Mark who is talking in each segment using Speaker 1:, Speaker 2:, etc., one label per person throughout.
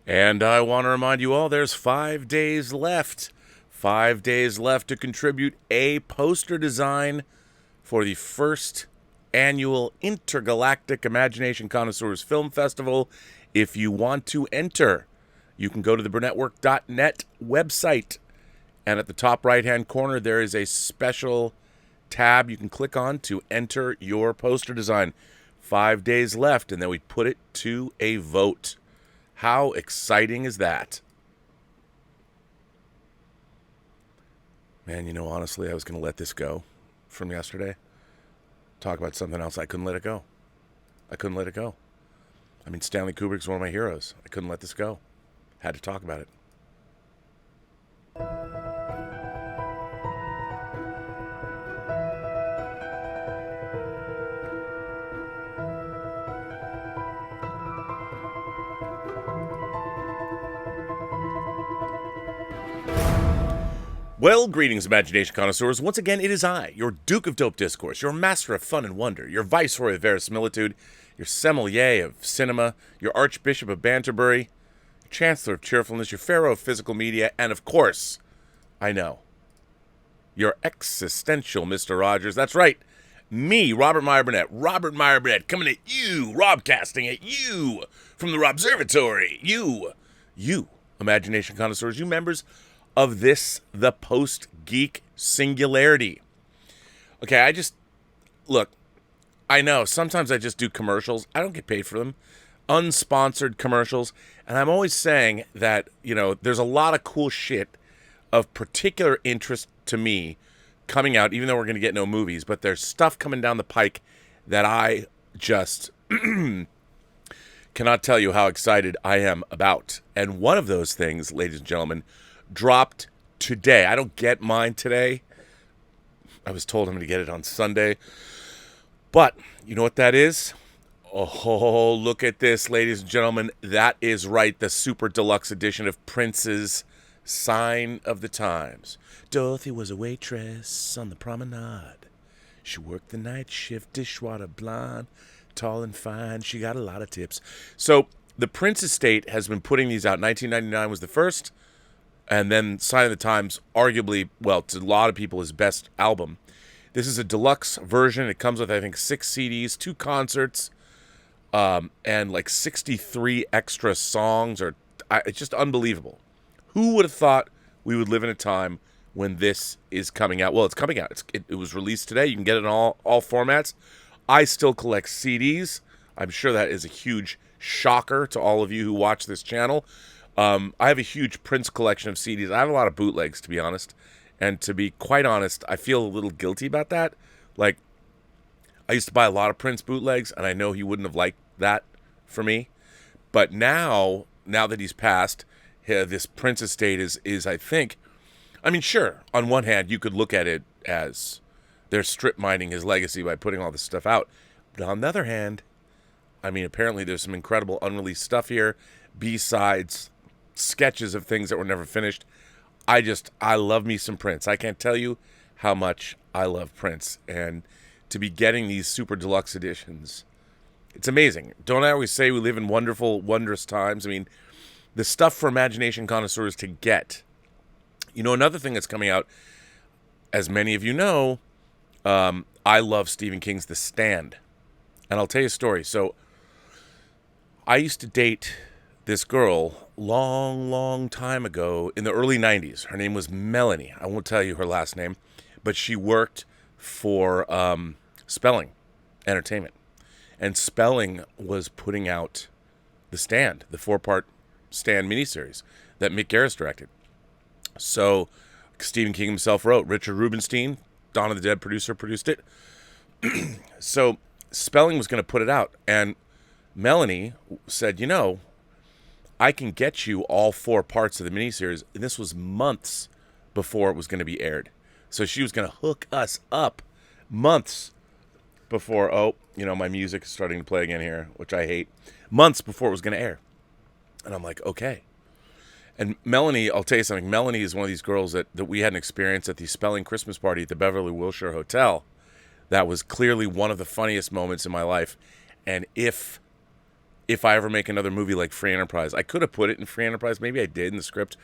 Speaker 1: And I want to remind you all there's 5 days left. 5 days left to contribute a poster design for the first annual Intergalactic Imagination Connoisseurs Film Festival. If you want to enter, you can go to the Burnettwork.net website. And at the top right-hand corner, there is a special tab you can click on to enter your poster design. 5 days left, and then we put it to a vote. How exciting is that? Man, honestly, I was going to let this go from yesterday. Talk about something else. I couldn't let it go. I mean, Stanley Kubrick's one of my heroes. I couldn't let this go. Had to talk about it. Well, greetings, Imagination Connoisseurs. Once again, it is I, your Duke of Dope Discourse, your Master of Fun and Wonder, your Viceroy of Verisimilitude, your Sommelier of Cinema, your Archbishop of Banterbury, your Chancellor of Cheerfulness, your Pharaoh of Physical Media, and of course, I know, your existential Mr. Rogers. That's right, me, Meyer Burnett, coming at you, Robcasting at you, from the Robservatory. You, Imagination Connoisseurs, you members of this, the Post-Geek Singularity. Okay, look, I know, sometimes I just do commercials. I don't get paid for them. Unsponsored commercials. And I'm always saying that, there's a lot of cool shit of particular interest to me coming out, even though we're going to get no movies. But there's stuff coming down the pike that I just cannot tell you how excited I am about. And one of those things, ladies and gentlemen, dropped today. I don't get mine today. I was told I'm going to get it on Sunday. But you know what that is? Oh, look at this, ladies and gentlemen. That is right, the super deluxe edition of Prince's Sign of the Times. Dorothy was a waitress on the promenade. She worked the night shift, dishwater blonde, tall and fine. She got a lot of tips. So the Prince estate has been putting these out. 1999 was the first. And then Sign of the Times, arguably, well, to a lot of people, his best album. This is a deluxe version. It comes with, I think, 6 CDs, 2 concerts, and like 63 extra songs. It's just unbelievable. Who would have thought we would live in a time when this is coming out? Well, it's coming out. It was released today. You can get it in all formats. I still collect CDs. I'm sure that is a huge shocker to all of you who watch this channel. I have a huge Prince collection of CDs. I have a lot of bootlegs, to be honest. And to be quite honest, I feel a little guilty about that. Like, I used to buy a lot of Prince bootlegs, and I know he wouldn't have liked that for me. But now that he's passed, this Prince estate is, I think, I mean, sure, on one hand, you could look at it as they're strip mining his legacy by putting all this stuff out. But on the other hand, I mean, apparently there's some incredible unreleased stuff here, B-sides, sketches of things that were never finished. I love me some Prince. I can't tell you how much I love Prince. And to be getting these super deluxe editions, it's amazing. Don't I always say we live in wonderful, wondrous times? I mean, the stuff for Imagination Connoisseurs to get. Another thing that's coming out, as many of you know, I love Stephen King's The Stand. And I'll tell you a story. So I used to date this girl long time ago in the early 90s. Her name was Melanie. I won't tell you her last name, but she worked for Spelling Entertainment. And Spelling was putting out The Stand, the 4-part Stand miniseries that Mick Garris directed. So Stephen King himself wrote. Richard Rubenstein, Dawn of the Dead producer, produced it. So Spelling was going to put it out. And Melanie said, I can get you all 4 parts of the miniseries. And this was months before it was going to be aired. So she was going to hook us up months before, my music is starting to play again here, which I hate. Months before it was going to air. And I'm like, okay. And Melanie, I'll tell you something. Melanie is one of these girls that we had an experience at the Spelling Christmas party at the Beverly Wilshire Hotel. That was clearly one of the funniest moments in my life. And if if I ever make another movie like Free Enterprise. I could have put it in Free Enterprise. Maybe I did in the script.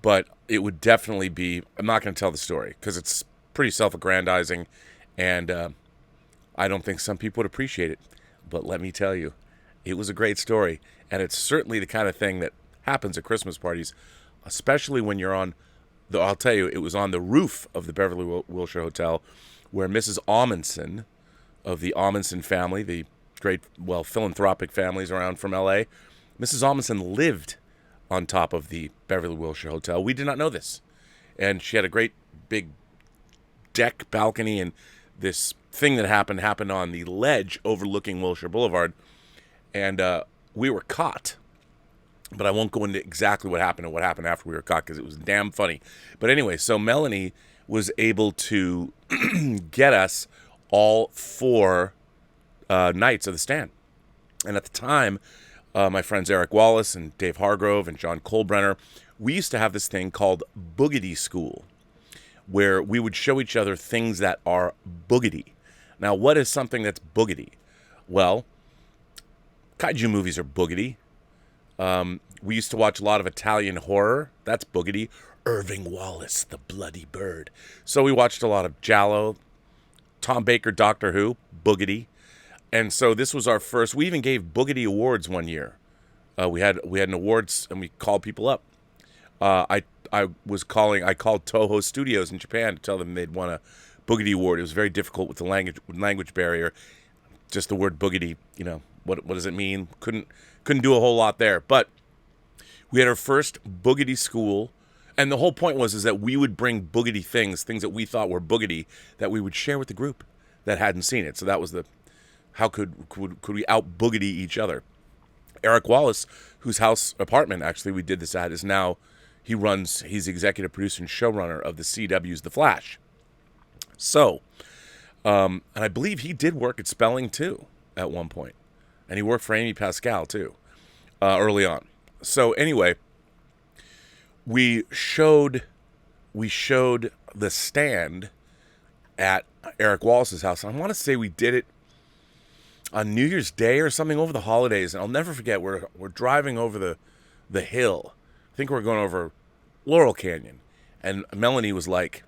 Speaker 1: But it would definitely be... I'm not going to tell the story because it's pretty self-aggrandizing. And I don't think some people would appreciate it. But let me tell you, it was a great story. And it's certainly the kind of thing that happens at Christmas parties, especially when you're on... I'll tell you, it was on the roof of the Beverly Wilshire Hotel where Mrs. Amundsen of the Amundsen family, the great, philanthropic families around from L.A., Mrs. Amundsen lived on top of the Beverly Wilshire Hotel. We did not know this. And she had a great big deck balcony, and this thing that happened on the ledge overlooking Wilshire Boulevard. And we were caught. But I won't go into exactly what happened and what happened after we were caught because it was damn funny. But anyway, so Melanie was able to get us all 4 nights of the stand. And at the time, my friends Eric Wallace and Dave Hargrove and John Colbrenner, we used to have this thing called Boogity School, where we would show each other things that are boogity. Now, what is something that's boogity? Well, kaiju movies are boogity. We used to watch a lot of Italian horror. That's boogity. Irving Wallace, the Bloody Bird. So we watched a lot of Giallo, Tom Baker, Doctor Who, boogity. And so this was our first. We even gave boogity awards one year. We had an awards, and we called people up. I called Toho Studios in Japan to tell them they'd won a boogity award. It was very difficult with the language barrier. Just the word boogity, what does it mean? Couldn't do a whole lot there. But we had our first boogity school, and the whole point was that we would bring boogity things that we thought were boogity, that we would share with the group that hadn't seen it. So that was how could we out boogity each other? Eric Wallace, whose apartment actually we did this at, is now he's executive producer and showrunner of the CW's The Flash. So, and I believe he did work at Spelling too at one point. And he worked for Amy Pascal, too, early on. So, anyway, we showed The Stand at Eric Wallace's house. I want to say we did it on New Year's Day or something over the holidays. And I'll never forget, we're driving over the hill. I think we're going over Laurel Canyon. And Melanie was like,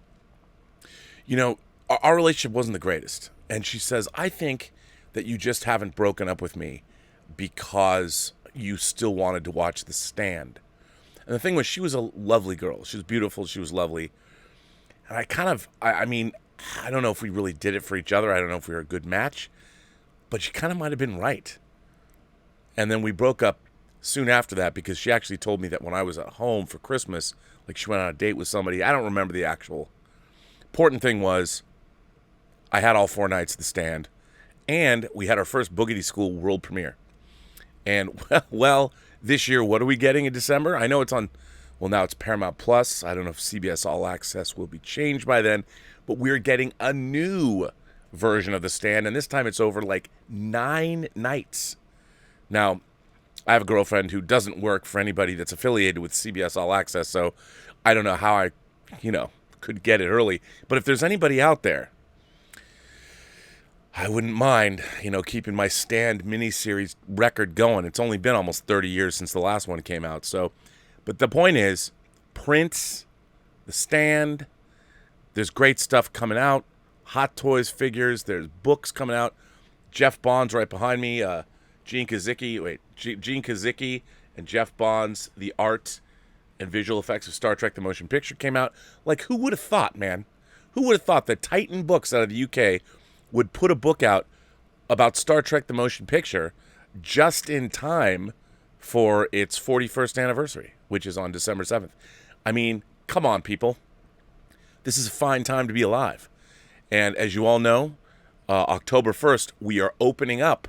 Speaker 1: our relationship wasn't the greatest. And she says, I think that you just haven't broken up with me because you still wanted to watch The Stand. And the thing was, she was a lovely girl. She was beautiful. She was lovely. And I don't know if we really did it for each other. I don't know if we were a good match. But she kind of might have been right. And then we broke up soon after that because she actually told me that when I was at home for Christmas, like she went on a date with somebody. I don't remember the actual. Important thing was I had all 4 nights of The Stand. And we had our first Boogity School world premiere. And, this year, what are we getting in December? I know it's on, now it's Paramount Plus. I don't know if CBS All Access will be changed by then. But we're getting a new version of The Stand. And this time it's over 9 nights. Now, I have a girlfriend who doesn't work for anybody that's affiliated with CBS All Access. So I don't know how I, could get it early. But if there's anybody out there, I wouldn't mind, keeping my Stand miniseries record going. It's only been almost 30 years since the last one came out. So, but the point is, Prince, The Stand, there's great stuff coming out. Hot Toys figures, there's books coming out. Jeff Bond's right behind me. Gene Kazicki and Jeff Bond's The Art and Visual Effects of Star Trek The Motion Picture came out. Who would have thought, man? Who would have thought that Titan Books out of the UK would put a book out about Star Trek The Motion Picture just in time for its 41st anniversary, which is on December 7th. I mean, come on, people. This is a fine time to be alive. And as you all know, October 1st, we are opening up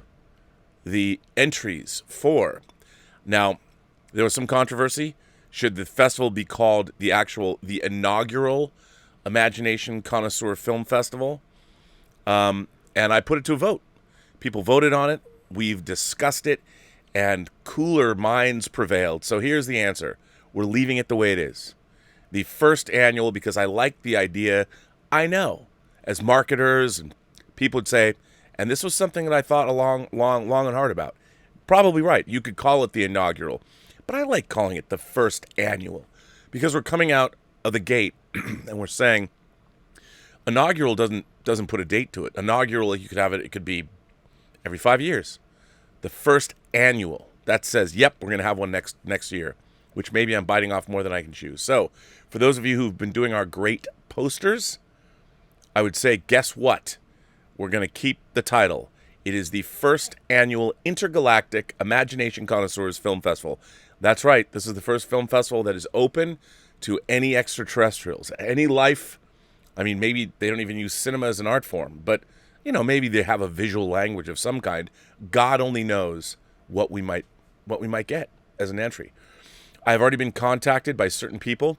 Speaker 1: the entries for... Now, there was some controversy. Should the festival be called the inaugural Imagination Connoisseur Film Festival? And I put it to a vote. People voted on it. We've discussed it, and cooler minds prevailed. So here's the answer. We're leaving it the way it is. The first annual, because I like the idea. I know, as marketers and people would say, and this was something that I thought long and hard about. probably right. You could call it the inaugural. But I like calling it the first annual because we're coming out of the gate and we're saying inaugural doesn't put a date to it. Inaugural, you could have it could be every 5 years. The first annual. That says, yep, we're going to have one next year, which maybe I'm biting off more than I can chew. So, for those of you who've been doing our great posters, I would say, guess what? We're going to keep the title. It is the first annual Intergalactic Imagination Connoisseurs Film Festival. That's right. This is the first film festival that is open to any extraterrestrials, any life. I mean, maybe they don't even use cinema as an art form, but, you know, maybe they have a visual language of some kind. God only knows what we might get as an entry. I've already been contacted by certain people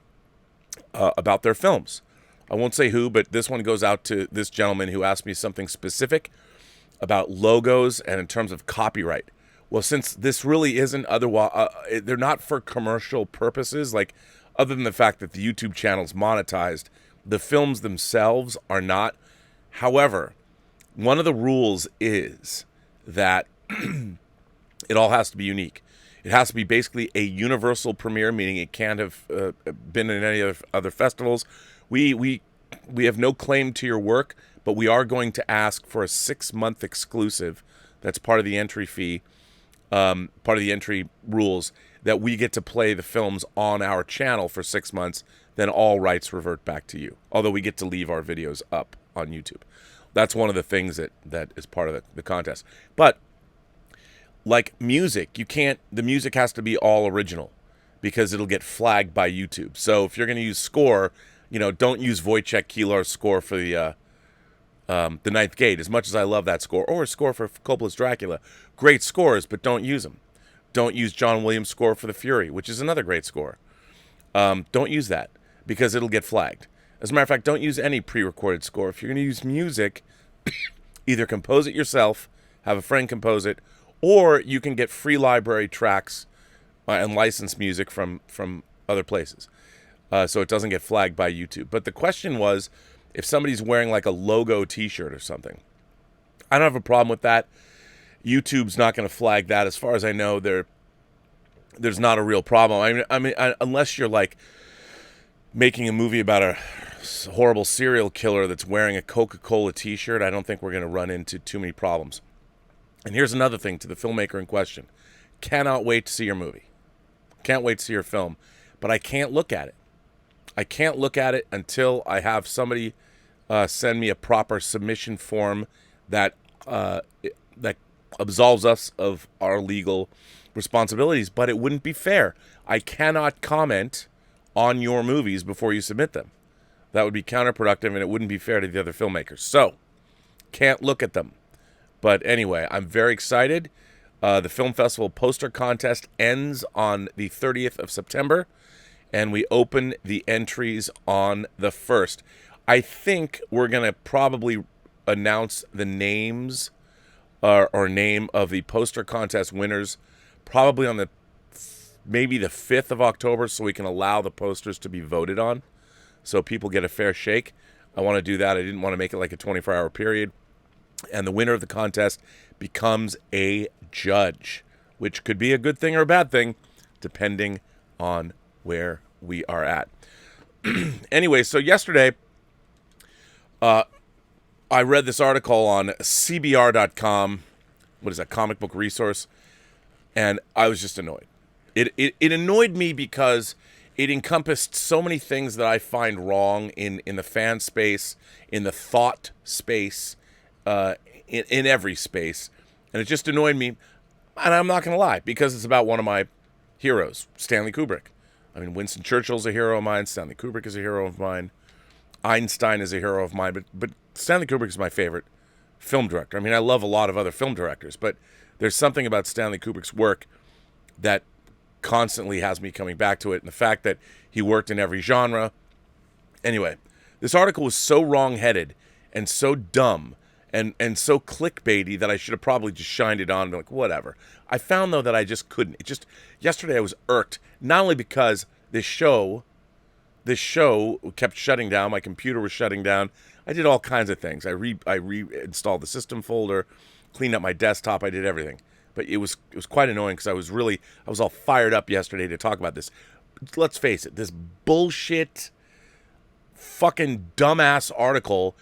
Speaker 1: about their films. I won't say who, but this one goes out to this gentleman who asked me something specific about logos and in terms of copyright. Well, since this really isn't otherwise, they're not for commercial purposes, like other than the fact that the YouTube channel's monetized, the films themselves are not. However, one of the rules is that it all has to be unique. It has to be basically a universal premiere, meaning it can't have been in any other festivals. We have no claim to your work, but we are going to ask for a 6-month exclusive. That's part of the entry fee, part of the entry rules, that we get to play the films on our channel for 6 months. Then all rights revert back to you. Although we get to leave our videos up on YouTube. That's one of the things that is part of the contest. But like music, the music has to be all original because it'll get flagged by YouTube. So if you're going to use score, don't use Wojciech Kilar's score for the Ninth Gate. As much as I love that score, or a score for Coppola's Dracula, great scores, but don't use them. Don't use John Williams' score for The Fury, which is another great score. Don't use that because it'll get flagged. As a matter of fact, don't use any pre-recorded score. If you're going to use music, either compose it yourself, have a friend compose it, or you can get free library tracks and license music from other places. So it doesn't get flagged by YouTube. But the question was, if somebody's wearing like a logo t-shirt or something, I don't have a problem with that. YouTube's not going to flag that. As far as I know, there's not a real problem. I mean, unless you're like making a movie about a horrible serial killer that's wearing a Coca-Cola t-shirt, I don't think we're going to run into too many problems. And here's another thing to the filmmaker in question. Cannot wait to see your movie. Can't wait to see your film. But I can't look at it. I can't look at it until I have somebody send me a proper submission form that absolves us of our legal responsibilities. But it wouldn't be fair. I cannot comment on your movies before you submit them. That would be counterproductive, and it wouldn't be fair to the other filmmakers. So, can't look at them. But anyway, I'm very excited. The Film Festival poster contest ends on the 30th of September, and we open the entries on the 1st. I think we're going to probably announce the names or name of the poster contest winners probably on maybe the 5th of October, so we can allow the posters to be voted on so people get a fair shake. I want to do that. I didn't want to make it like a 24-hour period. And the winner of the contest becomes a judge, which could be a good thing or a bad thing, depending on where we are at. Anyway, so yesterday, I read this article on CBR.com. What is that, comic book resource? And I was just annoyed. It annoyed me because it encompassed so many things that I find wrong in the fan space, in the thought space, in every space. And it just annoyed me. And I'm not going to lie, because it's about one of my heroes, Stanley Kubrick. I mean, Winston Churchill's a hero of mine. Stanley Kubrick is a hero of mine. Einstein is a hero of mine. But Stanley Kubrick is my favorite film director. I mean, I love a lot of other film directors, but there's something about Stanley Kubrick's work that constantly has me coming back to it. And the fact that he worked in every genre. Anyway, this article was so wrong-headed and so dumb and so clickbaity that I should have probably just shined it on and been like, whatever. I found, though, that I just couldn't. Yesterday I was irked, not only because this show kept shutting down, my computer was shutting down. I did all kinds of things. I reinstalled the system folder, cleaned up my desktop, I did everything. But it was quite annoying because I was all fired up yesterday to talk about this. Let's face it, this bullshit, fucking dumbass article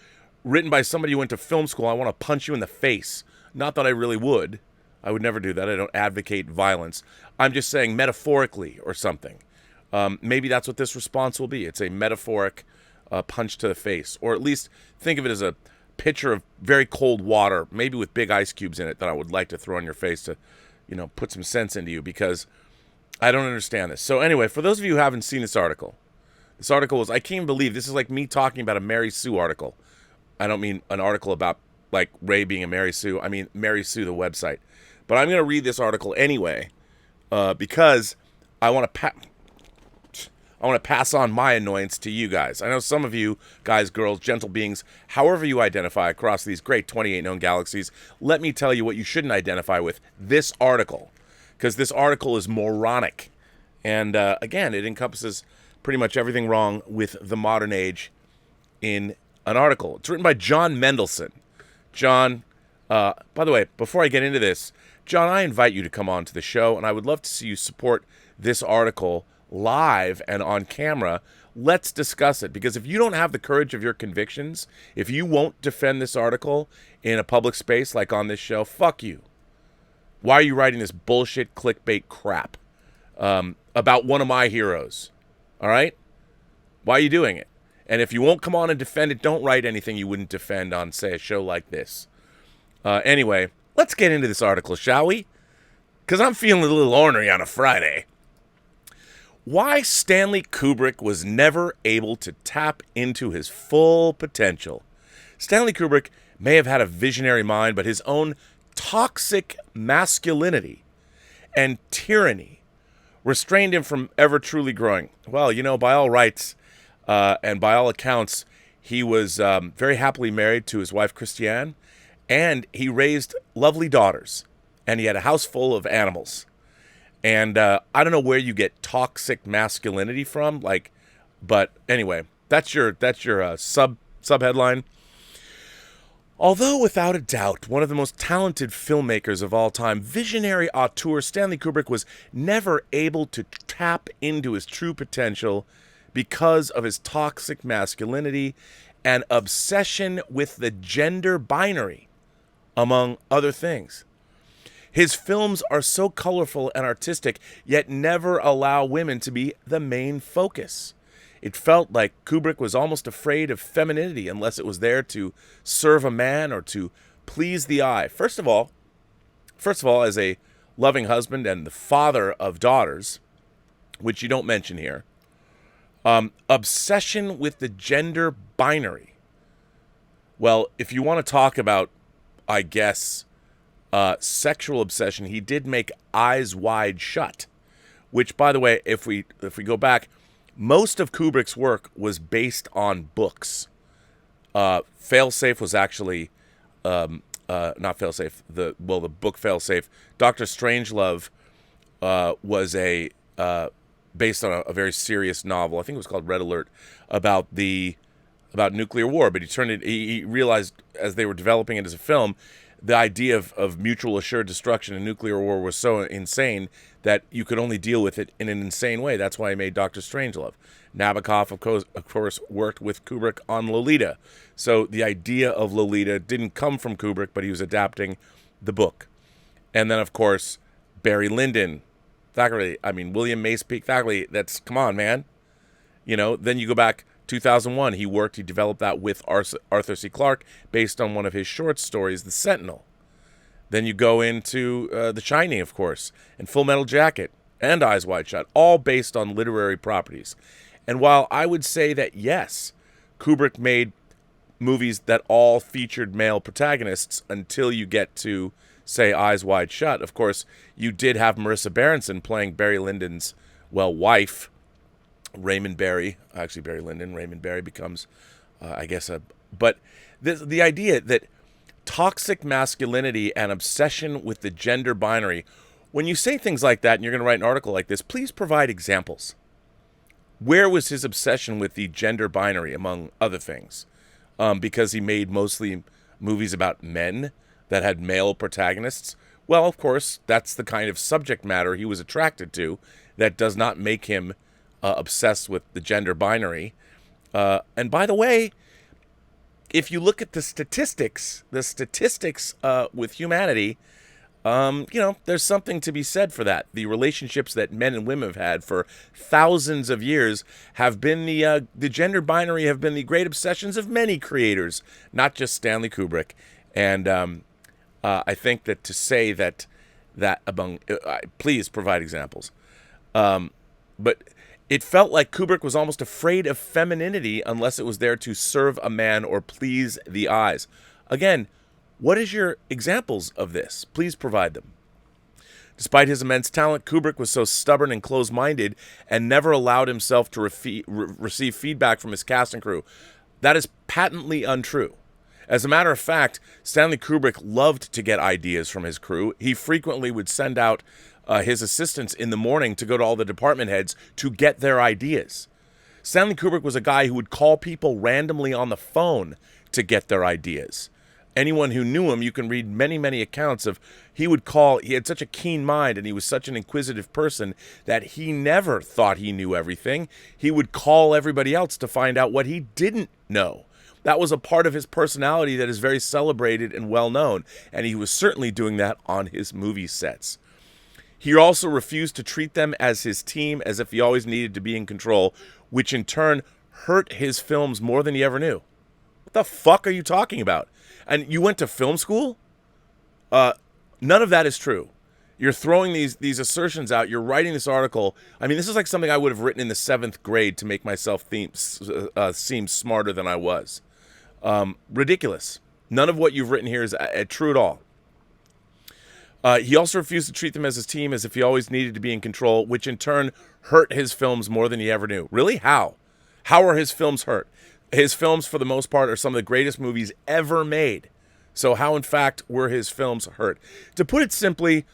Speaker 1: written by somebody who went to film school. I want to punch you in the face. Not that I really would. I would never do that. I don't advocate violence. I'm just saying metaphorically or something. Maybe that's what this response will be. It's a metaphoric punch to the face. Or at least think of it as a pitcher of very cold water, maybe with big ice cubes in it, that I would like to throw in your face to, put some sense into you, because I don't understand this. So anyway, for those of you who haven't seen this article was, I can't even believe this is like me talking about a Mary Sue article. I don't mean an article about like Ray being a Mary Sue. I mean Mary Sue, the website. But I'm going to read this article anyway, because I want to pass on my annoyance to you guys. I know some of you guys, girls, gentle beings, however you identify across these great 28 known galaxies, let me tell you what you shouldn't identify with this article, because this article is moronic. And again, it encompasses pretty much everything wrong with the modern age in an article. It's written by Jon Mendelsohn. John, by the way, before I get into this, John, I invite you to come on to the show, and I would love to see you support this article live and on camera. Let's discuss it, because if you don't have the courage of your convictions, if you won't defend this article in a public space like on this show, fuck you. Why are you writing this bullshit clickbait crap about one of my heroes? All right? Why are you doing it? And if you won't come on and defend it, don't write anything you wouldn't defend on, say, a show like this. Anyway, let's get into this article, shall we? Because I'm feeling a little ornery on a Friday. Why Stanley Kubrick was never able to tap into his full potential. Stanley Kubrick may have had a visionary mind, but his own toxic masculinity and tyranny restrained him from ever truly growing. Well, by all rights and by all accounts, he was very happily married to his wife, Christiane, and he raised lovely daughters, and he had a house full of animals. And I don't know where you get toxic masculinity from, but anyway, that's your subheadline. Although without a doubt one of the most talented filmmakers of all time, visionary auteur Stanley Kubrick was never able to tap into his true potential because of his toxic masculinity and obsession with the gender binary, among other things. His films are so colorful and artistic, yet never allow women to be the main focus. It felt like Kubrick was almost afraid of femininity unless it was there to serve a man or to please the eye. First of all, as a loving husband and the father of daughters, which you don't mention here, obsession with the gender binary. Well, if you want to talk about, I guess, sexual obsession, he did make Eyes Wide Shut, which, by the way, if we go back, most of Kubrick's work was based on books. Failsafe was actually not Failsafe. The book Failsafe. Dr. Strangelove was based on a very serious novel. I think it was called Red Alert, about nuclear war. But he realized as they were developing it as a film, the idea of mutual assured destruction and nuclear war was so insane that you could only deal with it in an insane way. That's why he made Dr. Strangelove. Nabokov, of course, worked with Kubrick on Lolita. So the idea of Lolita didn't come from Kubrick, but he was adapting the book. And then, of course, Barry Lyndon, Thackeray, William Mace Peake Thackeray, come on, man. Then you go back, 2001, he developed that with Arthur C. Clarke based on one of his short stories, The Sentinel. Then you go into The Shining, of course, and Full Metal Jacket, and Eyes Wide Shut, all based on literary properties. And while I would say that, yes, Kubrick made movies that all featured male protagonists until you get to, say, Eyes Wide Shut, of course, you did have Marissa Berenson playing Barry Lyndon's, wife, Raymond Barry. Actually, Barry Lyndon, Raymond Barry becomes, but the idea that toxic masculinity and obsession with the gender binary, when you say things like that and you're going to write an article like this, please provide examples. Where was his obsession with the gender binary, among other things? Because he made mostly movies about men that had male protagonists. Well, of course, that's the kind of subject matter he was attracted to. That does not make him obsessed with the gender binary. And by the way, if you look at the statistics with humanity, there's something to be said for that. The relationships that men and women have had for thousands of years have been the gender binary have been the great obsessions of many creators, not just Stanley Kubrick. And I think that to say that among, please provide examples. But it felt like Kubrick was almost afraid of femininity unless it was there to serve a man or please the eyes. Again, what is your examples of this? Please provide them. Despite his immense talent, Kubrick was so stubborn and close-minded and never allowed himself to receive feedback from his cast and crew. That is patently untrue. As a matter of fact, Stanley Kubrick loved to get ideas from his crew. He frequently would send out his assistants in the morning to go to all the department heads to get their ideas. Stanley Kubrick was a guy who would call people randomly on the phone to get their ideas. Anyone who knew him, you can read many, many accounts of he had such a keen mind and he was such an inquisitive person that he never thought he knew everything. He would call everybody else to find out what he didn't know. That was a part of his personality that is very celebrated and well known, and he was certainly doing that on his movie sets. He also refused to treat them as his team, as if he always needed to be in control, which in turn hurt his films more than he ever knew. What the fuck are you talking about? And you went to film school? None of that is true. You're throwing these assertions out. You're writing this article. I mean, this is like something I would have written in the 7th grade to make myself seem smarter than I was. Ridiculous. None of what you've written here is true at all. He also refused to treat them as his team, as if he always needed to be in control, which in turn hurt his films more than he ever knew. Really? How? How are his films hurt? His films, for the most part, are some of the greatest movies ever made. So how, in fact, were his films hurt? To put it simply,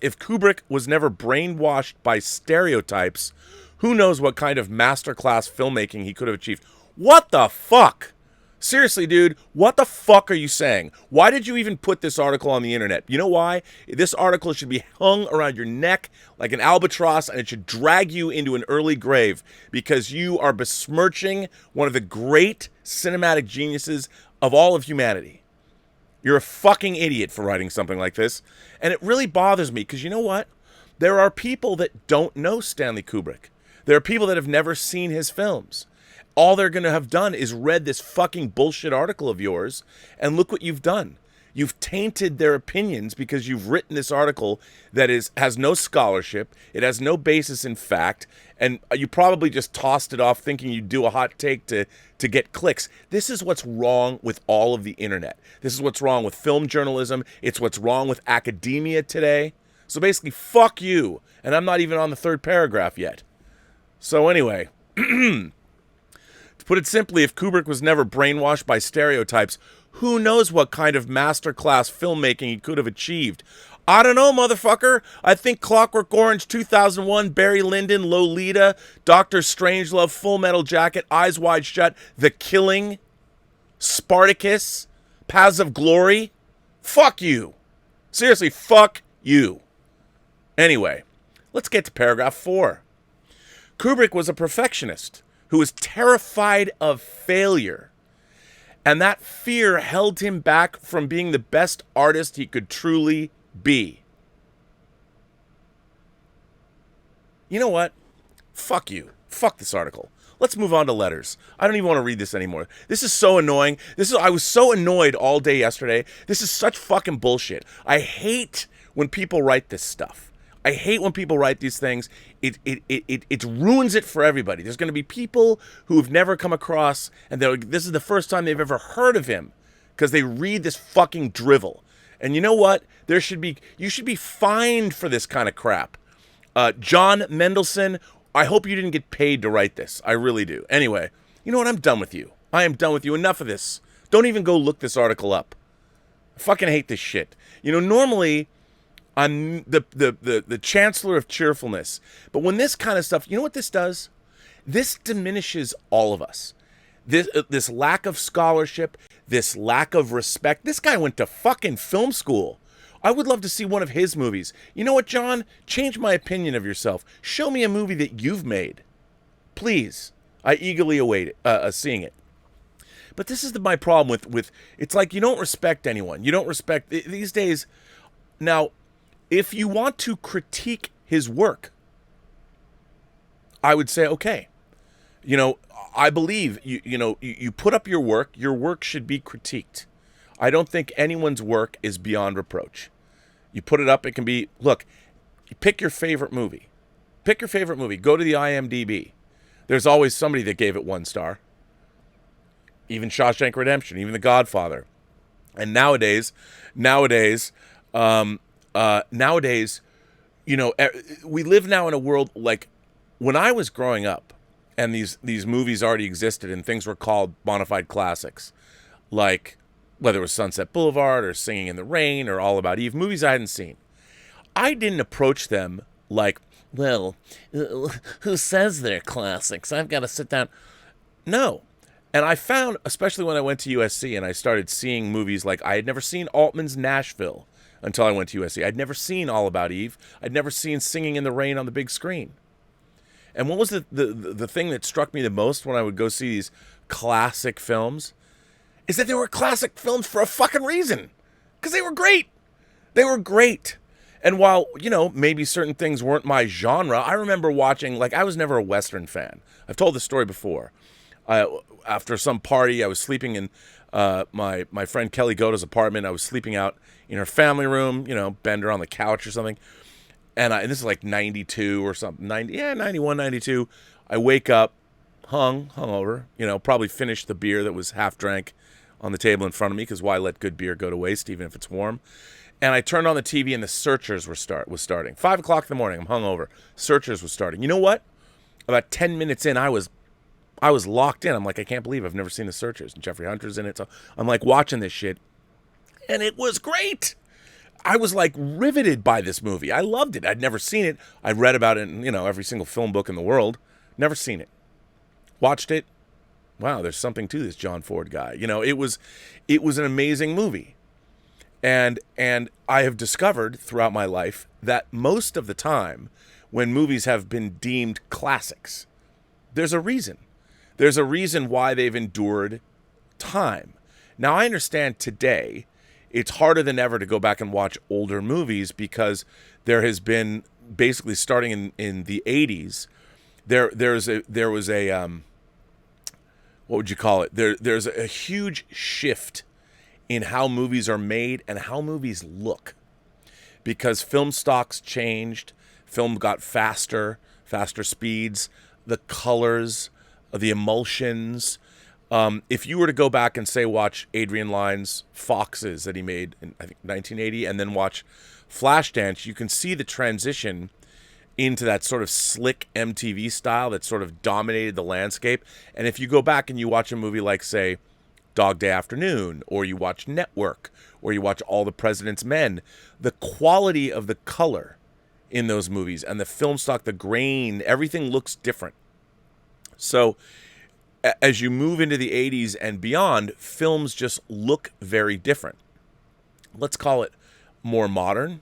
Speaker 1: if Kubrick was never brainwashed by stereotypes, who knows what kind of masterclass filmmaking he could have achieved. What the fuck? Seriously, dude, what the fuck are you saying? Why did you even put this article on the internet? You know why? This article should be hung around your neck like an albatross, and it should drag you into an early grave because you are besmirching one of the great cinematic geniuses of all of humanity. You're a fucking idiot for writing something like this. And it really bothers me because you know what? There are people that don't know Stanley Kubrick. There are people that have never seen his films. All they're going to have done is read this fucking bullshit article of yours, and look what you've done. You've tainted their opinions because you've written this article that has no scholarship, it has no basis in fact, and you probably just tossed it off thinking you'd do a hot take to get clicks. This is what's wrong with all of the internet. This is what's wrong with film journalism. It's what's wrong with academia today. So basically, fuck you. And I'm not even on the 3rd paragraph yet. So anyway... To put it simply, if Kubrick was never brainwashed by stereotypes, who knows what kind of masterclass filmmaking he could have achieved? I don't know, motherfucker. I think Clockwork Orange, 2001, Barry Lyndon, Lolita, Dr. Strangelove, Full Metal Jacket, Eyes Wide Shut, The Killing, Spartacus, Paths of Glory. Fuck you. Seriously, fuck you. Anyway, let's get to paragraph 4. Kubrick was a perfectionist who was terrified of failure. And that fear held him back from being the best artist he could truly be. You know what? Fuck you. Fuck this article. Let's move on to letters. I don't even want to read this anymore. This is so annoying. I was so annoyed all day yesterday. This is such fucking bullshit. I hate when people write this stuff. I hate when people write these things. It ruins it for everybody. There's going to be people who have never come across, and this is the first time they've ever heard of him because they read this fucking drivel. And you know what? You should be fined for this kind of crap. Jon Mendelsohn, I hope you didn't get paid to write this. I really do. Anyway, you know what? I'm done with you. I am done with you. Enough of this. Don't even go look this article up. I fucking hate this shit. You know, normally... I'm the chancellor of cheerfulness. But when this kind of stuff, you know what this does? This diminishes all of us. This lack of scholarship, this lack of respect. This guy went to fucking film school. I would love to see one of his movies. You know what, John? Change my opinion of yourself. Show me a movie that you've made. Please. I eagerly await it, seeing it. But this is my problem with it's like you don't respect anyone. You don't respect these days. Now, if you want to critique his work, I would say okay. You know, I believe you put up your work should be critiqued. I don't think anyone's work is beyond reproach. You put it up, it can be, look, you pick your favorite movie. Pick your favorite movie. Go to the IMDb. There's always somebody that gave it 1 star. Even Shawshank Redemption, even The Godfather. And nowadays, you know, we live now in a world like when I was growing up and these movies already existed and things were called bona fide classics, like whether it was Sunset Boulevard or Singing in the Rain or All About Eve, movies I hadn't seen. I didn't approach them like, well, who says they're classics? I've got to sit down. No. And I found, especially when I went to USC and I started seeing movies like, I had never seen Altman's Nashville until I went to USC. I'd never seen All About Eve. I'd never seen Singing in the Rain on the big screen. And what was the thing that struck me the most when I would go see these classic films is that they were classic films for a fucking reason. Because they were great. They were great. And while, you know, maybe certain things weren't my genre, I remember watching, like, I was never a Western fan. I've told this story before. After some party, I was sleeping in my friend Kelly Goda's apartment. I was sleeping out in her family room, you know, Bender on the couch or something. And this is like 92 or something, 91, 92. I wake up, hungover, you know, probably finished the beer that was half drank on the table in front of me, because why let good beer go to waste, even if it's warm? And I turned on the TV and The Searchers was starting. 5 o'clock in the morning, I'm hungover. Searchers was starting. You know what? About 10 minutes in, I was locked in. I'm like, I can't believe I've never seen The Searchers. And Jeffrey Hunter's in it. So I'm like watching this shit. And it was great. I was like riveted by this movie. I loved it. I'd never seen it. I read about it in, you know, every single film book in the world. Never seen it. Watched it. Wow, there's something to this John Ford guy. You know, it was an amazing movie. And I have discovered throughout my life that most of the time when movies have been deemed classics, there's a reason. There's a reason why they've endured time. Now, I understand today it's harder than ever to go back and watch older movies because there has been, basically starting in the 80s, there was a what would you call it? There's a huge shift in how movies are made and how movies look, because film stocks changed, film got faster speeds, the colors, the emulsions. If you were to go back and say watch Adrian Lyne's Foxes that he made in, I think, 1980, and then watch Flashdance, you can see the transition into that sort of slick MTV style that sort of dominated the landscape. And if you go back and you watch a movie like, say, Dog Day Afternoon, or you watch Network, or you watch All the President's Men, the quality of the color in those movies and the film stock, the grain, everything looks different. So as you move into the 80s and beyond, films just look very different. Let's call it more modern.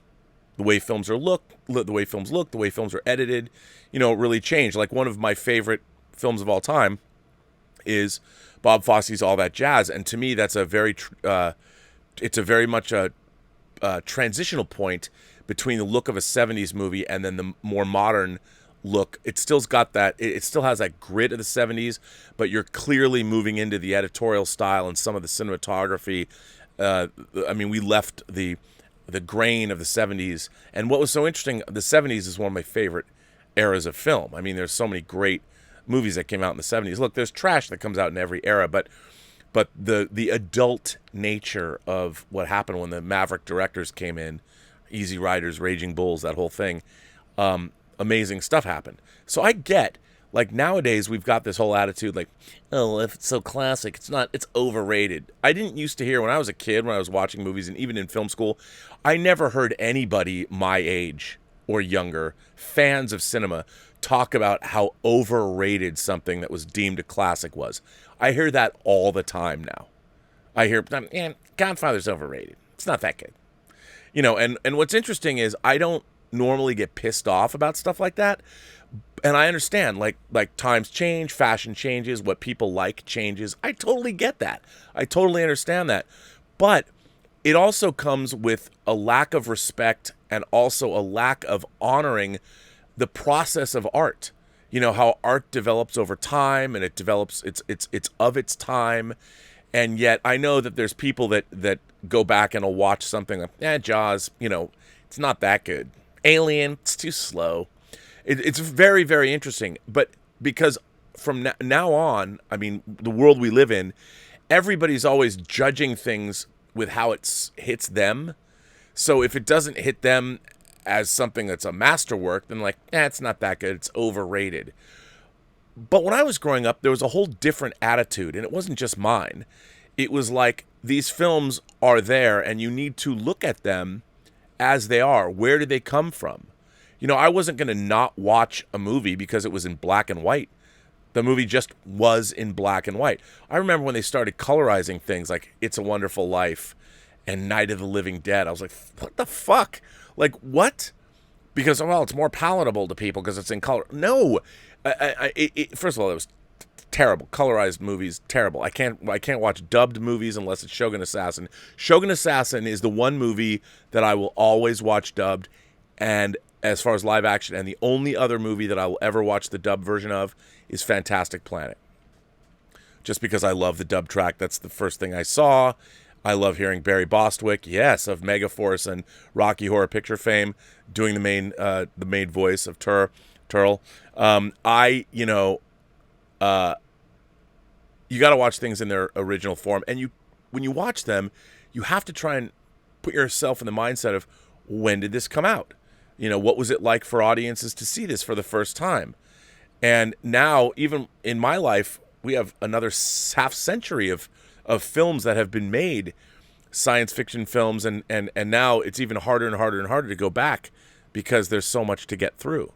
Speaker 1: The way films look, the way films are edited, you know, really changed. Like, one of my favorite films of all time is Bob Fosse's All That Jazz, and to me, that's a very, it's a very much a transitional point between the look of a 70s movie and then the more modern look. It still's got that, it still has that grit of the 70s, but you're clearly moving into the editorial style and some of the cinematography. I mean, we left the grain of the 70s. And what was so interesting, the 70s is one of my favorite eras of film. I mean, there's so many great movies that came out in the 70s. Look, there's trash that comes out in every era, but the adult nature of what happened when the Maverick directors came in, Easy Riders, Raging Bulls, that whole thing, amazing stuff happened. So I get, like, nowadays we've got this whole attitude like, oh, if it's so classic, it's overrated. I didn't used to hear when I was a kid, when I was watching movies and even in film school, I never heard anybody my age or younger, fans of cinema, talk about how overrated something that was deemed a classic was. I hear that all the time now. I hear, Godfather's overrated. It's not that good. And what's interesting is I don't normally get pissed off about stuff like that. And I understand, like times change, fashion changes, what people like changes. I totally get that. I totally understand that. But it also comes with a lack of respect and also a lack of honoring the process of art. How art develops over time, and it develops it's of its time. And yet I know that there's people that go back and will watch something like, Jaws, it's not that good. Alien, it's too slow. It's very, very interesting. But because from now on, I mean, the world we live in, everybody's always judging things with how it hits them. So if it doesn't hit them as something that's a masterwork, then it's not that good. It's overrated. But when I was growing up, there was a whole different attitude, and it wasn't just mine. It was like, these films are there, and you need to look at them as they are. Where did they come from? I wasn't going to not watch a movie because it was in black and white. The movie just was in black and white. I remember when they started colorizing things like It's a Wonderful Life and Night of the Living Dead. I was like, what the fuck? Like, what? Because, it's more palatable to people because it's in color. No. First of all, it was terrible. Colorized movies, terrible. I can't watch dubbed movies unless it's Shogun Assassin. Shogun Assassin is the one movie that I will always watch dubbed, and as far as live action, and the only other movie that I will ever watch the dubbed version of is Fantastic Planet. Just because I love the dub track. That's the first thing I saw. I love hearing Barry Bostwick, yes, of Megaforce and Rocky Horror Picture fame, doing the main voice of Turl. You got to watch things in their original form, and when you watch them, you have to try and put yourself in the mindset of, when did this come out? What was it like for audiences to see this for the first time? And now, even in my life, we have another half century of films that have been made, science fiction films, and now it's even harder and harder and harder to go back because there's so much to get through.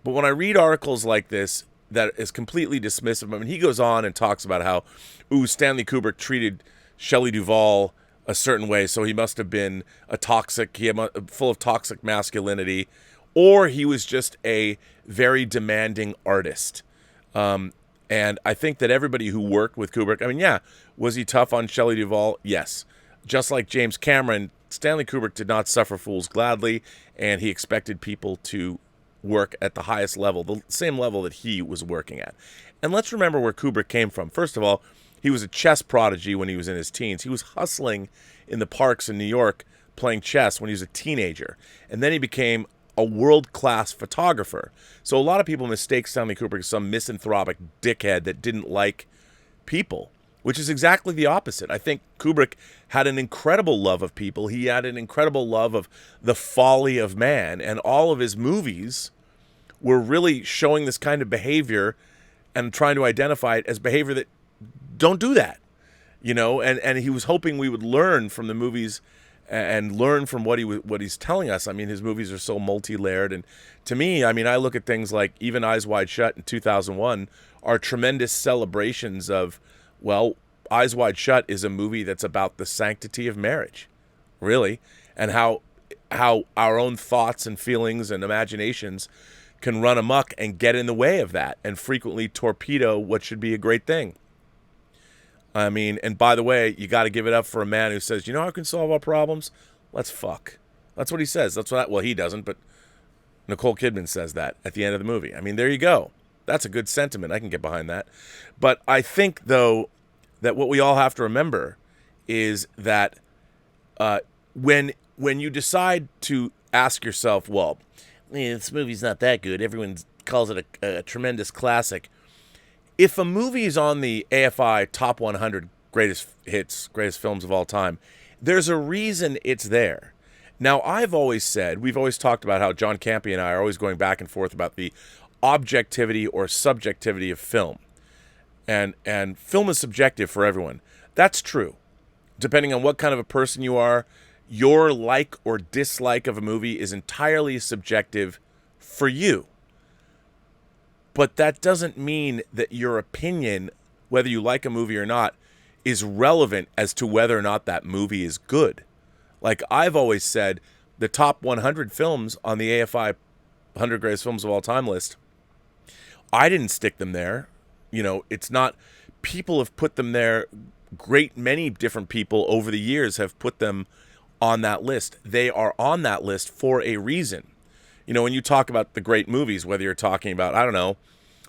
Speaker 1: But when I read articles like this that is completely dismissive, I mean, he goes on and talks about how, Stanley Kubrick treated Shelley Duvall a certain way, so he must have been full of toxic masculinity, or he was just a very demanding artist. And I think that everybody who worked with Kubrick, I mean, was he tough on Shelley Duvall? Yes. Just like James Cameron, Stanley Kubrick did not suffer fools gladly, and he expected people to work at the highest level, the same level that he was working at. And let's remember where Kubrick came from. First of all, he was a chess prodigy when he was in his teens. He was hustling in the parks in New York playing chess when he was a teenager. And then he became a world-class photographer. So a lot of people mistake Stanley Kubrick as some misanthropic dickhead that didn't like people, which is exactly the opposite. I think Kubrick had an incredible love of people. He had an incredible love of the folly of man. And all of his movies were really showing this kind of behavior and trying to identify it as behavior that don't do that, and he was hoping we would learn from the movies and learn from what he's telling us. I mean, his movies are so multi-layered, and to me, I mean, I look at things like even Eyes Wide Shut in 2001 are tremendous celebrations of, Eyes Wide Shut is a movie that's about the sanctity of marriage, really, and how our own thoughts and feelings and imaginations can run amok and get in the way of that and frequently torpedo what should be a great thing. I mean, and by the way, you got to give it up for a man who says, how I can solve our problems? Let's fuck. That's what he says. He doesn't, but Nicole Kidman says that at the end of the movie. I mean, there you go. That's a good sentiment. I can get behind that. But I think, though, that what we all have to remember is that when you decide to ask yourself, this movie's not that good. Everyone calls it a tremendous classic. If a movie is on the AFI Top 100 Greatest Hits, Greatest Films of All Time, there's a reason it's there. Now, we've always talked about how John Campy and I are always going back and forth about the objectivity or subjectivity of film. And film is subjective for everyone. That's true. Depending on what kind of a person you are, your like or dislike of a movie is entirely subjective for you. But that doesn't mean that your opinion, whether you like a movie or not, is relevant as to whether or not that movie is good. Like I've always said, the top 100 films on the AFI 100 Greatest Films of All Time list, I didn't stick them there. It's not, people have put them there. Great many different people over the years have put them on that list. They are on that list for a reason. When you talk about the great movies, whether you're talking about, I don't know,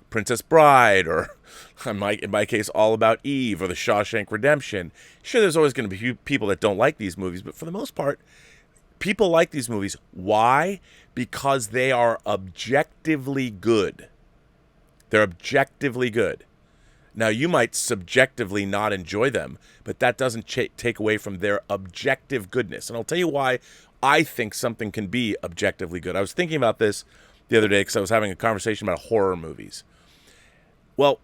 Speaker 1: Princess Bride, or in my case, All About Eve, or The Shawshank Redemption. Sure, there's always going to be people that don't like these movies, but for the most part, people like these movies. Why? Because they are objectively good. They're objectively good. Now, you might subjectively not enjoy them, but that doesn't take away from their objective goodness. And I'll tell you why I think something can be objectively good. I was thinking about this the other day because I was having a conversation about horror movies. Well,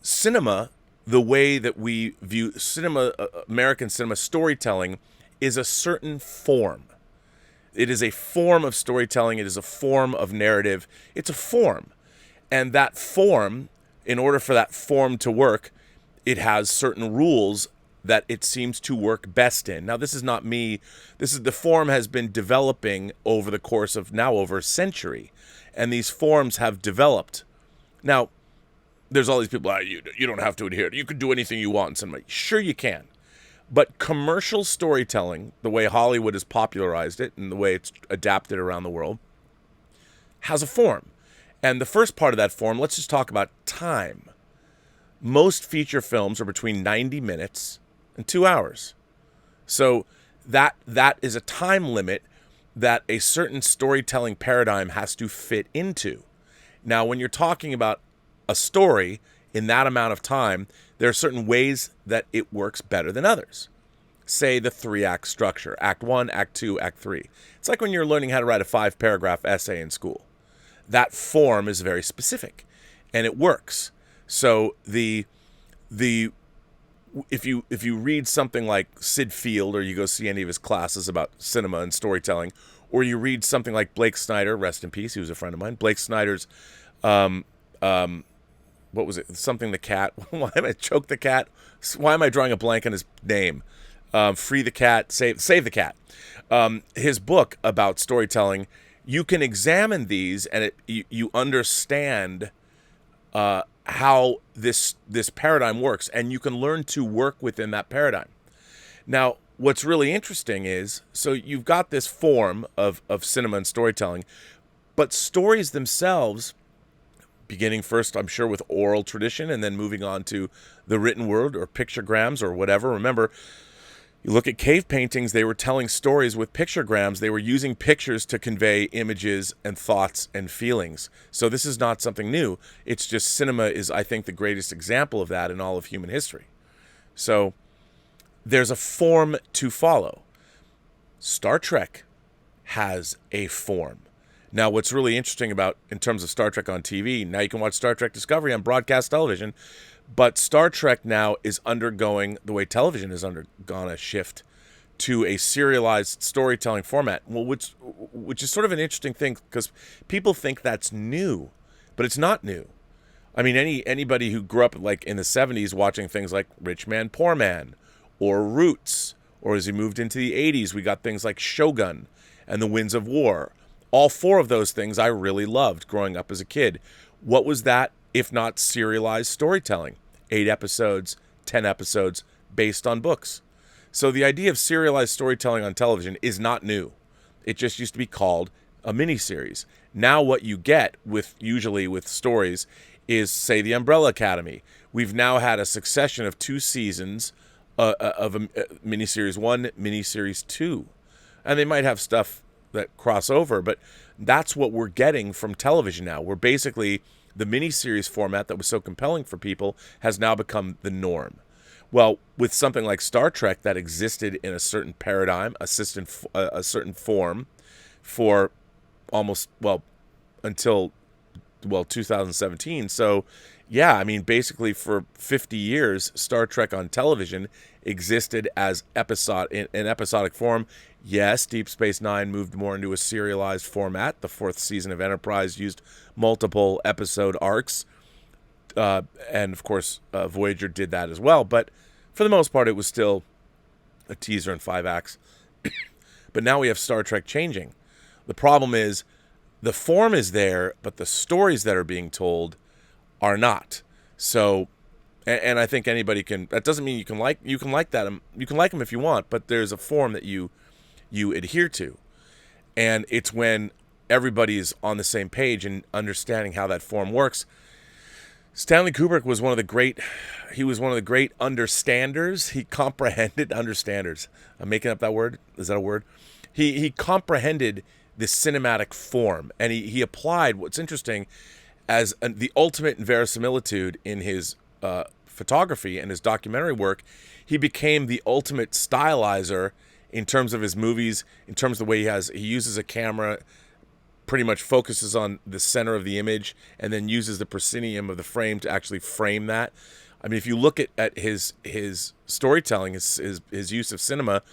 Speaker 1: cinema, the way that we view cinema, American cinema storytelling, is a certain form. It is a form of storytelling. It is a form of narrative. It's a form. And that form, in order for that form to work, it has certain rules that it seems to work best in. Now, this is not me. The form has been developing over the course of now over a century. And these forms have developed. Now, there's all these people, you don't have to adhere. You can do anything you want in cinema. Sure you can. But commercial storytelling, the way Hollywood has popularized it and the way it's adapted around the world, has a form. And the first part of that form, let's just talk about time. Most feature films are between 90 minutes and 2 hours. So that is a time limit that a certain storytelling paradigm has to fit into. Now, when you're talking about a story in that amount of time, there are certain ways that it works better than others. Say the 3-act structure, Act 1, Act 2, Act 3. It's like when you're learning how to write a 5-paragraph essay in school. That form is very specific, and it works. So if you read something like Sid Field, or you go see any of his classes about cinema and storytelling, or you read something like Blake Snyder, rest in peace, he was a friend of mine. Blake Snyder's, what was it? Something the cat. Why am I choke the cat? Why am I drawing a blank on his name? Free the cat, save the cat. His book about storytelling. You can examine these, and you understand how this paradigm works, and you can learn to work within that paradigm. Now, what's really interesting is, so you've got this form of cinema and storytelling, but stories themselves, beginning first, I'm sure, with oral tradition, and then moving on to the written word or pictograms or whatever. Remember, you look at cave paintings, they were telling stories with pictograms. They were using pictures to convey images and thoughts and feelings. So this is not something new. It's just cinema is, I think, the greatest example of that in all of human history. So there's a form to follow. Star Trek has a form. Now, what's really interesting about, in terms of Star Trek on TV, now you can watch Star Trek Discovery on broadcast television, but Star Trek now is undergoing, the way television has undergone a shift to a serialized storytelling format, well, which is sort of an interesting thing, because people think that's new, but it's not new. I mean, anybody who grew up like in the 70s watching things like Rich Man, Poor Man, or Roots, or as he moved into the 80s, we got things like Shogun and The Winds of War. All 4 of those things I really loved growing up as a kid. What was that if not serialized storytelling? 8 episodes, 10 episodes, based on books. So the idea of serialized storytelling on television is not new. It just used to be called a miniseries. Now what you get usually with stories is, say, the Umbrella Academy. We've now had a succession of 2 seasons of a miniseries 1, miniseries 2. And they might have stuff that cross over, but that's what we're getting from television now. We're basically, the miniseries format that was so compelling for people has now become the norm. Well, with something like Star Trek that existed in a certain paradigm, a certain form for almost, until 2017. So, yeah, I mean, basically for 50 years, Star Trek on television existed as in episodic form. Yes, Deep Space Nine moved more into a serialized format. The 4th season of Enterprise used multiple episode arcs. And, of course, Voyager did that as well. But for the most part, it was still a teaser in 5 acts. But now we have Star Trek changing. The problem is the form is there, but the stories that are being told are not. So, and I think anybody can. That doesn't mean you can like that. You can like them if you want, but there's a form that you adhere to, and it's when everybody's on the same page and understanding how that form works. Stanley Kubrick was one of the great understanders. He comprehended understanders. I'm making up that word. Is that a word? He comprehended the cinematic form, and he applied what's interesting as the ultimate in verisimilitude in his photography and his documentary work. He became the ultimate stylizer in terms of his movies, in terms of the way he uses a camera, pretty much focuses on the center of the image and then uses the proscenium of the frame to actually frame that. I mean, if you look at his storytelling, his use of cinema,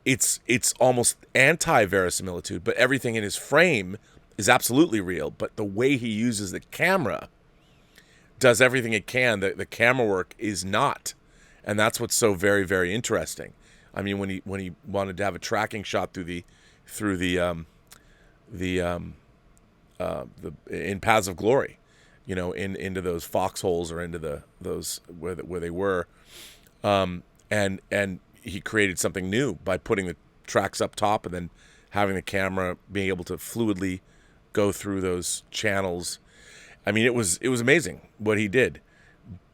Speaker 1: it's almost anti-verisimilitude, but everything in his frame is absolutely real. But the way he uses the camera does everything it can. The camera work is not. And that's what's so very, very interesting. I mean, when he wanted to have a tracking shot through the in Paths of Glory, you know, into those foxholes or into those where they were, and he created something new by putting the tracks up top and then having the camera being able to fluidly go through those channels. I mean, it was amazing what he did.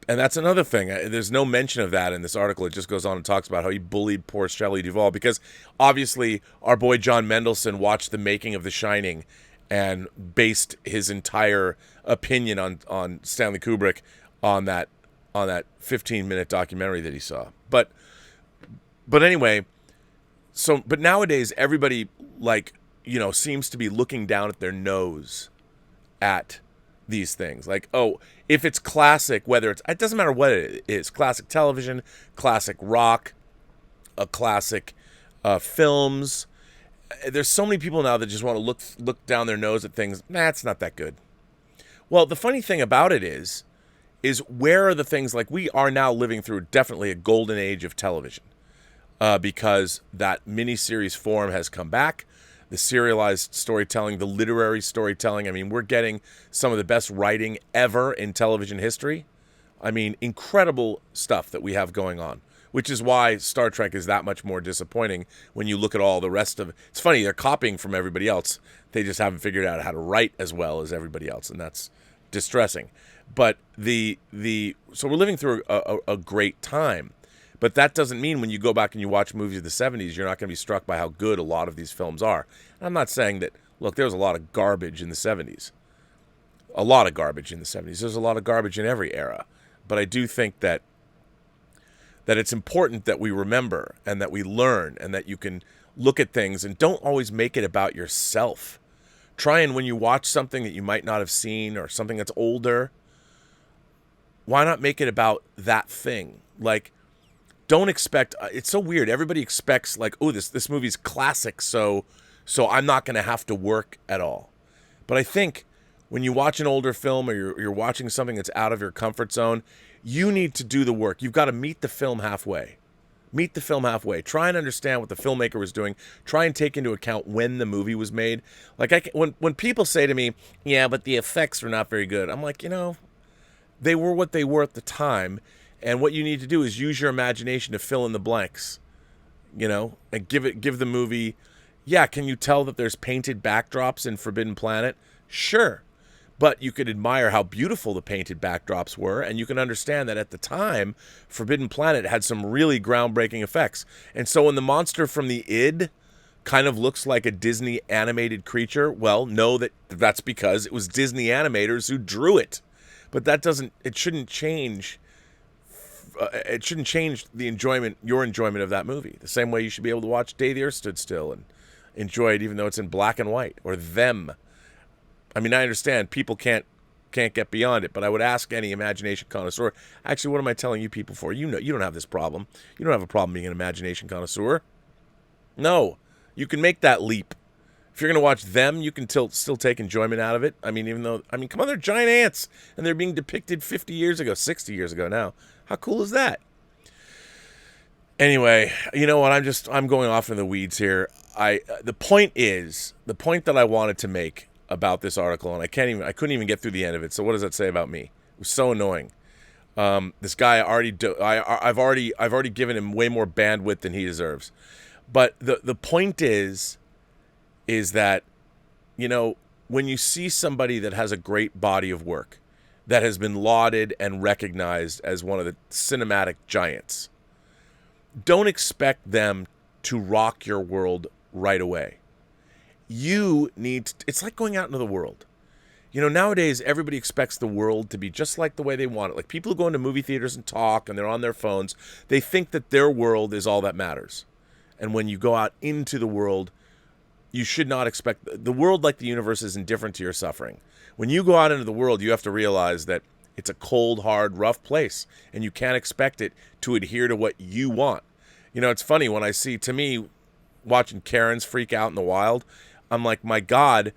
Speaker 1: And that's another thing. There's no mention of that in this article. It just goes on and talks about how he bullied poor Shelley Duvall, because obviously our boy Jon Mendelsohn watched the making of The Shining and based his entire opinion on Stanley Kubrick on that 15-minute documentary that he saw. But anyway, but nowadays everybody, like, you know, seems to be looking down at their nose at these things. Like, oh, if it's classic, it doesn't matter what it is, classic television, classic rock, classic films. There's so many people now that just want to look down their nose at things. Nah, it's not that good. Well, the funny thing about it is where are the things, like, we are now living through definitely a golden age of television, because that miniseries form has come back. The serialized storytelling, the literary storytelling. I mean, we're getting some of the best writing ever in television history. I mean, incredible stuff that we have going on, which is why Star Trek is that much more disappointing when you look at all the rest of it. It's funny, they're copying from everybody else. They just haven't figured out how to write as well as everybody else, and that's distressing. But so we're living through a great time. But that doesn't mean when you go back and you watch movies of the 70s, you're not going to be struck by how good a lot of these films are. And I'm not saying that, look, there was a lot of garbage in the 70s. A lot of garbage in the 70s. There's a lot of garbage in every era. But I do think that it's important that we remember and that we learn and that you can look at things and don't always make it about yourself. Try and, when you watch something that you might not have seen or something that's older, why not make it about that thing? Like, don't expect, it's so weird. Everybody expects, like, oh, this movie's classic, so I'm not going to have to work at all. But I think when you watch an older film or you're watching something that's out of your comfort zone, you need to do the work. You've got to meet the film halfway. Meet the film halfway. Try and understand what the filmmaker was doing. Try and take into account when the movie was made. Like, when people say to me, yeah, but the effects are not very good, I'm like, you know, they were what they were at the time. And what you need to do is use your imagination to fill in the blanks, you know, and give the movie. Yeah, can you tell that there's painted backdrops in Forbidden Planet? Sure. But you could admire how beautiful the painted backdrops were, and you can understand that at the time, Forbidden Planet had some really groundbreaking effects. And so when the monster from the id kind of looks like a Disney animated creature, well, know that's because it was Disney animators who drew it. But it shouldn't change the your enjoyment of that movie. The same way you should be able to watch Day the Earth Stood Still and enjoy it even though it's in black and white, or Them. I mean, I understand people can't get beyond it, but I would ask any imagination connoisseur, actually, what am I telling you people for? You know, you don't have this problem. You don't have a problem being an imagination connoisseur. No, you can make that leap. If you're going to watch Them, you can still take enjoyment out of it. I mean, come on, they're giant ants, and they're being depicted 50 years ago, 60 years ago now. How cool is that? Anyway, you know what? I'm going off in the weeds here. The point that I wanted to make about this article, and I couldn't even get through the end of it. So what does that say about me? It was so annoying. This guy I've already given him way more bandwidth than he deserves. But the point is that, you know, when you see somebody that has a great body of work, that has been lauded and recognized as one of the cinematic giants, don't expect them to rock your world right away. It's like going out into the world. You know, nowadays everybody expects the world to be just like the way they want it. Like people who go into movie theaters and talk and they're on their phones, they think that their world is all that matters. And when you go out into the world, you should not expect the world, like the universe, is indifferent to your suffering. When you go out into the world, you have to realize that it's a cold, hard, rough place, and you can't expect it to adhere to what you want. You know, it's funny when I see, to me, watching Karens freak out in the wild, I'm like, my God,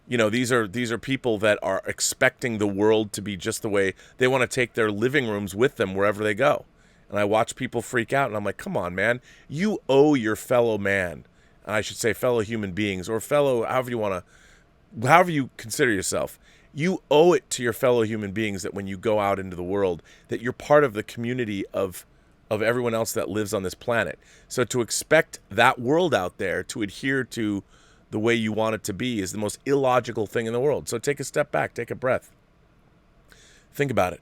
Speaker 1: you know, these are people that are expecting the world to be just the way they want to take their living rooms with them wherever they go. And I watch people freak out, and I'm like, come on, man, you owe your fellow man. I should say fellow human beings, or fellow, however you consider yourself. You owe it to your fellow human beings that when you go out into the world, that you're part of the community of everyone else that lives on this planet. So to expect that world out there to adhere to the way you want it to be is the most illogical thing in the world. So take a step back, take a breath. Think about it.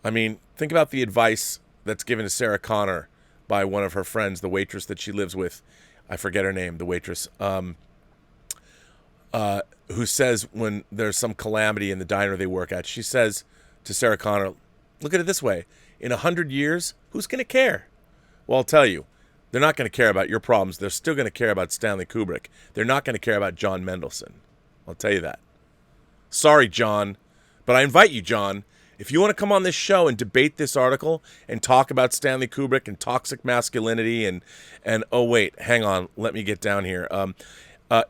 Speaker 1: I mean, think about the advice that's given to Sarah Connor by one of her friends, the waitress that she lives with. I forget her name, the waitress, who says when there's some calamity in the diner they work at, she says to Sarah Connor, look at it this way. In 100 years, who's going to care? Well, I'll tell you, they're not going to care about your problems. They're still going to care about Stanley Kubrick. They're not going to care about Jon Mendelsohn. I'll tell you that. Sorry, John, but I invite you, John, if you want to come on this show and debate this article and talk about Stanley Kubrick and toxic masculinity and oh, wait, hang on, let me get down here.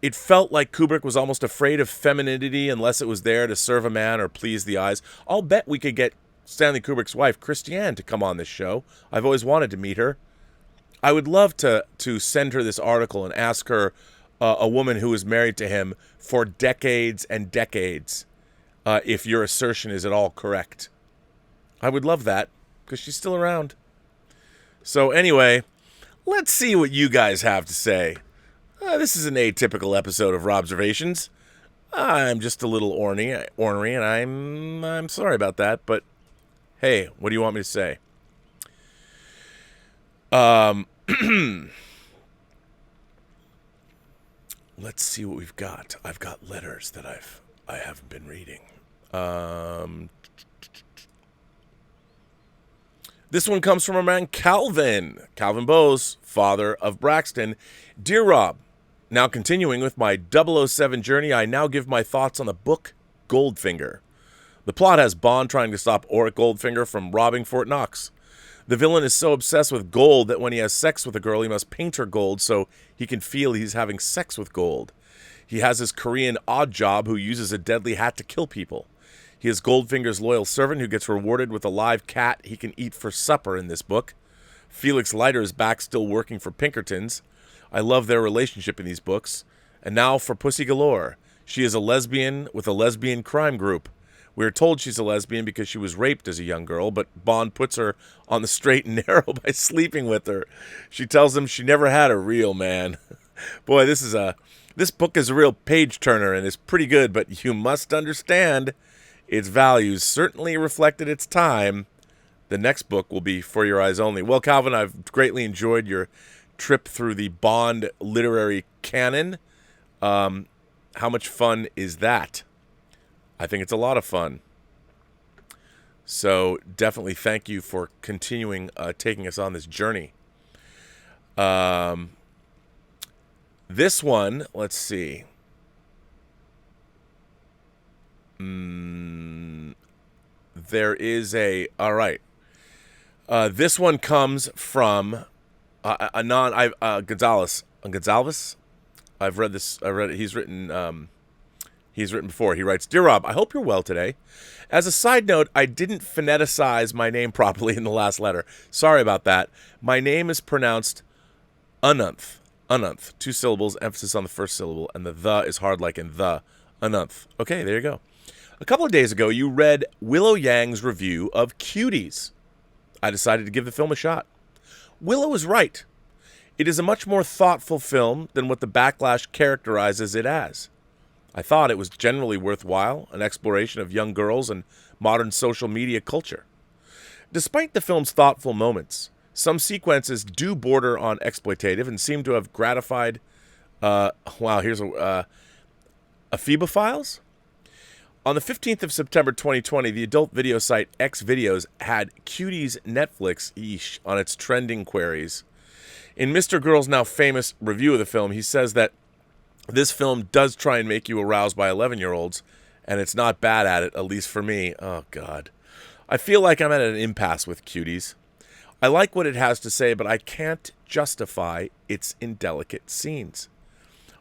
Speaker 1: It felt like Kubrick was almost afraid of femininity unless it was there to serve a man or please the eyes. I'll bet we could get Stanley Kubrick's wife, Christiane, to come on this show. I've always wanted to meet her. I would love to send her this article and ask her, a woman who was married to him for decades and decades, if your assertion is at all correct. I would love that, because she's still around. So anyway, let's see what you guys have to say. This is an atypical episode of Robservations. I'm just a little ornery, and I'm sorry about that, but hey, what do you want me to say? Let's see what we've got. I've got letters that I haven't been reading. This one comes from our man Calvin Bowes, father of Braxton. Dear Rob, now continuing with my 007 journey, I now give my thoughts on the book Goldfinger. The plot has Bond trying to stop Auric Goldfinger from robbing Fort Knox. The villain is so obsessed with gold that when he has sex with a girl, he must paint her gold so he can feel he's having sex with gold. He has his Korean odd job who uses a deadly hat to kill people. He is Goldfinger's loyal servant who gets rewarded with a live cat he can eat for supper in this book. Felix Leiter is back still working for Pinkertons. I love their relationship in these books. And now for Pussy Galore. She is a lesbian with a lesbian crime group. We are told she's a lesbian because she was raped as a young girl, but Bond puts her on the straight and narrow by sleeping with her. She tells him she never had a real man. Boy, this book is a real page-turner and is pretty good, but you must understand its values certainly reflected its time. The next book will be For Your Eyes Only. Well, Calvin, I've greatly enjoyed your trip through the Bond literary canon. How much fun is that? I think it's a lot of fun. So definitely thank you for continuing taking us on this journey. This one, let's see. There is all right. This one comes from Gonzalez. Gonzalez? I read it. He's written he's written before. He writes, Dear Rob, I hope you're well today. As a side note, I didn't phoneticize my name properly in the last letter. Sorry about that. My name is pronounced Anunth. Anunth. 2 syllables, emphasis on the first syllable, and the is hard like in the. Anunth. Okay, there you go. A couple of days ago, you read Willow Yang's review of Cuties. I decided to give the film a shot. Willow was right. It is a much more thoughtful film than what the backlash characterizes it as. I thought it was generally worthwhile, an exploration of young girls and modern social media culture. Despite the film's thoughtful moments, some sequences do border on exploitative and seem to have gratified, ephebophiles? On the 15th of September 2020, the adult video site Xvideos had Cuties Netflix on its trending queries. In Mr. Girl's now famous review of the film, he says that this film does try and make you aroused by 11-year-olds, and it's not bad at it, at least for me. Oh, God. I feel like I'm at an impasse with Cuties. I like what it has to say, but I can't justify its indelicate scenes.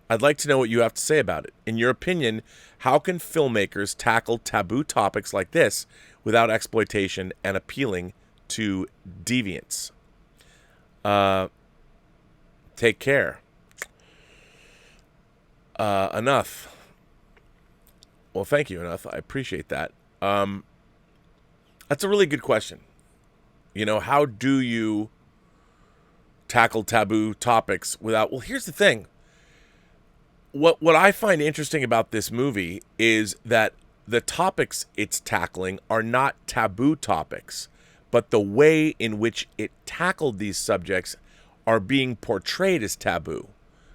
Speaker 1: I'd like to know what you have to say about it. In your opinion, how can filmmakers tackle taboo topics like this without exploitation and appealing to deviance? Take care. Enough. Well, thank you, Enough. I appreciate that. That's a really good question. You know, how do you tackle taboo topics without... Well, here's the thing. What I find interesting about this movie is that the topics it's tackling are not taboo topics, but the way in which it tackled these subjects are being portrayed as taboo.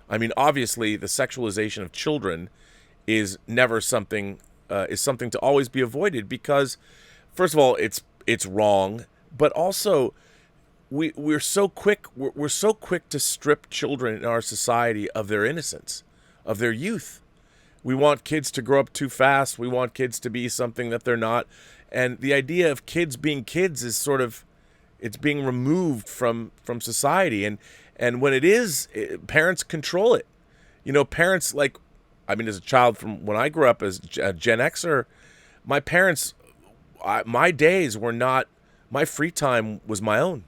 Speaker 1: I mean, obviously, the sexualization of children is never something is something to always be avoided because, first of all, it's wrong, but also we're so quick to strip children in our society of their innocence, of their youth. We want kids to grow up too fast. We want kids to be something that they're not. And the idea of kids being kids is sort of, it's being removed from society. And when it is, parents control it. You know, parents, like, I mean, as a child from when I grew up as a Gen Xer, my parents, my days were not, my free time was my own.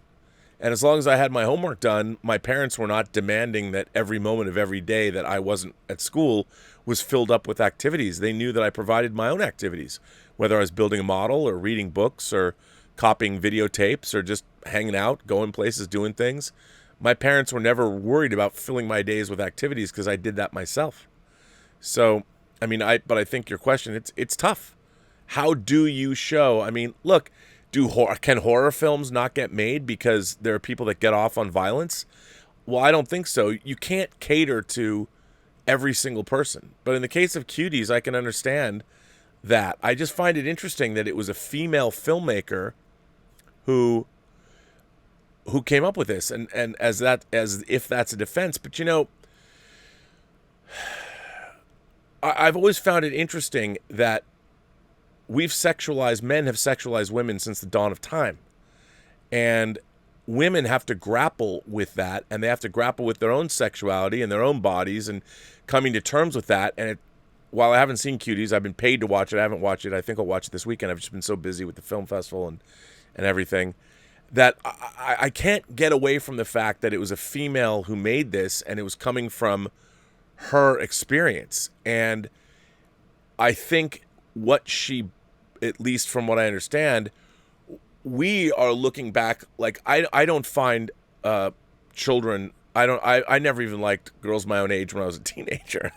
Speaker 1: And as long as I had my homework done, my parents were not demanding that every moment of every day that I wasn't at school was filled up with activities. They knew that I provided my own activities, whether I was building a model or reading books or copying videotapes or just hanging out, going places, doing things. My parents were never worried about filling my days with activities because I did that myself. So, I mean, but I think your question, it's tough. How do you show? I mean, look, can horror films not get made because there are people that get off on violence? Well, I don't think so. You can't cater to every single person. But in the case of Cuties, I can understand that. I just find it interesting that it was a female filmmaker who came up with this, and as if that's a defense. But you know, I've always found it interesting that men have sexualized women since the dawn of time. And women have to grapple with that, and they have to grapple with their own sexuality and their own bodies and coming to terms with that. And while I haven't seen Cuties, I've been paid to watch it. I haven't watched it. I think I'll watch it this weekend. I've just been so busy with the film festival and everything that I can't get away from the fact that it was a female who made this, and it was coming from her experience. And I think what she, at least from what I understand, we are looking back, like I don't find children, I never even liked girls my own age when I was a teenager.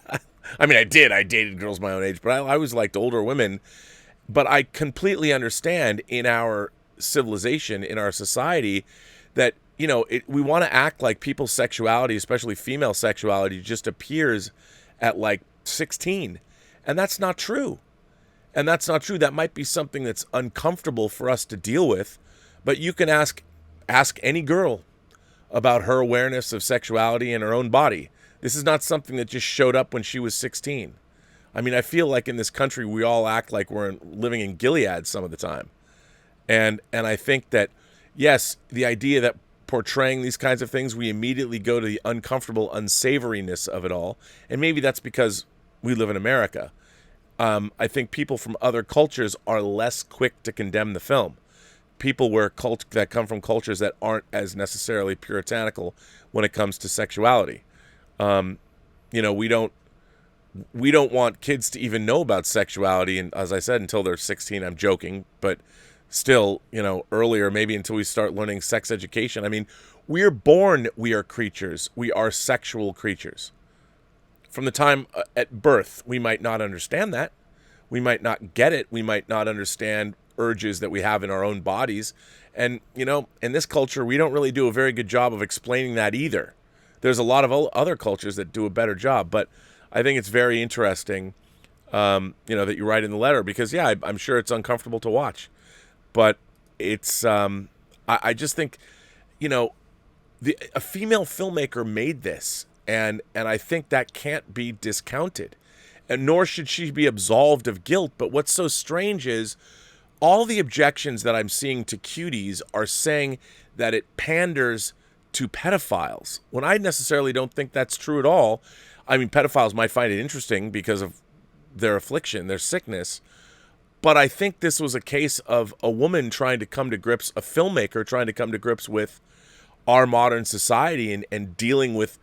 Speaker 1: I mean, I dated girls my own age, but I always liked older women. But I completely understand in our civilization, in our society, that, you know, we want to act like people's sexuality, especially female sexuality, just appears at like 16. And that's not true. That might be something that's uncomfortable for us to deal with, but you can ask any girl about her awareness of sexuality and her own body. This is not something that just showed up when she was 16. I mean, I feel like in this country, we all act like we're living in Gilead some of the time. And I think that, yes, the idea that portraying these kinds of things, we immediately go to the uncomfortable unsavoriness of it all. And maybe that's because we live in America. I think people from other cultures are less quick to condemn the film. People that come from cultures that aren't as necessarily puritanical when it comes to sexuality. We don't want kids to even know about sexuality, and as I said, until they're 16. I'm joking, but still, earlier, maybe until we start learning sex education. I mean, we're born, we are creatures. We are sexual creatures. From the time at birth, we might not understand that. We might not get it. We might not understand urges that we have in our own bodies. And, in this culture, we don't really do a very good job of explaining that either. There's a lot of other cultures that do a better job, but I think it's very interesting, that you write in the letter, because, yeah, I'm sure it's uncomfortable to watch. But it's, I just think, a female filmmaker made this, and I think that can't be discounted, and nor should she be absolved of guilt. But what's so strange is all the objections that I'm seeing to Cuties are saying that it panders to pedophiles, when I necessarily don't think that's true at all. I mean, pedophiles might find it interesting because of their affliction, their sickness. But I think this was a case of a woman a filmmaker trying to come to grips with our modern society and dealing with,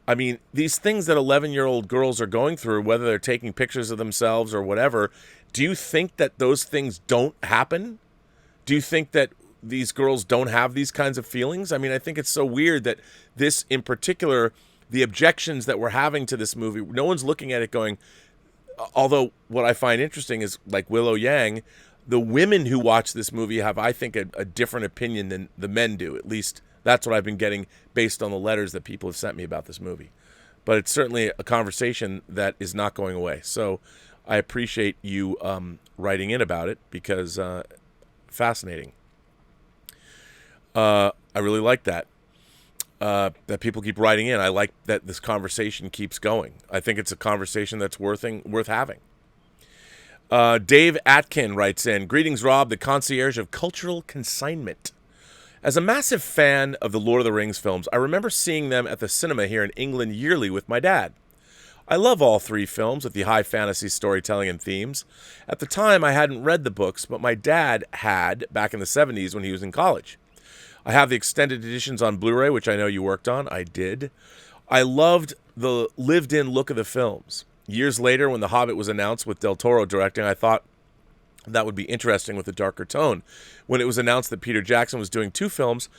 Speaker 1: I mean, these things that 11-year-old girls are going through, whether they're taking pictures of themselves or whatever. Do you think that those things don't happen? Do you think that these girls don't have these kinds of feelings? I mean, I think it's so weird that this in particular, the objections that we're having to this movie, no one's looking at it going, although what I find interesting is, like Willow Yang, the women who watch this movie have, I think, a different opinion than the men do. At least that's what I've been getting based on the letters that people have sent me about this movie. But it's certainly a conversation that is not going away. So I appreciate you writing in about it, because fascinating. I really like that. That people keep writing in. I like that this conversation keeps going. I think it's a conversation that's worth having. Dave Atkin writes in, "Greetings, Rob, the concierge of cultural consignment. As a massive fan of the Lord of the Rings films, I remember seeing them at the cinema here in England yearly with my dad. I love all three films with the high fantasy storytelling and themes. At the time, I hadn't read the books, but my dad had back in the 70s when he was in college. I have the extended editions on Blu-ray, which I know you worked on. I did. I loved the lived-in look of the films. Years later, when The Hobbit was announced with Del Toro directing, I thought that would be interesting with a darker tone. When it was announced that Peter Jackson was doing 2 films,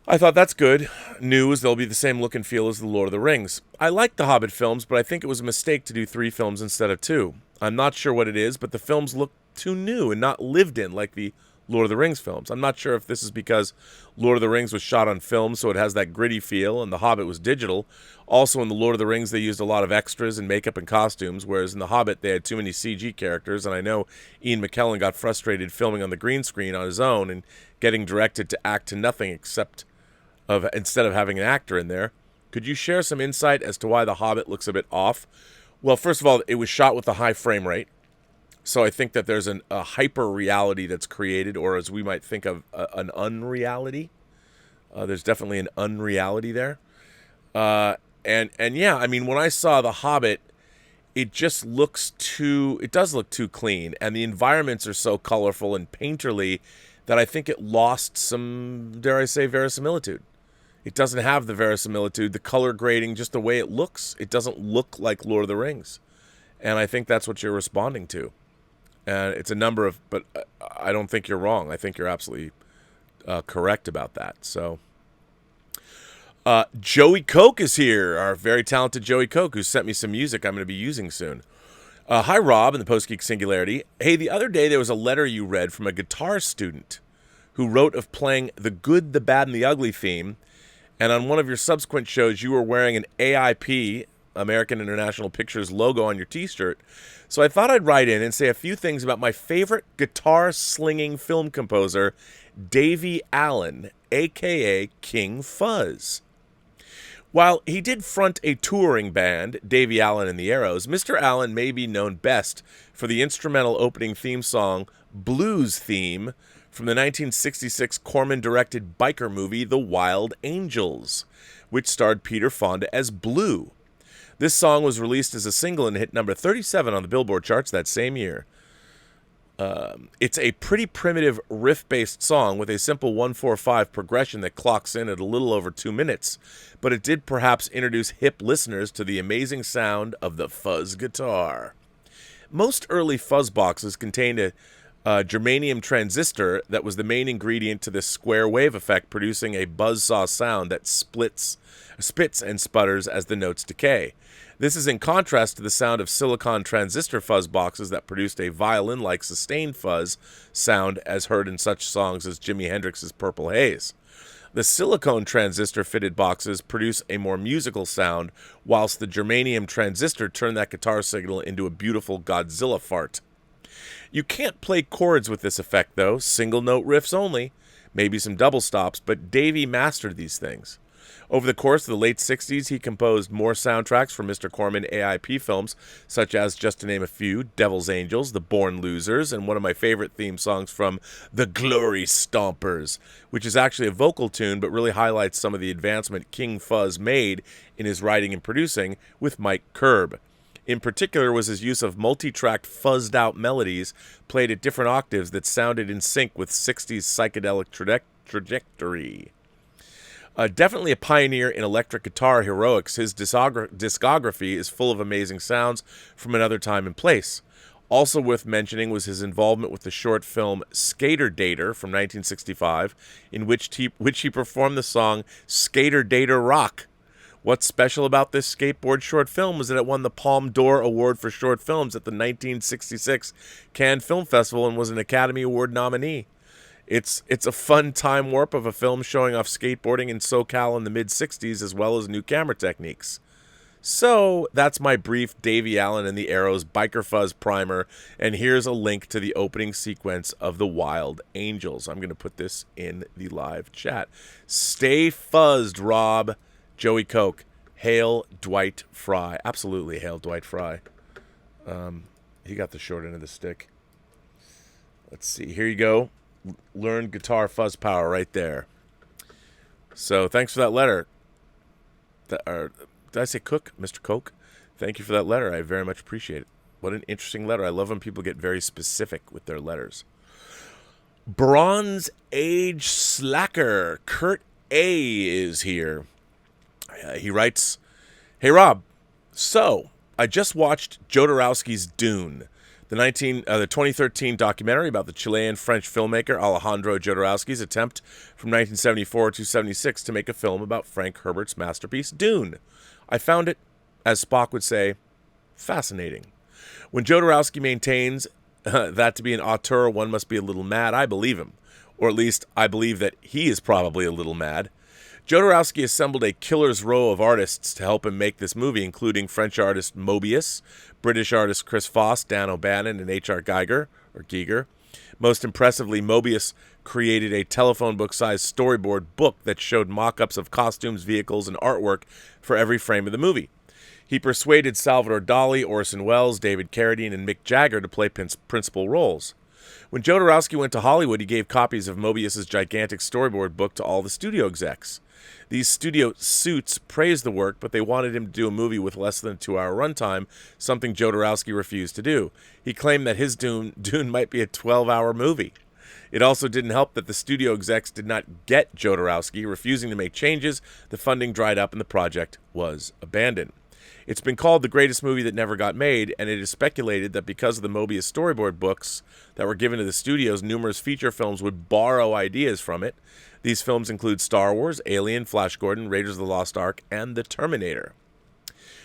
Speaker 1: I thought that's good news. They'll be the same look and feel as The Lord of the Rings. I liked the Hobbit films, but I think it was a mistake to do 3 films instead of 2. I'm not sure what it is, but the films look too new and not lived in like the Lord of the Rings films. I'm not sure if this is because Lord of the Rings was shot on film, so it has that gritty feel, and The Hobbit was digital. Also, in the Lord of the Rings, they used a lot of extras and makeup and costumes, whereas in The Hobbit, they had too many CG characters, and I know Ian McKellen got frustrated filming on the green screen on his own and getting directed to act to nothing instead of having an actor in there. Could you share some insight as to why The Hobbit looks a bit off? Well, first of all, it was shot with a high frame rate. So I think that there's a hyper reality that's created, or as we might think of an unreality. There's definitely an unreality there. And yeah, I mean, when I saw The Hobbit, it does look too clean, and the environments are so colorful and painterly that I think it lost some, dare I say, verisimilitude. It doesn't have the verisimilitude, the color grading, just the way it looks. It doesn't look like Lord of the Rings. And I think that's what you're responding to. And it's a number of, but I don't think you're wrong. I think you're absolutely correct about that. So, Joey Koch is here, our very talented Joey Koch, who sent me some music I'm going to be using soon. Hi, Rob, in the Post-Geek Singularity. Hey, the other day there was a letter you read from a guitar student who wrote of playing the good, the bad, and the ugly theme. And on one of your subsequent shows, you were wearing an AIP, American International Pictures logo on your t-shirt. So I thought I'd write in and say a few things about my favorite guitar-slinging film composer, Davy Allen, a.k.a. King Fuzz. While he did front a touring band, Davy Allen and the Arrows, Mr. Allen may be known best for the instrumental opening theme song, Blues Theme, from the 1966 Corman-directed biker movie, The Wild Angels, which starred Peter Fonda as Blue. This song was released as a single and hit number 37 on the Billboard charts that same year. It's a pretty primitive riff-based song with a simple 1-4-5 progression that clocks in at a little over 2 minutes, but it did perhaps introduce hip listeners to the amazing sound of the fuzz guitar. Most early fuzz boxes contained a germanium transistor that was the main ingredient to this square wave effect, producing a buzzsaw sound that spits and sputters as the notes decay. This is in contrast to the sound of silicon transistor fuzz boxes that produced a violin-like sustained fuzz sound as heard in such songs as Jimi Hendrix's Purple Haze. The silicone transistor-fitted boxes produce a more musical sound, whilst the germanium transistor turned that guitar signal into a beautiful Godzilla fart. You can't play chords with this effect, though, single-note riffs only, maybe some double stops, but Davey mastered these things. Over the course of the late 60s, he composed more soundtracks for Mr. Corman AIP films, such as, just to name a few, Devil's Angels, The Born Losers, and one of my favorite theme songs from The Glory Stompers, which is actually a vocal tune but really highlights some of the advancement King Fuzz made in his writing and producing with Mike Curb. In particular was his use of multi-tracked fuzzed-out melodies played at different octaves that sounded in sync with 60s psychedelic trajectory. Definitely a pioneer in electric guitar heroics, his discography is full of amazing sounds from another time and place. Also worth mentioning was his involvement with the short film Skater Dater from 1965, in which he performed the song Skater Dater Rock. What's special about this skateboard short film was that it won the Palme d'Or Award for Short Films at the 1966 Cannes Film Festival and was an Academy Award nominee. It's a fun time warp of a film showing off skateboarding in SoCal in the mid-60s as well as new camera techniques. So that's my brief Davey Allen and the Arrows Biker Fuzz primer, and here's a link to the opening sequence of The Wild Angels. I'm going to put this in the live chat. Stay fuzzed, Rob. Joey Koch. Hail Dwight Fry. Absolutely, hail Dwight Fry. He got the short end of the stick. Let's see. Here you go. Learn guitar fuzz power right there. So thanks for that letter. Did I say Cook? Mr. Koch? Thank you for that letter. I very much appreciate it. What an interesting letter. I love when people get very specific with their letters. Bronze Age Slacker Kurt A is here. He writes, "Hey Rob, so I just watched Jodorowsky's Dune, the 2013 documentary about the Chilean-French filmmaker Alejandro Jodorowsky's attempt from 1974 to 76 to make a film about Frank Herbert's masterpiece Dune. I found it, as Spock would say, fascinating. When Jodorowsky maintains that to be an auteur one must be a little mad, I believe him. Or at least I believe that he is probably a little mad. Jodorowsky assembled a killer's row of artists to help him make this movie, including French artist Mobius, British artist Chris Foss, Dan O'Bannon, and H.R. Giger. Most impressively, Mobius created a telephone book-sized storyboard book that showed mock-ups of costumes, vehicles, and artwork for every frame of the movie. He persuaded Salvador Dali, Orson Welles, David Carradine, and Mick Jagger to play principal roles. When Jodorowsky went to Hollywood, he gave copies of Mobius's gigantic storyboard book to all the studio execs. These studio suits praised the work, but they wanted him to do a movie with less than a 2-hour runtime, something Jodorowsky refused to do. He claimed that his Dune might be a 12-hour movie. It also didn't help that the studio execs did not get Jodorowsky, refusing to make changes, the funding dried up, and the project was abandoned. It's been called the greatest movie that never got made, and it is speculated that because of the Mobius storyboard books that were given to the studios, numerous feature films would borrow ideas from it. These films include Star Wars, Alien, Flash Gordon, Raiders of the Lost Ark, and The Terminator.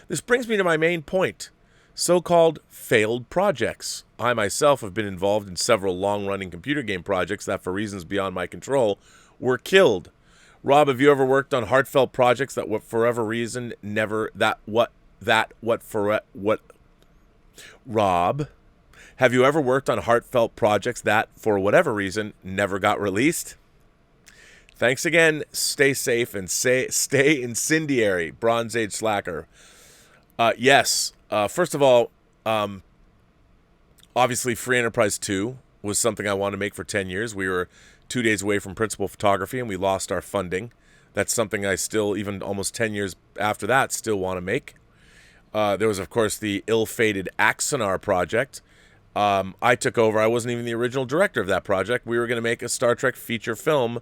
Speaker 1: This brings me to my main point, so-called failed projects. I myself have been involved in several long-running computer game projects that, for reasons beyond my control, were killed. Rob, have you ever worked on heartfelt projects that, for whatever reason, Rob, have you ever worked on heartfelt projects that, for whatever reason, never got released? Thanks again. Stay safe and stay incendiary. Bronze Age Slacker. Yes. First of all, obviously Free Enterprise 2 was something I wanted to make for 10 years. We were 2 days away from principal photography and we lost our funding. That's something I still, even almost 10 years after that, still want to make. There was, of course, the ill-fated Axanar project. I took over. I wasn't even the original director of that project. We were going to make a Star Trek feature film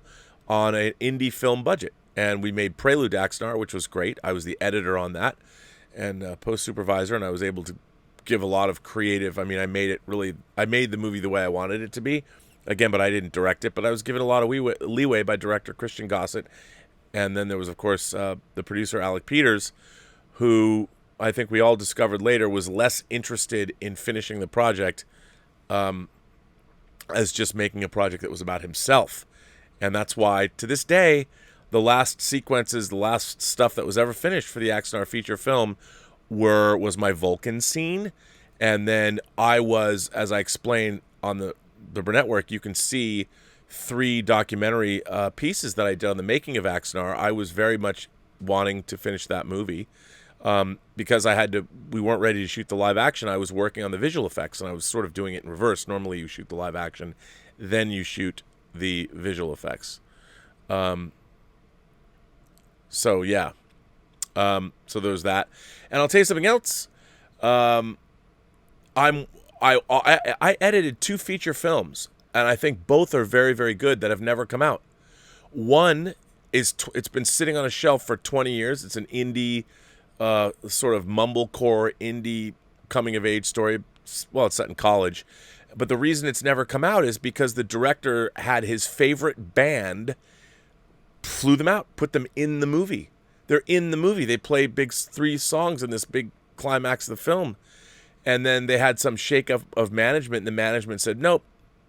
Speaker 1: on an indie film budget. And we made Prelude to Axanar, which was great. I was the editor on that and post-supervisor, and I was able to give a lot of creative... I made the movie the way I wanted it to be. Again, but I didn't direct it. But I was given a lot of leeway by director Christian Gossett. And then there was, of course, the producer Alec Peters, who I think we all discovered later was less interested in finishing the project as just making a project that was about himself. And that's why, to this day, the last sequences, the last stuff that was ever finished for the Axanar feature film was my Vulcan scene. And then I was, as I explained on the Burnettwork, you can see 3 documentary pieces that I did on the making of Axanar. I was very much wanting to finish that movie because we weren't ready to shoot the live action. I was working on the visual effects, and I was sort of doing it in reverse. Normally you shoot the live action, then you shoot the visual effects. So yeah. So there's that. And I'll tell you something else. I edited 2 feature films, and I think both are very, very good that have never come out. One is it's been sitting on a shelf for 20 years. It's an indie, sort of mumblecore indie coming of age story. Well, it's set in college, but the reason it's never come out is because the director had his favorite band, flew them out, put them in the movie. They're in the movie. They play big 3 songs in this big climax of the film. And then they had some shake-up of management, and the management said, nope,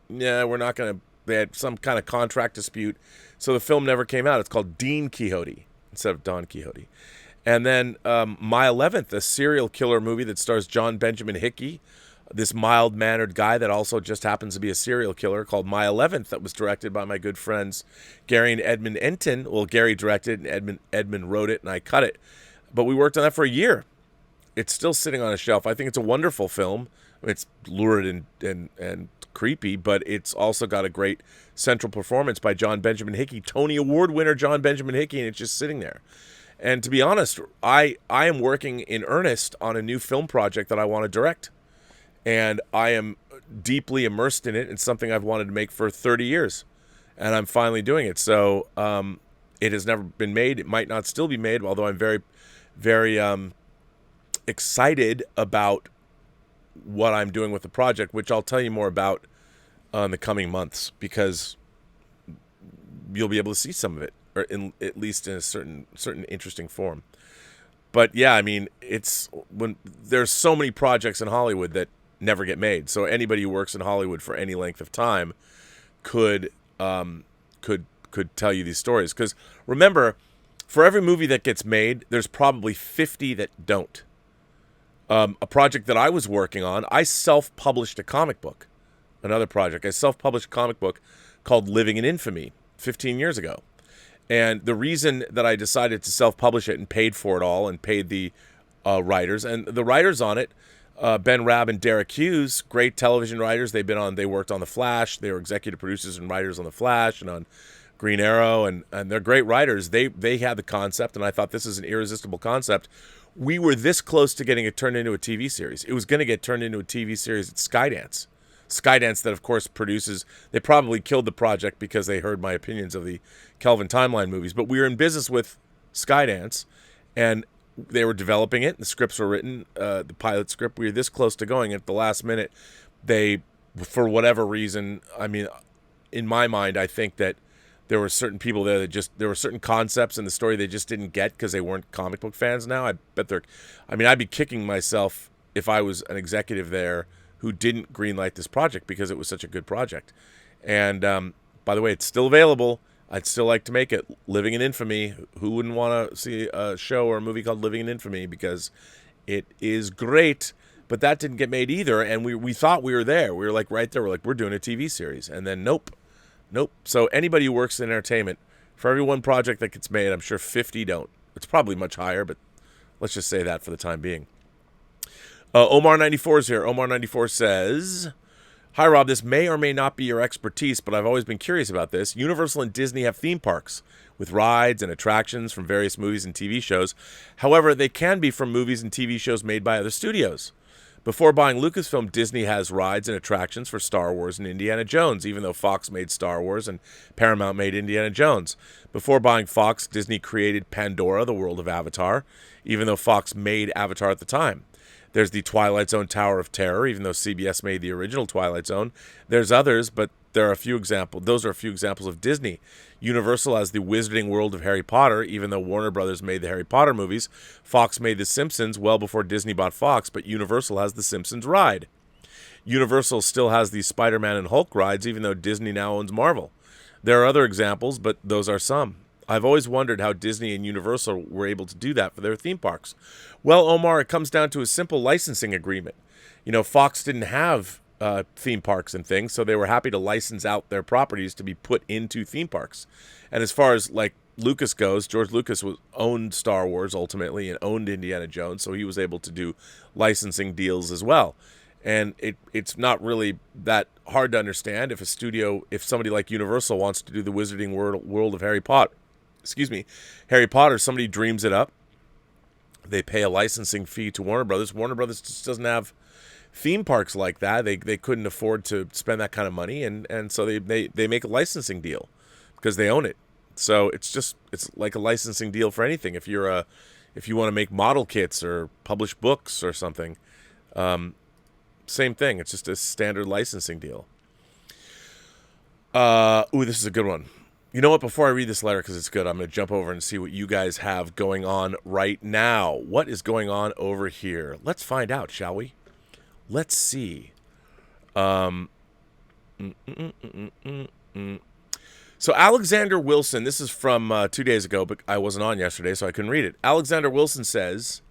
Speaker 1: yeah, we're not going to. They had some kind of contract dispute. So the film never came out. It's called Dean Quixote instead of Don Quixote. And then My 11th, a serial killer movie that stars John Benjamin Hickey, this mild-mannered guy that also just happens to be a serial killer, called My 11th, that was directed by my good friends Gary and Edmund Enton. Well, Gary directed and Edmund wrote it, and I cut it. But we worked on that for a year. It's still sitting on a shelf. I think it's a wonderful film. It's lurid and creepy, but it's also got a great central performance by John Benjamin Hickey, Tony Award winner John Benjamin Hickey, and it's just sitting there. And to be honest, I am working in earnest on a new film project that I want to direct. And I am deeply immersed in it. It's something I've wanted to make for 30 years. And I'm finally doing it. So it has never been made. It might not still be made, although I'm very, very excited about what I'm doing with the project, which I'll tell you more about in the coming months, because you'll be able to see some of it, or at least in a certain interesting form. But yeah, I mean, it's when there's so many projects in Hollywood that never get made. So anybody who works in Hollywood for any length of time could tell you these stories. Because remember, for every movie that gets made, there's probably 50 that don't. A project that I was working on, I self-published a comic book. Another project, I self-published a comic book called Living in Infamy 15 years ago. And the reason that I decided to self-publish it and paid for it all and paid the writers, and the writers on it, Ben Rabb and Derek Hughes, great television writers. They worked on The Flash. They were executive producers and writers on The Flash and on Green Arrow, and they're great writers. They had the concept, and I thought this is an irresistible concept. We were this close to getting it turned into a TV series. It was going to get turned into a TV series at Skydance. Skydance, that of course produces. They probably killed the project because they heard my opinions of the Kelvin Timeline movies. But we were in business with Skydance, and they were developing it. The scripts were written, the pilot script. We were this close to going. At the last minute, they, for whatever reason, I mean, in my mind, I think that there were certain people there that there were certain concepts in the story they just didn't get because they weren't comic book fans now. I bet I'd be kicking myself if I was an executive there who didn't greenlight this project because it was such a good project. And by the way, it's still available. I'd still like to make it. Living in Infamy. Who wouldn't want to see a show or a movie called Living in Infamy? Because it is great. But that didn't get made either. And we thought we were there. We were like right there. We're like, we're doing a TV series. And then nope. So anybody who works in entertainment, for every one project that gets made, I'm sure 50 don't. It's probably much higher, but let's just say that for the time being. Omar94 is here. Omar94 says, hi, Rob. This may or may not be your expertise, but I've always been curious about this. Universal and Disney have theme parks with rides and attractions from various movies and TV shows. However, they can be from movies and TV shows made by other studios. Before buying Lucasfilm, Disney has rides and attractions for Star Wars and Indiana Jones, even though Fox made Star Wars and Paramount made Indiana Jones. Before buying Fox, Disney created Pandora, the world of Avatar, even though Fox made Avatar at the time. There's the Twilight Zone Tower of Terror, even though CBS made the original Twilight Zone. There's others, but there are a few examples. Those are a few examples of Disney. Universal has the Wizarding World of Harry Potter, even though Warner Brothers made the Harry Potter movies. Fox made The Simpsons well before Disney bought Fox, but Universal has the Simpsons ride. Universal still has the Spider-Man and Hulk rides, even though Disney now owns Marvel. There are other examples, but those are some. I've always wondered how Disney and Universal were able to do that for their theme parks. Well, Omar, it comes down to a simple licensing agreement. Fox didn't have theme parks and things, so they were happy to license out their properties to be put into theme parks. And as far as Lucas goes, George Lucas owned Star Wars ultimately and owned Indiana Jones, so he was able to do licensing deals as well. And it's not really that hard to understand if somebody like Universal wants to do the Wizarding World of Harry Potter. Harry Potter, somebody dreams it up. They pay a licensing fee to Warner Brothers. Warner Brothers just doesn't have theme parks like that. They couldn't afford to spend that kind of money, and so they make a licensing deal because they own it. So it's like a licensing deal for anything. If you want to make model kits or publish books or something, same thing. It's just a standard licensing deal. This is a good one. You know what? Before I read this letter, because it's good, I'm going to jump over and see what you guys have going on right now. What is going on over here? Let's find out, shall we? Let's see. So Alexander Wilson, this is from 2 days ago, but I wasn't on yesterday, so I couldn't read it. Alexander Wilson says,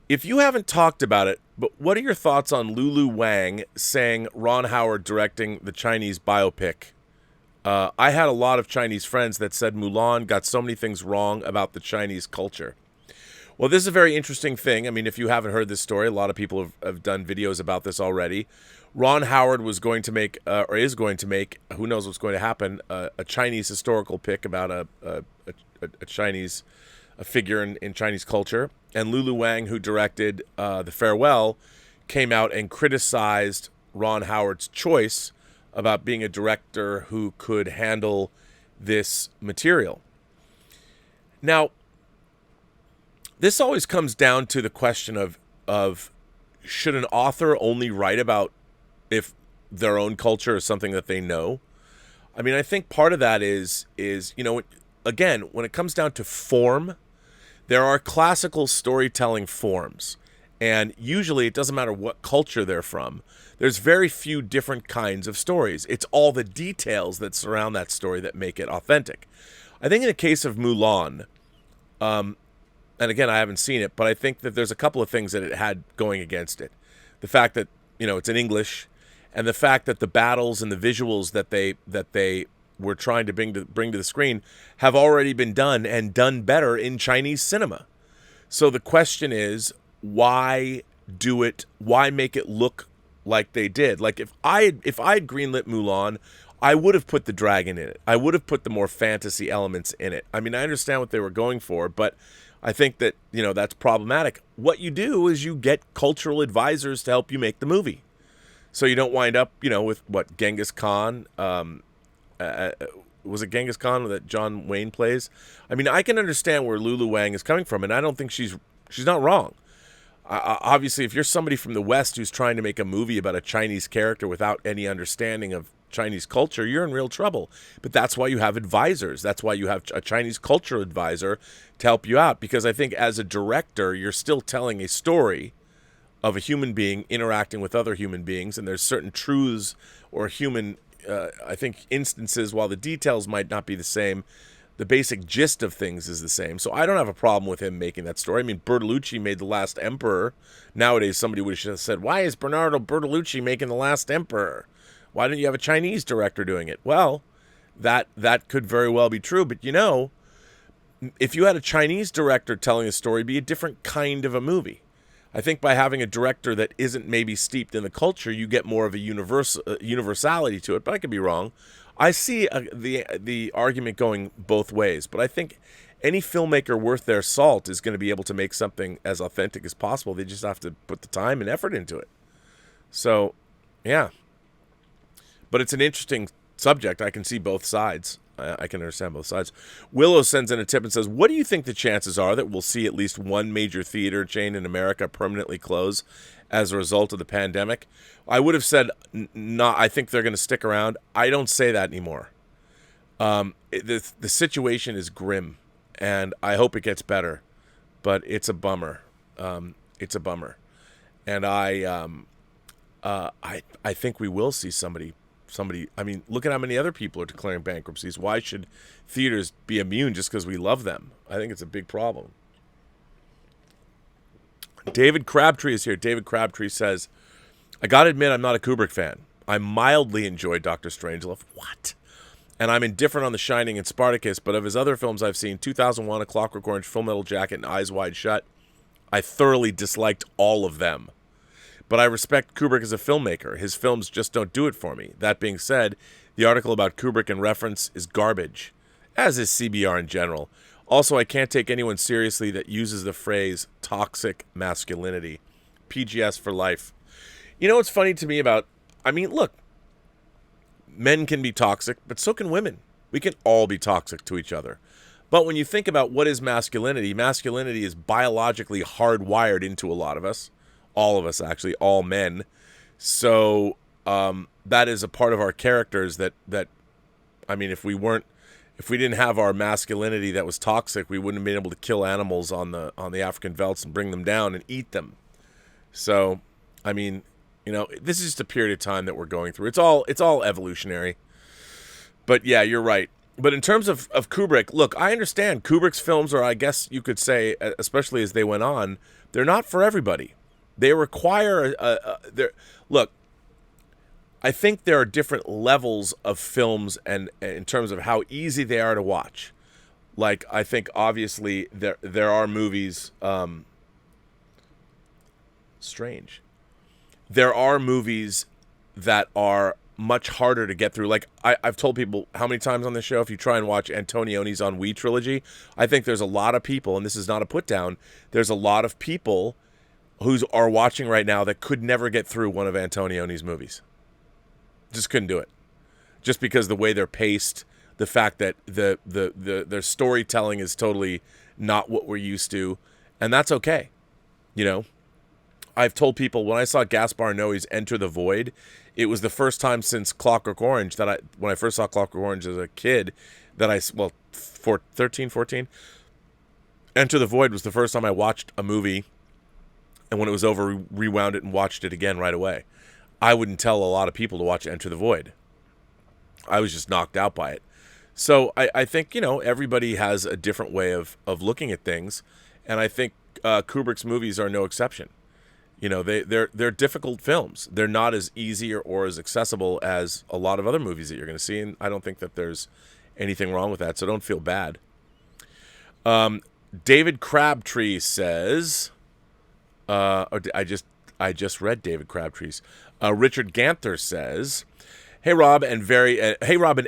Speaker 1: if you haven't talked about it, but what are your thoughts on Lulu Wang saying Ron Howard directing the Chinese biopic? I had a lot of Chinese friends that said Mulan got so many things wrong about the Chinese culture. Well, this is a very interesting thing. I mean, if you haven't heard this story, a lot of people have done videos about this already. Ron Howard was going to make, or is going to make, who knows what's going to happen, a Chinese historical pic about a Chinese figure in Chinese culture. And Lulu Wang, who directed The Farewell, came out and criticized Ron Howard's choice about being a director who could handle this material. Now, this always comes down to the question of should an author only write about if their own culture is something that they know? I mean, I think part of that is again, when it comes down to form, there are classical storytelling forms. And usually it doesn't matter what culture they're from. There's very few different kinds of stories. It's all the details that surround that story that make it authentic. I think in the case of Mulan, and again, I haven't seen it, but I think that there's a couple of things that it had going against it. The fact that, it's in English, and the fact that the battles and the visuals that they were trying to bring to the screen have already been done and done better in Chinese cinema. So the question is, why do it? Why make it look like they did? Like if I had greenlit Mulan, I would have put the dragon in it. I would have put the more fantasy elements in it. I mean, I understand what they were going for, but I think that, that's problematic. What you do is you get cultural advisors to help you make the movie. So you don't wind up, with what Genghis Khan, was it Genghis Khan that John Wayne plays? I mean, I can understand where Lulu Wang is coming from, and I don't think she's not wrong. Obviously, if you're somebody from the West who's trying to make a movie about a Chinese character without any understanding of Chinese culture, you're in real trouble. But that's why you have advisors. That's why you have a Chinese culture advisor to help you out. Because I think as a director, you're still telling a story of a human being interacting with other human beings. And there's certain truths or human, I think, instances, while the details might not be the same, the basic gist of things is the same. So I don't have a problem with him making that story. I mean, Bertolucci made The Last Emperor. Nowadays, somebody would have said, why is Bernardo Bertolucci making The Last Emperor? Why didn't you have a Chinese director doing it? Well, that could very well be true. But, if you had a Chinese director telling a story, it'd be a different kind of a movie. I think by having a director that isn't maybe steeped in the culture, you get more of a universality to it. But I could be wrong. I see the argument going both ways. But I think any filmmaker worth their salt is going to be able to make something as authentic as possible. They just have to put the time and effort into it. So, yeah. But it's an interesting subject. I can see both sides. I can understand both sides. Willow sends in a tip and says, what do you think the chances are that we'll see at least one major theater chain in America permanently close as a result of the pandemic? I would have said, not. I think they're going to stick around. I don't say that anymore. The situation is grim, and I hope it gets better. But it's a bummer. It's a bummer. And I think we will see somebody, I mean, look at how many other people are declaring bankruptcies. Why should theaters be immune just because we love them? I think it's a big problem. David Crabtree is here. David Crabtree says, I gotta admit I'm not a Kubrick fan. I mildly enjoyed Dr. Strangelove. What? And I'm indifferent on The Shining and Spartacus, but of his other films I've seen, 2001, A Clockwork Orange, Full Metal Jacket, and Eyes Wide Shut, I thoroughly disliked all of them. But I respect Kubrick as a filmmaker. His films just don't do it for me. That being said, the article about Kubrick in Reference is garbage, as is CBR in general. Also, I can't take anyone seriously that uses the phrase toxic masculinity. PGS for life. You know what's funny to me about, I mean, look, men can be toxic, but so can women. We can all be toxic to each other. But when you think about what is masculinity, masculinity is biologically hardwired into a lot of us. All of us, actually, all men. So that is a part of our characters that I mean, if we didn't have our masculinity that was toxic, we wouldn't have been able to kill animals on the African velds and bring them down and eat them. So, I mean, you know, this is just a period of time that we're going through. It's all evolutionary. But yeah, you're right. But in terms of Kubrick, look, I understand Kubrick's films are, I guess you could say, especially as they went on, they're not for everybody. They require look, I think there are different levels of films and in terms of how easy they are to watch. Like, I think obviously there are movies strange. There are movies that are much harder to get through. Like, I've told people how many times on this show, if you try and watch Antonioni's On We trilogy, I think there's a lot of people, and this is not a put down, there's a lot of people who are watching right now that could never get through one of Antonioni's movies. Just couldn't do it. Just because the way they're paced, the fact that their storytelling is totally not what we're used to, and that's okay. You know, I've told people when I saw Gaspar Noé's Enter the Void, it was the first time since Clockwork Orange when I first saw Clockwork Orange as a kid, for 13, 14, Enter the Void was the first time I watched a movie, and when it was over, rewound it and watched it again right away. I wouldn't tell a lot of people to watch Enter the Void. I was just knocked out by it. So I think, you know, everybody has a different way of looking at things, and I think Kubrick's movies are no exception. You know, they're difficult films. They're not as easy or as accessible as a lot of other movies that you're going to see, and I don't think that there's anything wrong with that, so don't feel bad. David Crabtree says, I just read David Crabtree's. Richard Ganther says, Hey Rob and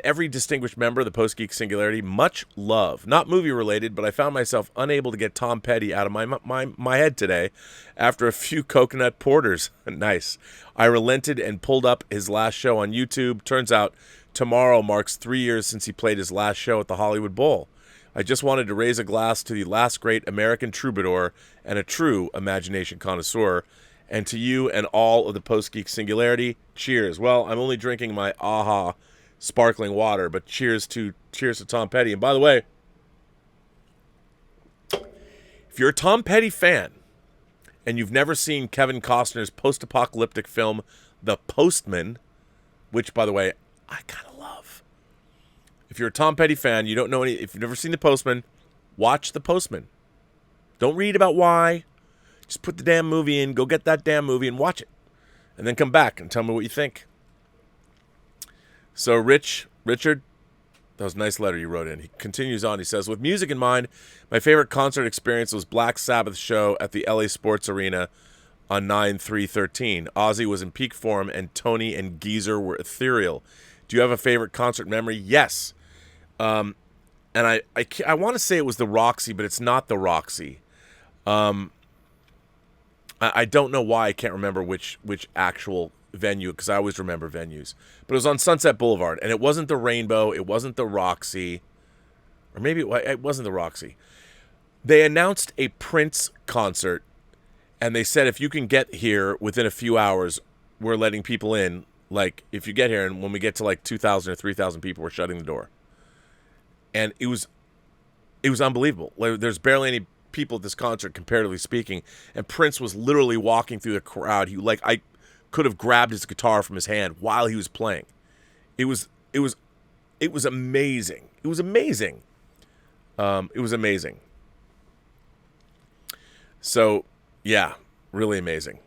Speaker 1: every distinguished member of the Post-Geek Singularity, much love. Not movie related, but I found myself unable to get Tom Petty out of my head today after a few coconut porters. Nice. I relented and pulled up his last show on YouTube. Turns out tomorrow marks 3 years since he played his last show at the Hollywood Bowl. I just wanted to raise a glass to the last great American troubadour and a true imagination connoisseur, and to you and all of the Post-Geek Singularity, cheers. Well, I'm only drinking my AHA sparkling water, but cheers to Tom Petty. And by the way, if you're a Tom Petty fan and you've never seen Kevin Costner's post-apocalyptic film, The Postman, which, by the way, I kind of love. If you're a Tom Petty fan, you don't know if you've never seen The Postman, watch The Postman. Don't read about why. Just put the damn movie in, go get that damn movie and watch it. And then come back and tell me what you think. So Richard, that was a nice letter you wrote in. He continues on. He says, with music in mind, my favorite concert experience was Black Sabbath's show at the LA Sports Arena on 9/3/13. Ozzy was in peak form, and Tony and Geezer were ethereal. Do you have a favorite concert memory? Yes. And I want to say it was the Roxy, but it's not the Roxy. I don't know why I can't remember which actual venue, because I always remember venues. But it was on Sunset Boulevard, and it wasn't the Rainbow, it wasn't the Roxy, or maybe it wasn't the Roxy. They announced a Prince concert, and they said if you can get here within a few hours, we're letting people in. Like, if you get here, and when we get to like 2,000 or 3,000 people, we're shutting the door. And it was unbelievable. Like, there's barely any people at this concert, comparatively speaking, and Prince was literally walking through the crowd. I could have grabbed his guitar from his hand while he was playing. It was amazing. It was amazing. It was amazing. So, yeah, really amazing.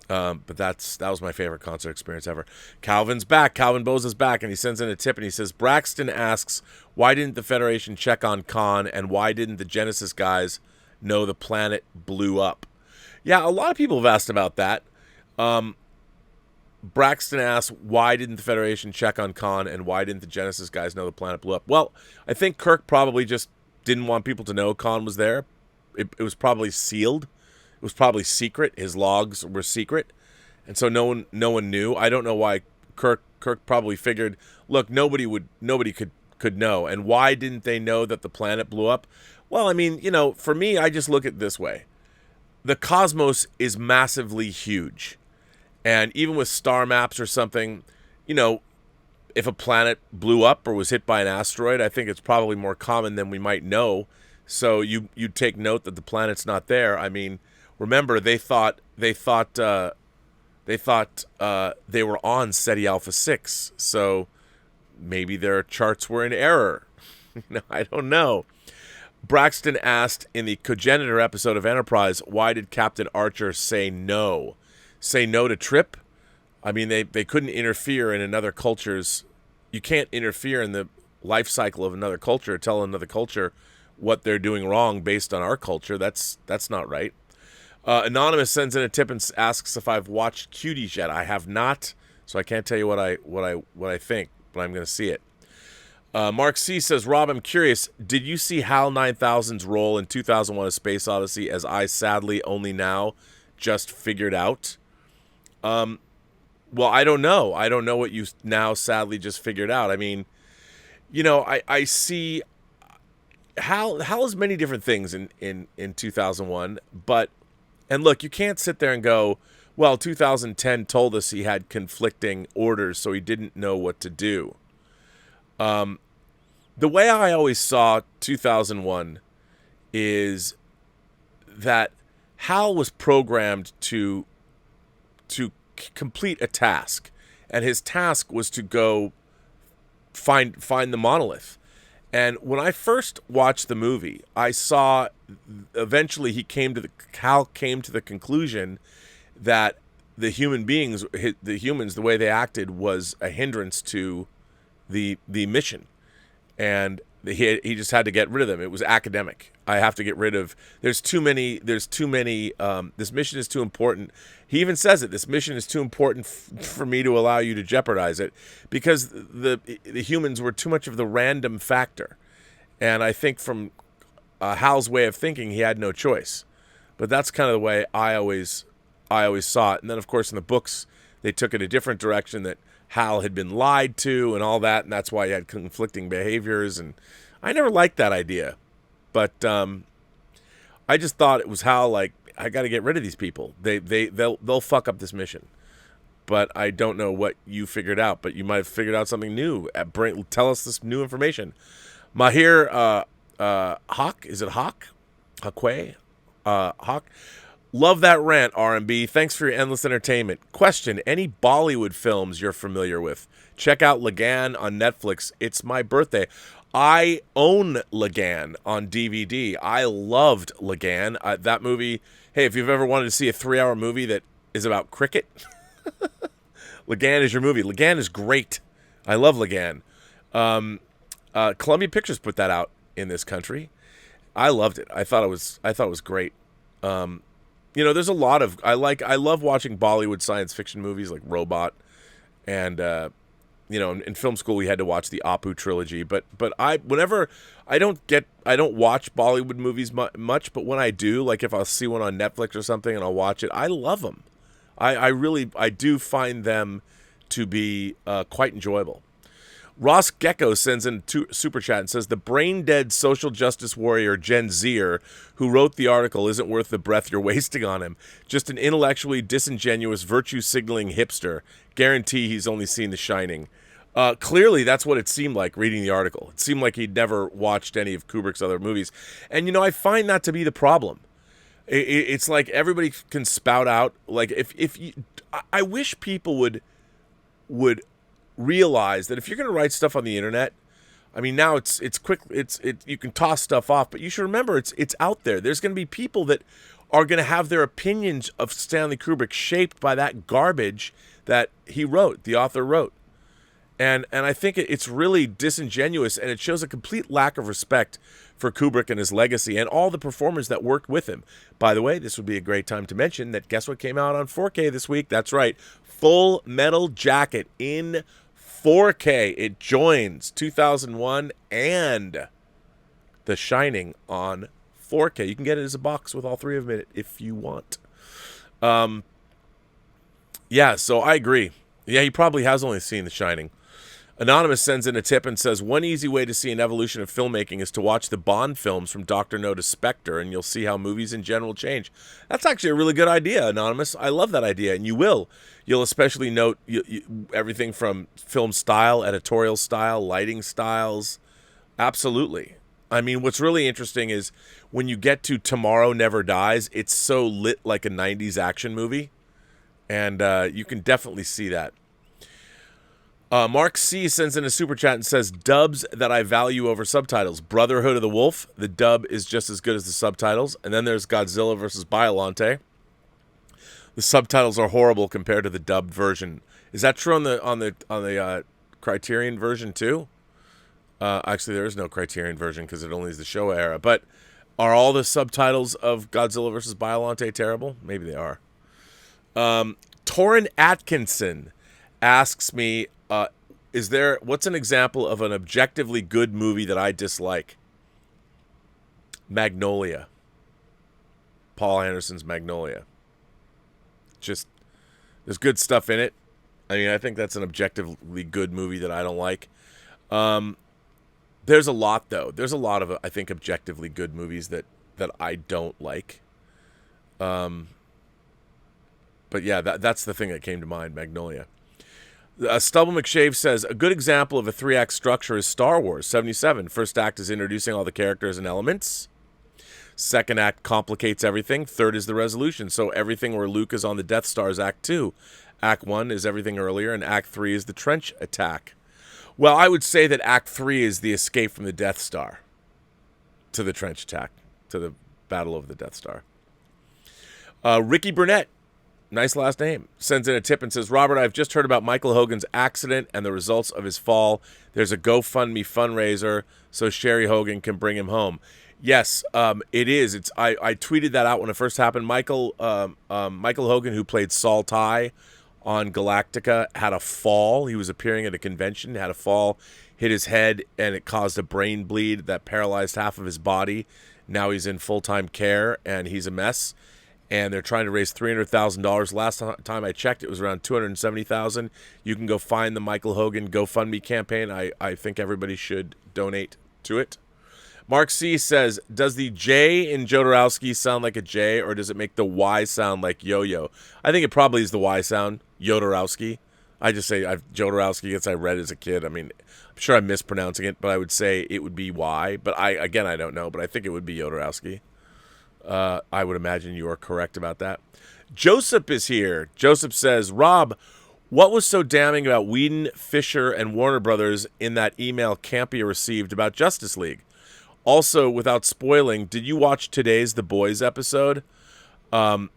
Speaker 1: But that was my favorite concert experience ever. Calvin's back. Calvin Bose is back, and he sends in a tip, and he says, Braxton asks, why didn't the Federation check on Khan, and why didn't the Genesis guys know the planet blew up? Yeah, a lot of people have asked about that. Braxton asks, why didn't the Federation check on Khan, and why didn't the Genesis guys know the planet blew up? Well, I think Kirk probably just didn't want people to know Khan was there. It was probably sealed. It was probably secret. His logs were secret, and so no one knew. I don't know why Kirk probably figured, look, nobody could know. And why didn't they know that the planet blew up? Well, I mean, for me, I just look at it this way. The cosmos is massively huge. And even with star maps or something, if a planet blew up or was hit by an asteroid, I think it's probably more common than we might know. So you take note that the planet's not there. I mean, remember they thought they were on SETI Alpha 6. So maybe their charts were in error. I don't know. Braxton asked in the Cogenitor episode of Enterprise, why did Captain Archer say no? Say no to Trip? I mean, they couldn't interfere in another culture's... You can't interfere in the life cycle of another culture, tell another culture what they're doing wrong based on our culture. That's not right. Anonymous sends in a tip and asks if I've watched Cuties yet. I have not, so I can't tell you what I think, but I'm going to see it. Mark C says, Rob, I'm curious, did you see HAL 9000's role in 2001: A Space Odyssey, as I sadly only now just figured out? Well, I don't know. I don't know what you now sadly just figured out. I mean, I see HAL is many different things in 2001, but, and look, you can't sit there and go, well, 2010 told us he had conflicting orders, so he didn't know what to do. The way I always saw 2001 is that HAL was programmed to complete a task, and his task was to go find the monolith. And when I first watched the movie, I saw eventually HAL came to the conclusion that the humans, the way they acted was a hindrance to the mission, and he just had to get rid of them. It was academic. I have to get rid of. There's too many. This mission is too important. He even says it. This mission is too important for me to allow you to jeopardize it, because the humans were too much of the random factor. And I think from Hal's way of thinking, he had no choice. But that's kind of the way I always saw it. And then, of course, in the books, they took it a different direction, that Hal had been lied to and all that, and that's why he had conflicting behaviors. And I never liked that idea. But I just thought it was Hal, like, I got to get rid of these people. They'll fuck up this mission. But I don't know what you figured out. But you might have figured out something new. Tell us this new information. Mahir Hawk, is it Hawk? Hawkway? Hawk? Love that rant, R&B. Thanks for your endless entertainment. Question, any Bollywood films you're familiar with? Check out Lagan on Netflix. It's my birthday. I own Lagan on DVD. I loved Lagan. That movie, hey, if you've ever wanted to see a 3-hour movie that is about cricket, Lagan is your movie. Lagan is great. I love Lagan. Columbia Pictures put that out in this country. I loved it. I thought it was great. there's a lot of I love watching Bollywood science fiction movies like Robot, and in film school we had to watch the Apu trilogy. But I don't watch Bollywood movies much, but when I do, like if I'll see one on Netflix or something and I'll watch it, I love them. I do find them to be quite enjoyable. Ross Gecko sends in super chat and says, the brain-dead social justice warrior Gen Zer who wrote the article isn't worth the breath you're wasting on him. Just an intellectually disingenuous, virtue-signaling hipster. Guarantee he's only seen The Shining. Clearly, that's what it seemed like reading the article. It seemed like he'd never watched any of Kubrick's other movies. And, I find that to be the problem. It's like everybody can spout out. Like, I wish people would realize that if you're going to write stuff on the internet, I mean, now it's quick, you can toss stuff off, but you should remember it's out there. There's going to be people that are going to have their opinions of Stanley Kubrick shaped by that garbage that he wrote, the author wrote. And I think it's really disingenuous, and it shows a complete lack of respect for Kubrick and his legacy and all the performers that worked with him. By the way, this would be a great time to mention that guess what came out on 4K this week? That's right, Full Metal Jacket in 4K. It joins 2001 and The Shining on 4K. You can get it as a box with all three of them in it if you want. Yeah, so I agree. Yeah, he probably has only seen The Shining. Anonymous sends in a tip and says, one easy way to see an evolution of filmmaking is to watch the Bond films from Dr. No to Spectre, and you'll see how movies in general change. That's actually a really good idea, Anonymous. I love that idea, and you will. You'll especially note everything from film style, editorial style, lighting styles. Absolutely. I mean, what's really interesting is when you get to Tomorrow Never Dies, it's so lit like a 90s action movie, and you can definitely see that. Mark C. sends in a super chat and says, dubs that I value over subtitles. Brotherhood of the Wolf, the dub is just as good as the subtitles. And then there's Godzilla versus Biollante. The subtitles are horrible compared to the dubbed version. Is that true on the Criterion version too? Actually, there is no Criterion version because it only is the Showa era. But are all the subtitles of Godzilla versus Biollante terrible? Maybe they are. Torrin Atkinson asks me, what's an example of an objectively good movie that I dislike? Magnolia. Paul Anderson's Magnolia. Just, there's good stuff in it. I mean, I think that's an objectively good movie that I don't like. There's a lot, though. There's a lot of, I think, objectively good movies that I don't like. But yeah, that's the thing that came to mind, Magnolia. Stubble McShave says, a good example of a 3-act structure is Star Wars 77. First act is introducing all the characters and elements. Second act complicates everything. Third is the resolution. So everything where Luke is on the Death Star is Act 2. Act 1 is everything earlier, and Act 3 is the trench attack. Well, I would say that Act 3 is the escape from the Death Star to the trench attack, to the battle over the Death Star. Ricky Burnett, nice last name, sends in a tip and says, Robert, I've just heard about Michael Hogan's accident and the results of his fall. There's a GoFundMe fundraiser so Sherry Hogan can bring him home. Yes, it is. I tweeted that out when it first happened. Michael Hogan, who played Saul Tigh on Galactica, had a fall. He was appearing at a convention, had a fall, hit his head, and it caused a brain bleed that paralyzed half of his body. Now he's in full-time care, and he's a mess. And they're trying to raise $300,000. Last time I checked, it was around $270,000. You can go find the Michael Hogan GoFundMe campaign. I think everybody should donate to it. Mark C. says, does the J in Jodorowsky sound like a J, or does it make the Y sound like yo-yo? I think it probably is the Y sound, Jodorowsky. I just say Jodorowsky because I read as a kid. I mean, I'm sure I'm mispronouncing it, but I would say it would be Y. But I don't know, but I think it would be Jodorowsky. I would imagine you are correct about that. Joseph is here. Joseph says, Rob, what was so damning about Whedon, Fisher, and Warner Brothers in that email Campia received about Justice League? Also, without spoiling, did you watch today's The Boys episode? All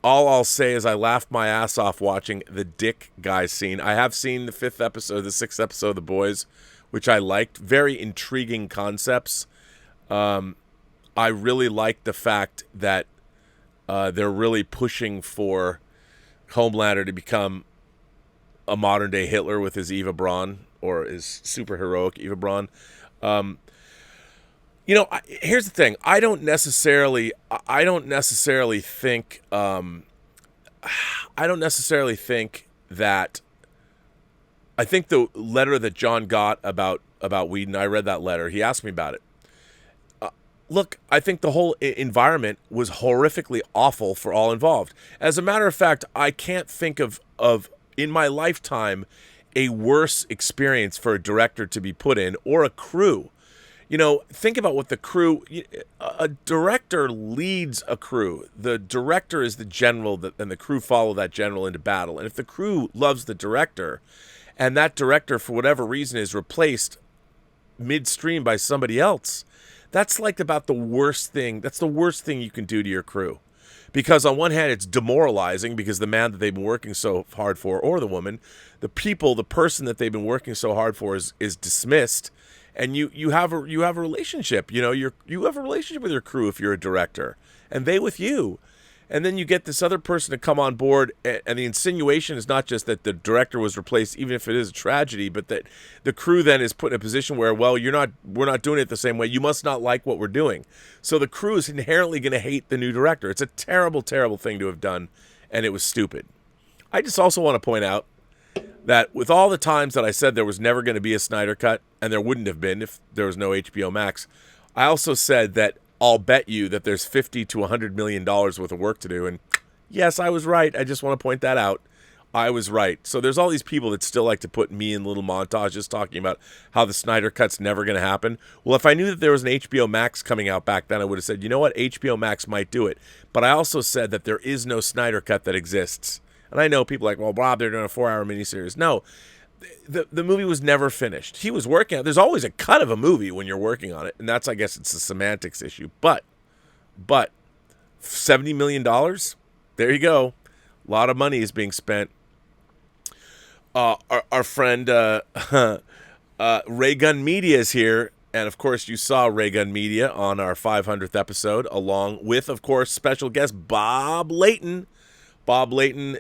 Speaker 1: I'll say is I laughed my ass off watching the dick guy scene. I have seen the 6th episode of The Boys, which I liked. Very intriguing concepts. I really liked the fact that They're really pushing for Homelander to become a modern-day Hitler with his Eva Braun, or his super heroic Eva Braun. Here's the thing. I don't necessarily think that. I think the letter that John got about Whedon, I read that letter. He asked me about it. Look, I think the whole environment was horrifically awful for all involved. As a matter of fact, I can't think of in my lifetime a worse experience for a director to be put in, or a crew. Think about what the crew. A director leads a crew. The director is the general, and the crew follow that general into battle. And if the crew loves the director, and that director, for whatever reason, is replaced midstream by somebody else, that's like about the worst thing. That's the worst thing you can do to your crew. Because on one hand, it's demoralizing, because the man that they've been working so hard for, or the woman, the person that they've been working so hard for is dismissed. And you have a relationship. You have a relationship with your crew if you're a director, and they with you. And then you get this other person to come on board, and the insinuation is not just that the director was replaced, even if it is a tragedy, but that the crew then is put in a position where, well, we're not doing it the same way. You must not like what we're doing. So the crew is inherently going to hate the new director. It's a terrible, terrible thing to have done, and it was stupid. I just also want to point out that with all the times that I said there was never going to be a Snyder Cut, and there wouldn't have been if there was no HBO Max, I also said that I'll bet you that there's $50 to $100 million worth of work to do. And yes, I was right. I just want to point that out. I was right. So there's all these people that still like to put me in little montages talking about how the Snyder Cut's never going to happen. Well, if I knew that there was an HBO Max coming out back then, I would have said, you know what, HBO Max might do it. But I also said that there is no Snyder Cut that exists. And I know people are like, well, Rob, they're doing a 4-hour miniseries. No, the movie was never finished. He was working on it. There's always a cut of a movie when you're working on it, and that's, I guess, it's a semantics issue. But $70 million, there you go. A lot of money is being spent. Our friend Ray Gun Media is here, and of course you saw Ray Gun Media on our 500th episode, along with, of course, special guest Bob Layton. Bob Layton,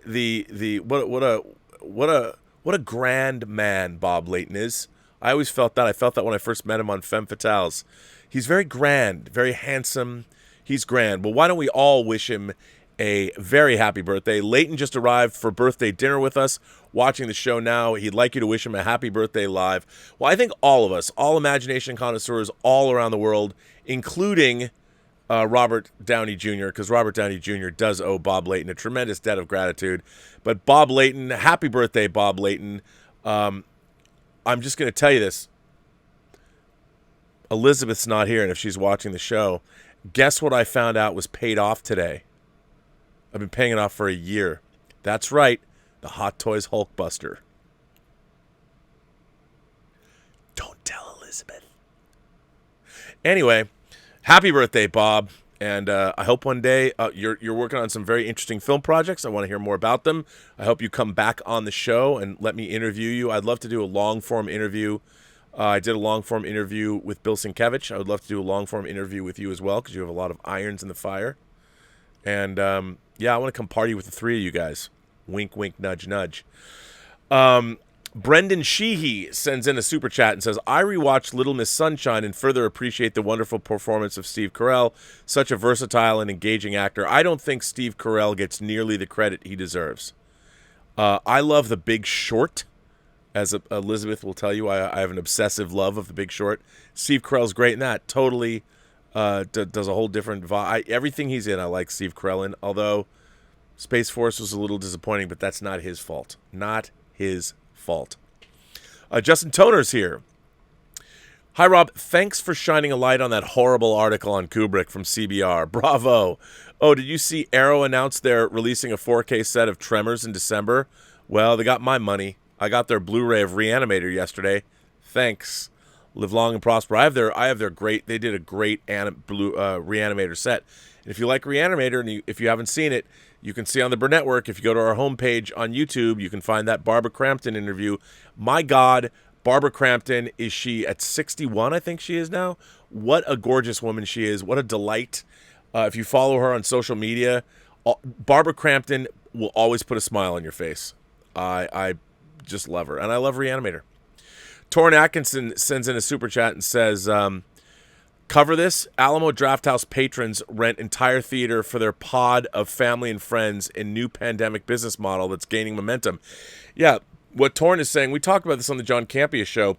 Speaker 1: what a grand man Bob Layton is. I always felt that. I felt that when I first met him on Femme Fatales. He's very grand, very handsome. He's grand. Well, why don't we all wish him a very happy birthday. Layton just arrived for birthday dinner with us, watching the show now. He'd like you to wish him a happy birthday live. Well, I think all of us, all Imagination Connoisseurs all around the world, including Robert Downey Jr., because Robert Downey Jr. does owe Bob Layton a tremendous debt of gratitude. But Bob Layton, happy birthday, Bob Layton. I'm just going to tell you this. Elizabeth's not here, and if she's watching the show, guess what I found out was paid off today? I've been paying it off for a year. That's right, the Hot Toys Hulkbuster. Don't tell Elizabeth. Anyway, happy birthday, Bob. And I hope one day you're working on some very interesting film projects. I want to hear more about them. I hope you come back on the show and let me interview you. I'd love to do a long-form interview. I did a long-form interview with Bill Sienkiewicz. I would love to do a long-form interview with you as well, because you have a lot of irons in the fire. And, yeah, I want to come party with the three of you guys. Wink, wink, nudge, nudge. Brendan Sheehy sends in a super chat and says, I rewatched Little Miss Sunshine and further appreciate the wonderful performance of Steve Carell, such a versatile and engaging actor. I don't think Steve Carell gets nearly the credit he deserves. I love The Big Short. As Elizabeth will tell you, I have an obsessive love of The Big Short. Steve Carell's great in that. Totally does a whole different vibe. Everything he's in, I like Steve Carell in, although Space Force was a little disappointing, but that's not his fault. Not his fault. Justin Toner's here. Hi, Rob. Thanks for shining a light on that horrible article on Kubrick from CBR. Bravo. Oh, did you see Arrow announce they're releasing a 4K set of Tremors in December? Well, they got my money. I got their Blu-ray of Reanimator yesterday. Thanks. Live long and prosper. I have their great. They did a great Reanimator set. And if you like Reanimator, and if you haven't seen it, you can see on the Burnettwork. If you go to our homepage on YouTube, you can find that Barbara Crampton interview. My God, Barbara Crampton, is she at 61? I think she is now. What a gorgeous woman she is. What a delight. If you follow her on social media, Barbara Crampton will always put a smile on your face. I just love her, and I love Reanimator. Torrin Atkinson sends in a super chat and says, cover this. Alamo Drafthouse patrons rent entire theater for their pod of family and friends in new pandemic business model that's gaining momentum. Yeah, what Torrin is saying, we talked about this on the John Campea show.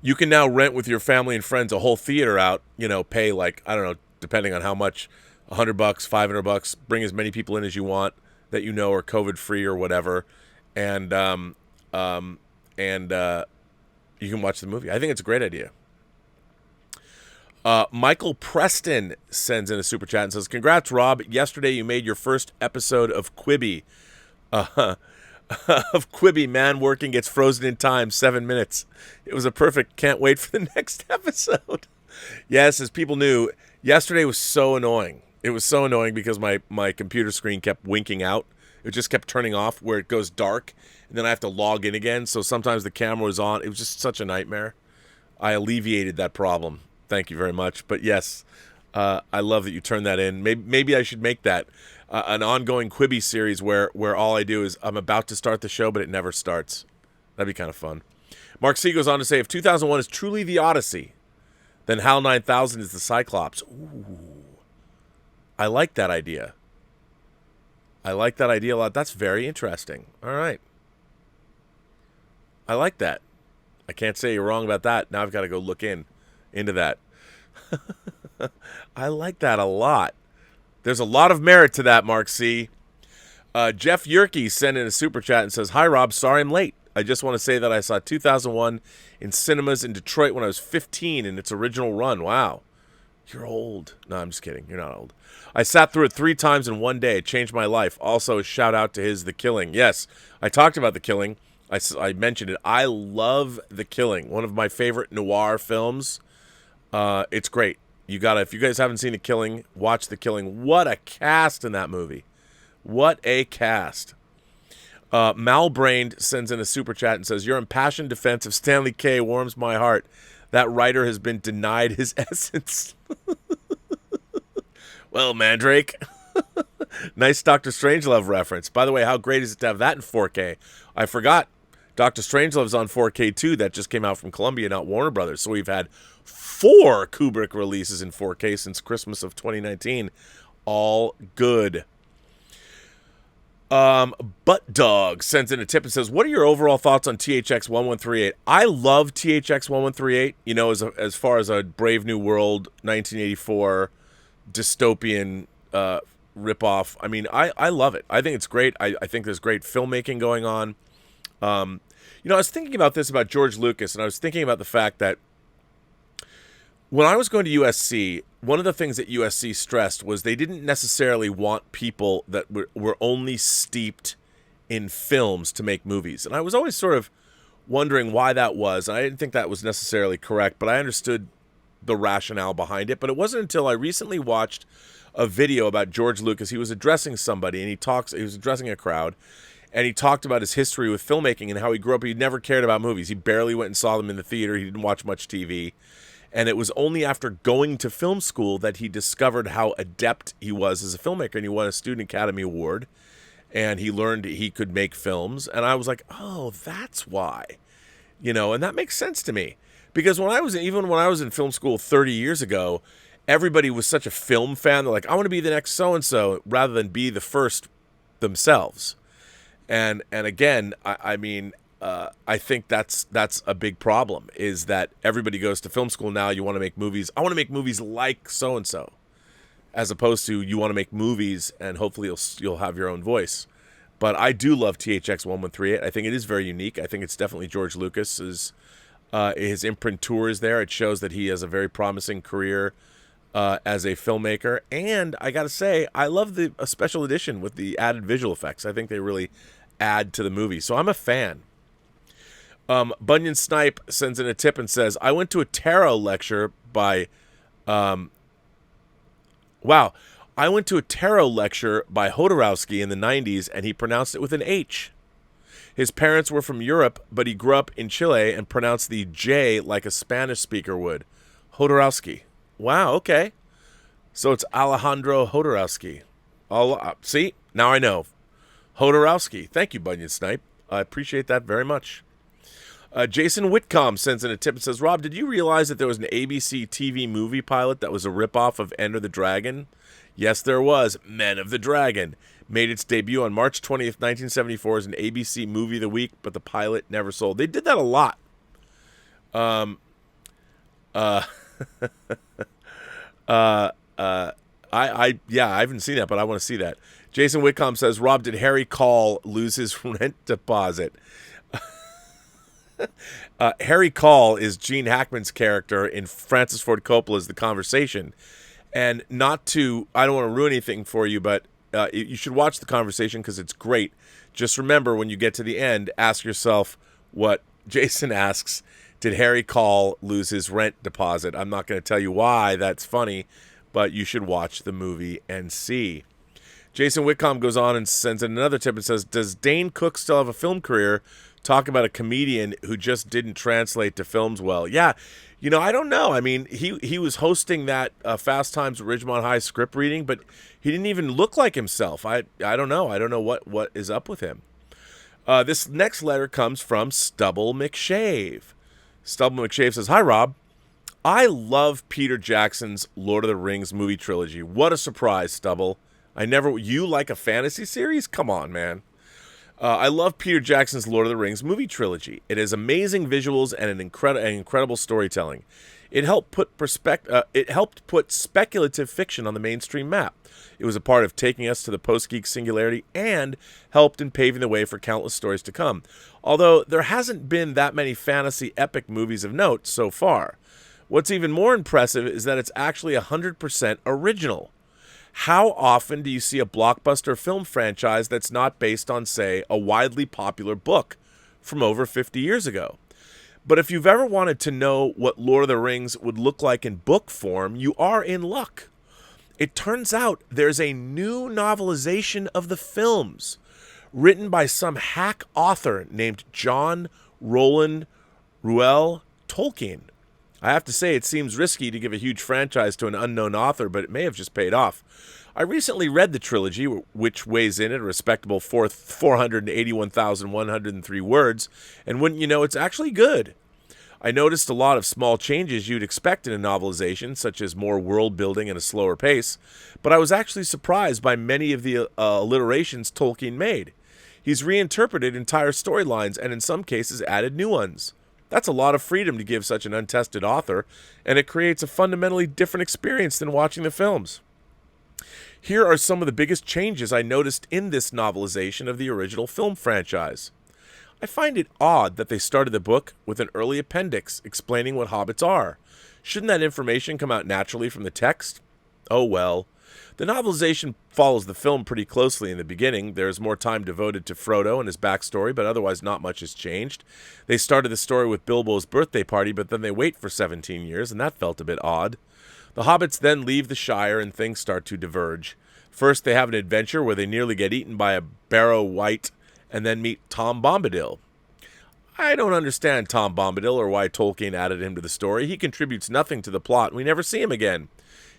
Speaker 1: You can now rent with your family and friends a whole theater out, pay like, I don't know, depending on how much, $100, $500, bring as many people in as you want that are COVID free or whatever. And you can watch the movie. I think it's a great idea. Michael Preston sends in a super chat and says, congrats, Rob. Yesterday you made your first episode of Quibi. Of Quibi, man working gets frozen in time, 7 minutes. It was a perfect, can't wait for the next episode. Yes, as people knew, yesterday was so annoying. It was so annoying because my computer screen kept winking out. It just kept turning off where it goes dark, and then I have to log in again. So sometimes the camera was on. It was just such a nightmare. I alleviated that problem. Thank you very much. But yes, I love that you turned that in. Maybe I should make that an ongoing Quibi series where all I do is I'm about to start the show, but it never starts. That'd be kind of fun. Mark C goes on to say, if 2001 is truly the Odyssey, then HAL 9000 is the Cyclops. Ooh, I like that idea. I like that idea a lot. That's very interesting. All right. I like that. I can't say you're wrong about that. Now I've got to go look into that. I like that a lot. There's a lot of merit to that, Mark C. Jeff Yerke sent in a super chat and says, hi, Rob. Sorry I'm late. I just want to say that I saw 2001 in cinemas in Detroit when I was 15 in its original run. Wow. You're old. No, I'm just kidding. You're not old. I sat through it 3 times in one day. It changed my life. Also, a shout out to The Killing. Yes, I talked about The Killing. I mentioned it. I love The Killing. One of my favorite noir films. It's great. If you guys haven't seen The Killing, watch The Killing. What a cast in that movie. What a cast. Malbrained sends in a super chat and says, your impassioned defense of Stanley K warms my heart. That writer has been denied his essence. Well, Mandrake. Nice Dr. Strangelove reference. By the way, how great is it to have that in 4K? I forgot. Dr. Strangelove's on 4K too. That just came out from Columbia, not Warner Brothers. So we've had 4 Kubrick releases in 4K since Christmas of 2019. All good. Butt Dog sends in a tip and says, what are your overall thoughts on THX 1138? I love THX 1138, as far as a Brave New World 1984 dystopian ripoff. I mean, I love it. I think it's great. I think there's great filmmaking going on. I was thinking about this about George Lucas, and I was thinking about the fact that when I was going to USC, one of the things that USC stressed was they didn't necessarily want people that were only steeped in films to make movies. And I was always sort of wondering why that was. And I didn't think that was necessarily correct, but I understood the rationale behind it. But it wasn't until I recently watched a video about George Lucas. He was addressing somebody, and he was addressing a crowd, and he talked about his history with filmmaking and how he grew up. He never cared about movies. He barely went and saw them in the theater. He didn't watch much TV. And it was only after going to film school that he discovered how adept he was as a filmmaker. And he won a Student Academy Award. And he learned he could make films. And I was like, oh, that's why. And that makes sense to me. Because when I was in film school 30 years ago, everybody was such a film fan. They're like, I want to be the next so-and-so rather than be the first themselves. And again, I think that's a big problem, is that everybody goes to film school now. You want to make movies. I want to make movies like so-and-so, as opposed to you want to make movies and hopefully you'll have your own voice. But I do love THX 1138. I think it is very unique. I think it's definitely George Lucas's, his imprimatur is there. It shows that he has a very promising career as a filmmaker. And I got to say, I love a special edition with the added visual effects. I think they really add to the movie. So I'm a fan. Bunyan Snipe sends in a tip and says, I went to a tarot lecture by Hodorowski in the 90s, and he pronounced it with an H. His parents were from Europe, but he grew up in Chile and pronounced the J like a Spanish speaker would. Hodorowski. Wow, okay. So it's Alejandro Jodorowsky. See, now I know. Jodorowsky. Thank you, Bunyan Snipe. I appreciate that very much. Jason Whitcomb sends in a tip and says, Rob, did you realize that there was an ABC TV movie pilot that was a ripoff of Enter the Dragon? Yes, there was. Men of the Dragon. Made its debut on March 20th, 1974 as an ABC Movie of the Week, but the pilot never sold. They did that a lot. I haven't seen that, but I want to see that. Jason Whitcomb says, Rob, did Harry Call lose his rent deposit? Harry Call is Gene Hackman's character in Francis Ford Coppola's The Conversation. And I don't want to ruin anything for you, but you should watch The Conversation because it's great. Just remember, when you get to the end, ask yourself what Jason asks, did Harry Call lose his rent deposit? I'm not going to tell you why that's funny, but you should watch the movie and see. Jason Whitcomb goes on and sends in another tip and says, does Dane Cook still have a film career? Talk about a comedian who just didn't translate to films well. Yeah, I don't know. I mean, he was hosting that Fast Times at Ridgemont High script reading, but he didn't even look like himself. I don't know. I don't know what is up with him. This next letter comes from Stubble McShave. Stubble McShave says, hi, Rob. I love Peter Jackson's Lord of the Rings movie trilogy. What a surprise, Stubble. You like a fantasy series? Come on, man. I love Peter Jackson's Lord of the Rings movie trilogy. It has amazing visuals and an incredible storytelling. It helped put speculative fiction on the mainstream map. It was a part of taking us to the Post-Geek Singularity and helped in paving the way for countless stories to come. Although there hasn't been that many fantasy epic movies of note so far. What's even more impressive is that it's actually 100% original. How often do you see a blockbuster film franchise that's not based on, say, a widely popular book from over 50 years ago? But if you've ever wanted to know what Lord of the Rings would look like in book form, you are in luck. It turns out there's a new novelization of the films written by some hack author named John Roland Ruel Tolkien. I have to say, it seems risky to give a huge franchise to an unknown author, but it may have just paid off. I recently read the trilogy, which weighs in at a respectable 481,103 words, and wouldn't you know, it's actually good. I noticed a lot of small changes you'd expect in a novelization, such as more world building and a slower pace, but I was actually surprised by many of the alliterations Tolkien made. He's reinterpreted entire storylines and in some cases added new ones. That's a lot of freedom to give such an untested author, and it creates a fundamentally different experience than watching the films. Here are some of the biggest changes I noticed in this novelization of the original film franchise. I find it odd that they started the book with an early appendix explaining what hobbits are. Shouldn't that information come out naturally from the text? Oh well. The novelization follows the film pretty closely in the beginning. There is more time devoted to Frodo and his backstory, but otherwise not much has changed. They started the story with Bilbo's birthday party, but then they wait for 17 years, and that felt a bit odd. The hobbits then leave the Shire, and things start to diverge. First, they have an adventure where they nearly get eaten by a Barrow Wight, and then meet Tom Bombadil. I don't understand Tom Bombadil or why Tolkien added him to the story. He contributes nothing to the plot, and we never see him again.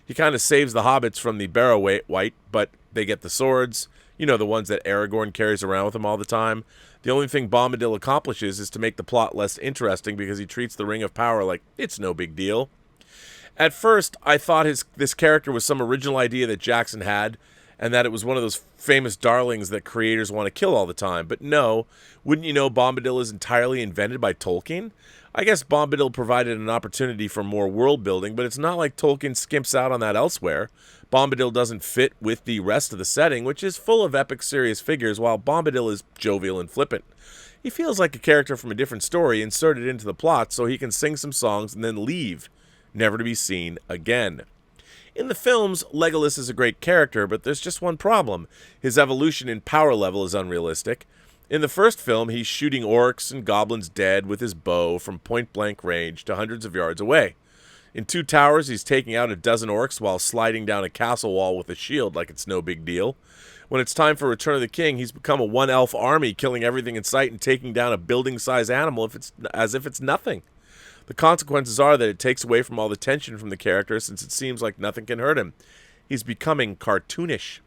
Speaker 1: He kind of saves the hobbits from the Barrow Wight, but they get the swords, the ones that Aragorn carries around with him all the time. The only thing Bombadil accomplishes is to make the plot less interesting because he treats the Ring of Power like it's no big deal. At first, I thought this character was some original idea that Jackson had, and that it was one of those famous darlings that creators want to kill all the time. But no, wouldn't you know Bombadil is entirely invented by Tolkien? I guess Bombadil provided an opportunity for more world building, but it's not like Tolkien skimps out on that elsewhere. Bombadil doesn't fit with the rest of the setting, which is full of epic serious figures, while Bombadil is jovial and flippant. He feels like a character from a different story inserted into the plot so he can sing some songs and then leave, never to be seen again. In the films, Legolas is a great character, but there's just one problem. His evolution in power level is unrealistic. In the first film, he's shooting orcs and goblins dead with his bow from point-blank range to hundreds of yards away. In Two Towers, he's taking out a dozen orcs while sliding down a castle wall with a shield like it's no big deal. When it's time for Return of the King, he's become a one-elf army, killing everything in sight and taking down a building-sized animal as if it's nothing. The consequences are that it takes away from all the tension from the character since it seems like nothing can hurt him. He's becoming cartoonish.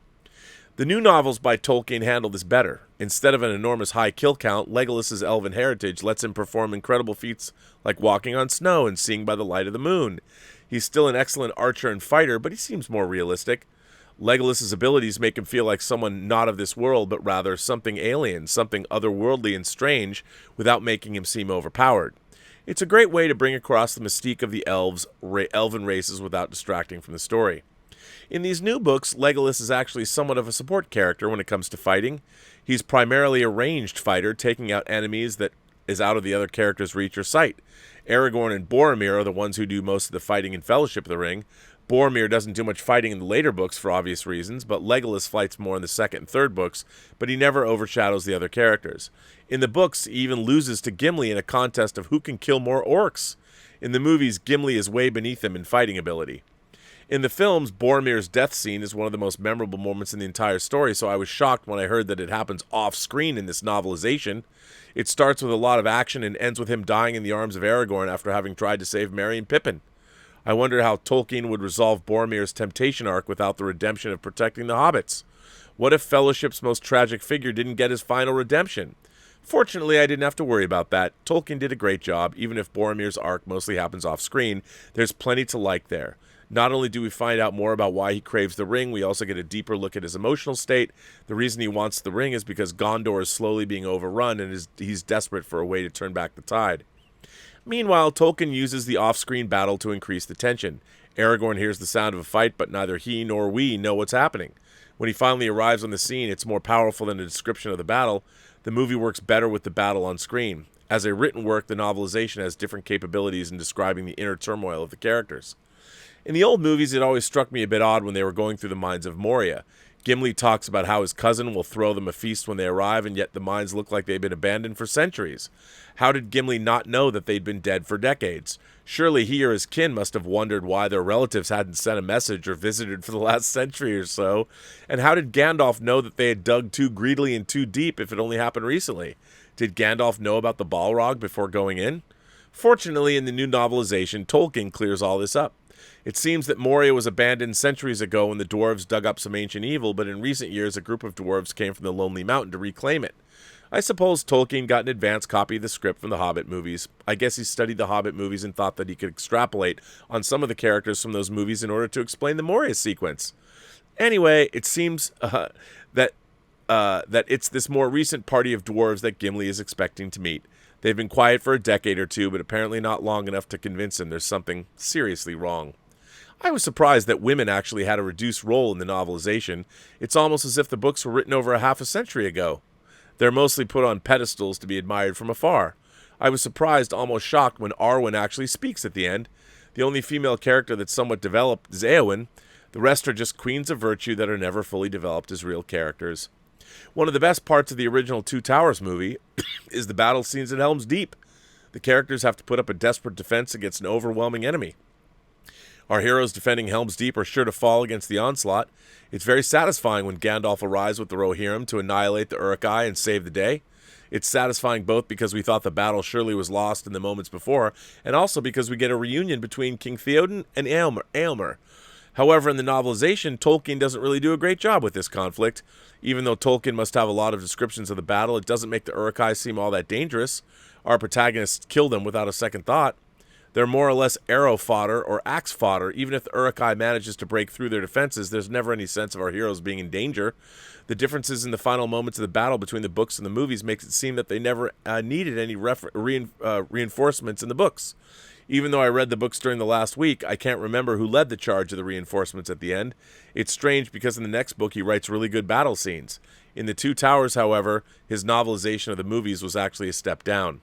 Speaker 1: The new novels by Tolkien handle this better. Instead of an enormous high kill count, Legolas's elven heritage lets him perform incredible feats like walking on snow and seeing by the light of the moon. He's still an excellent archer and fighter, but he seems more realistic. Legolas's abilities make him feel like someone not of this world, but rather something alien, something otherworldly and strange, without making him seem overpowered. It's a great way to bring across the mystique of the elven races without distracting from the story. In these new books, Legolas is actually somewhat of a support character when it comes to fighting. He's primarily a ranged fighter, taking out enemies that is out of the other character's reach or sight. Aragorn and Boromir are the ones who do most of the fighting in Fellowship of the Ring. Boromir doesn't do much fighting in the later books for obvious reasons, but Legolas fights more in the second and third books, but he never overshadows the other characters. In the books, he even loses to Gimli in a contest of who can kill more orcs. In the movies, Gimli is way beneath him in fighting ability. In the films, Boromir's death scene is one of the most memorable moments in the entire story, so I was shocked when I heard that it happens off-screen in this novelization. It starts with a lot of action and ends with him dying in the arms of Aragorn after having tried to save Merry and Pippin. I wonder how Tolkien would resolve Boromir's temptation arc without the redemption of protecting the hobbits. What if Fellowship's most tragic figure didn't get his final redemption? Fortunately, I didn't have to worry about that. Tolkien did a great job, even if Boromir's arc mostly happens off-screen. There's plenty to like there. Not only do we find out more about why he craves the ring, we also get a deeper look at his emotional state. The reason he wants the ring is because Gondor is slowly being overrun and he's desperate for a way to turn back the tide. Meanwhile, Tolkien uses the off-screen battle to increase the tension. Aragorn hears the sound of a fight, but neither he nor we know what's happening. When he finally arrives on the scene, it's more powerful than a description of the battle. The movie works better with the battle on screen. As a written work, the novelization has different capabilities in describing the inner turmoil of the characters. In the old movies, it always struck me a bit odd when they were going through the mines of Moria. Gimli talks about how his cousin will throw them a feast when they arrive, and yet the mines look like they've been abandoned for centuries. How did Gimli not know that they'd been dead for decades? Surely he or his kin must have wondered why their relatives hadn't sent a message or visited for the last century or so. And how did Gandalf know that they had dug too greedily and too deep if it only happened recently? Did Gandalf know about the Balrog before going in? Fortunately, in the new novelization, Tolkien clears all this up. It seems that Moria was abandoned centuries ago when the dwarves dug up some ancient evil, but in recent years a group of dwarves came from the Lonely Mountain to reclaim it. I suppose Tolkien got an advance copy of the script from the Hobbit movies. I guess he studied the Hobbit movies and thought that he could extrapolate on some of the characters from those movies in order to explain the Moria sequence. Anyway, it seems that it's this more recent party of dwarves that Gimli is expecting to meet. They've been quiet for a decade or two, but apparently not long enough to convince him there's something seriously wrong. I was surprised that women actually had a reduced role in the novelization. It's almost as if the books were written over a half a century ago. They're mostly put on pedestals to be admired from afar. I was surprised, almost shocked, when Arwen actually speaks at the end. The only female character that's somewhat developed is Éowyn. The rest are just queens of virtue that are never fully developed as real characters. One of the best parts of the original Two Towers movie is the battle scenes at Helm's Deep. The characters have to put up a desperate defense against an overwhelming enemy. Our heroes defending Helm's Deep are sure to fall against the onslaught. It's very satisfying when Gandalf arrives with the Rohirrim to annihilate the Uruk-hai and save the day. It's satisfying both because we thought the battle surely was lost in the moments before, and also because we get a reunion between King Theoden and Éomer. However, in the novelization, Tolkien doesn't really do a great job with this conflict. Even though Tolkien must have a lot of descriptions of the battle, it doesn't make the Uruk-hai seem all that dangerous. Our protagonists kill them without a second thought. They're more or less arrow fodder or axe fodder. Even if the Uruk-hai manages to break through their defenses, there's never any sense of our heroes being in danger. The differences in the final moments of the battle between the books and the movies makes it seem that they never needed any reinforcements in the books. Even though I read the books during the last week, I can't remember who led the charge of the reinforcements at the end. It's strange because in the next book he writes really good battle scenes. In The Two Towers, however, his novelization of the movies was actually a step down.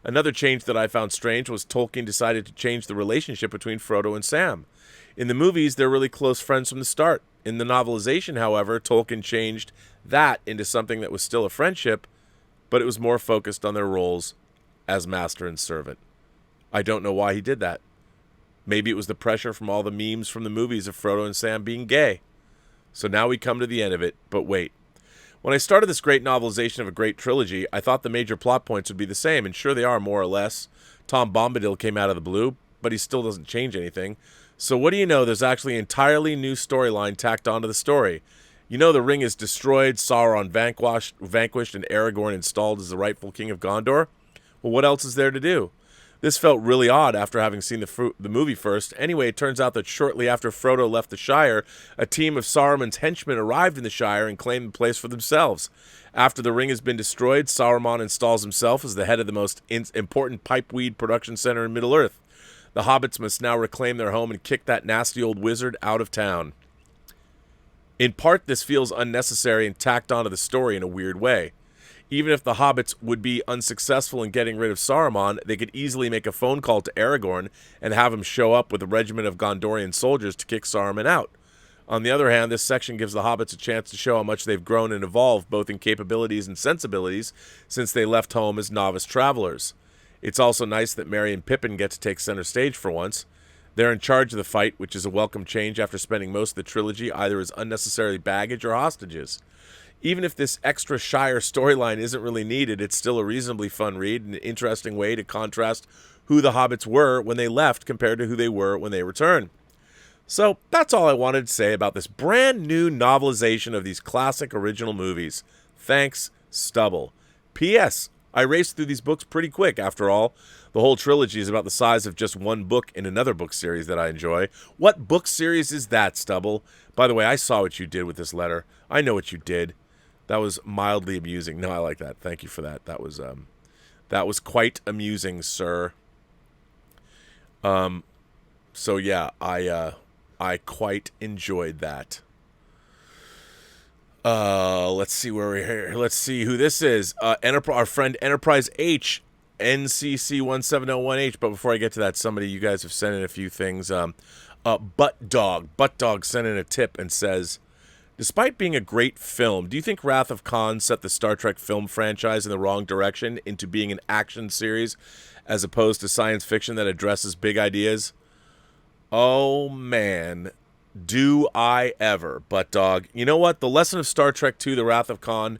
Speaker 1: Another change that I found strange was Tolkien decided to change the relationship between Frodo and Sam. In the movies, they're really close friends from the start. In the novelization, however, Tolkien changed that into something that was still a friendship, but it was more focused on their roles as master and servant. I don't know why he did that. Maybe it was the pressure from all the memes from the movies of Frodo and Sam being gay. So now we come to the end of it, but wait. When I started this great novelization of a great trilogy, I thought the major plot points would be the same, and sure they are, more or less. Tom Bombadil came out of the blue, but he still doesn't change anything. So what do you know, there's actually an entirely new storyline tacked onto the story. You know the ring is destroyed, Sauron vanquished, and Aragorn installed as the rightful king of Gondor? Well, what else is there to do? This felt really odd after having seen the movie first. Anyway, it turns out that shortly after Frodo left the Shire, a team of Saruman's henchmen arrived in the Shire and claimed the place for themselves. After the ring has been destroyed, Saruman installs himself as the head of the most important pipeweed production center in Middle-earth. The hobbits must now reclaim their home and kick that nasty old wizard out of town. In part, this feels unnecessary and tacked onto the story in a weird way. Even if the hobbits would be unsuccessful in getting rid of Saruman, they could easily make a phone call to Aragorn and have him show up with a regiment of Gondorian soldiers to kick Saruman out. On the other hand, this section gives the hobbits a chance to show how much they've grown and evolved, both in capabilities and sensibilities, since they left home as novice travelers. It's also nice that Merry and Pippin get to take center stage for once. They're in charge of the fight, which is a welcome change after spending most of the trilogy either as unnecessary baggage or hostages. Even if this extra Shire storyline isn't really needed, it's still a reasonably fun read and an interesting way to contrast who the hobbits were when they left compared to who they were when they returned. So that's all I wanted to say about this brand new novelization of these classic original movies. Thanks, Stubble. P.S. I raced through these books pretty quick. After all, the whole trilogy is about the size of just one book in another book series that I enjoy. What book series is that, Stubble? By the way, I saw what you did with this letter. I know what you did. That was mildly amusing. No, I like that. Thank you for that. That was quite amusing, sir. So yeah, I quite enjoyed that. Let's see where we're here. Let's see who this is. Our friend Enterprise H, NCC1701H. But before I get to that, you guys have sent in a few things. Butt Dog sent in a tip and says, despite being a great film, do you think Wrath of Khan set the Star Trek film franchise in the wrong direction into being an action series as opposed to science fiction that addresses big ideas? Oh, man. Do I ever, Butt Dog. You know what? The lesson of Star Trek II, The Wrath of Khan,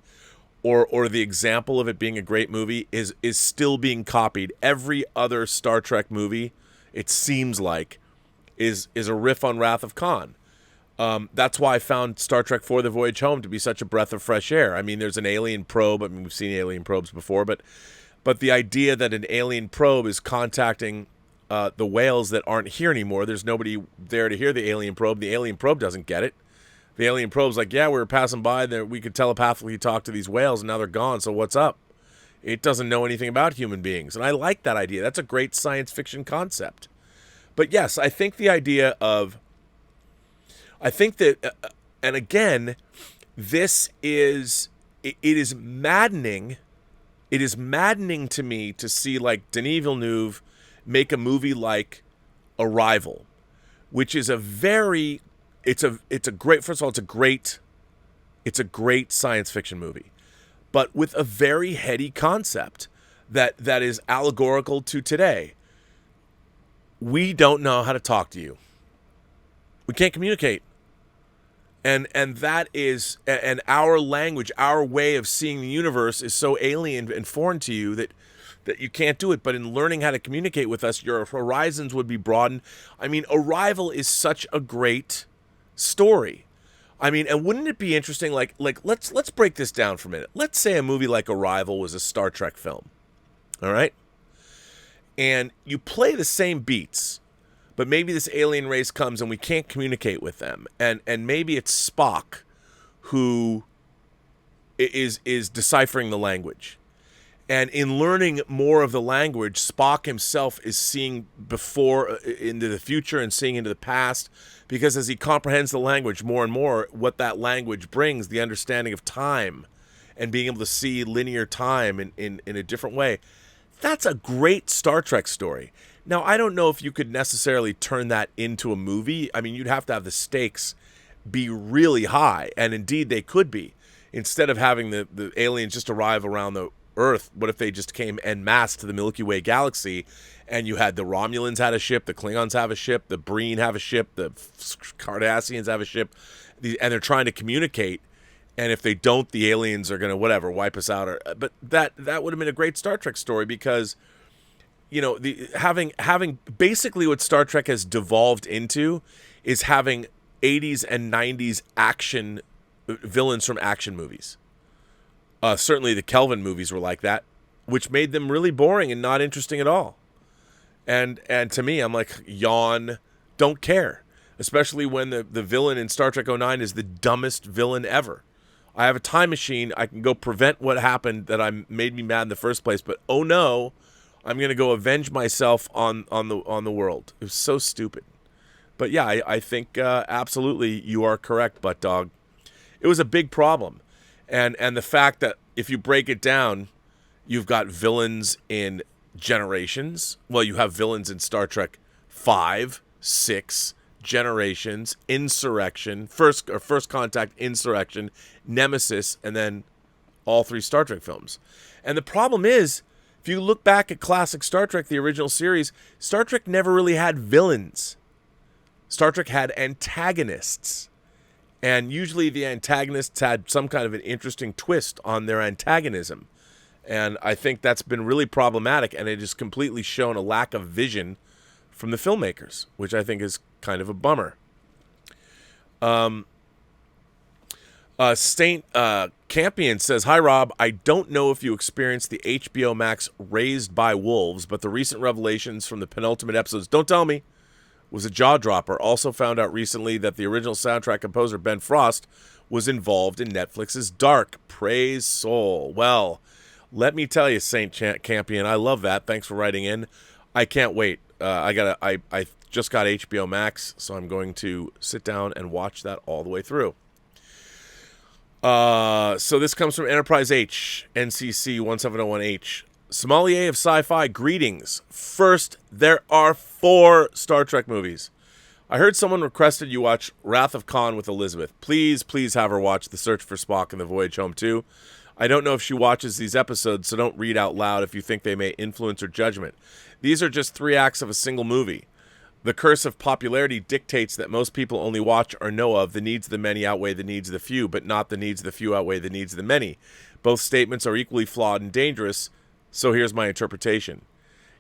Speaker 1: or the example of it being a great movie is still being copied. Every other Star Trek movie, it seems like, is a riff on Wrath of Khan. That's why I found Star Trek IV: The Voyage Home to be such a breath of fresh air. I mean, there's an alien probe. I mean, we've seen alien probes before, but the idea that an alien probe is contacting the whales that aren't here anymore, there's nobody there to hear the alien probe. The alien probe doesn't get it. The alien probe's like, yeah, we were passing by there. We could telepathically talk to these whales, and now they're gone, so what's up? It doesn't know anything about human beings, and I like that idea. That's a great science fiction concept. But yes, I think the idea of... I think that, and again, this is, it is maddening. It is maddening to me to see, like, Denis Villeneuve make a movie like Arrival, which is it's a great, first of all, it's a great science fiction movie, but with a very heady concept that is allegorical to today. We don't know how to talk to you. We can't communicate. And that is, and our language, our way of seeing the universe is so alien and foreign to you that you can't do it. But in learning how to communicate with us, your horizons would be broadened. I mean, Arrival is such a great story. I mean, and wouldn't it be interesting? Like let's break this down for a minute. Let's say a movie like Arrival was a Star Trek film. All right, and you play the same beats. But maybe this alien race comes and we can't communicate with them. And maybe it's Spock who is deciphering the language. And in learning more of the language, Spock himself is seeing before into the future and seeing into the past. Because as he comprehends the language more and more, what that language brings, the understanding of time and being able to see linear time in a different way. That's a great Star Trek story. Now, I don't know if you could necessarily turn that into a movie. I mean, you'd have to have the stakes be really high, and indeed they could be. Instead of having the aliens just arrive around the Earth, what if they just came en masse to the Milky Way galaxy, and you had the Romulans had a ship, the Klingons have a ship, the Breen have a ship, the Cardassians have a ship, and they're trying to communicate, And if they don't, the aliens are going to whatever wipe us out. But that would have been a great Star Trek story, because the having basically what Star Trek has devolved into is having 80s and 90s action villains from action movies. Certainly the Kelvin movies were like that, which made them really boring and not interesting at all. And to me, I'm like, yawn, don't care. Especially when the villain in Star Trek '09 is the dumbest villain ever. I have a time machine. I can go prevent what happened that made me mad in the first place. But oh no, I'm going to go avenge myself on the world. It was so stupid. But yeah, I think absolutely you are correct, Butt Dog. It was a big problem. And the fact that if you break it down, you've got villains in Generations. Well, you have villains in Star Trek 5, 6, Generations, Insurrection, First Contact, Insurrection, Nemesis, and then all 3 Star Trek films. And the problem is, if you look back at classic Star Trek, the original series, Star Trek never really had villains. Star Trek had antagonists. And usually the antagonists had some kind of an interesting twist on their antagonism. And I think that's been really problematic, and it has completely shown a lack of vision from the filmmakers, which I think is kind of a bummer. Saint Campion says, "Hi Rob, I don't know if you experienced the HBO Max Raised by Wolves, but the recent revelations from the penultimate episodes, don't tell me, was a jaw dropper. Also found out recently that the original soundtrack composer Ben Frost was involved in Netflix's Dark. Praise Soul." Well, let me tell you, Saint Campion, I love that. Thanks for writing in. I can't wait. I just got HBO Max, so I'm going to sit down and watch that all the way through. So this comes from Enterprise H, NCC 1701H. Sommelier of Sci-Fi, greetings. First, there are 4 Star Trek movies. I heard someone requested you watch Wrath of Khan with Elizabeth. Please have her watch The Search for Spock and The Voyage Home too. I don't know if she watches these episodes, so don't read out loud if you think they may influence her judgment. These are just 3 acts of a single movie. The curse of popularity dictates that most people only watch or know of the needs of the many outweigh the needs of the few, but not the needs of the few outweigh the needs of the many. Both statements are equally flawed and dangerous, so here's my interpretation.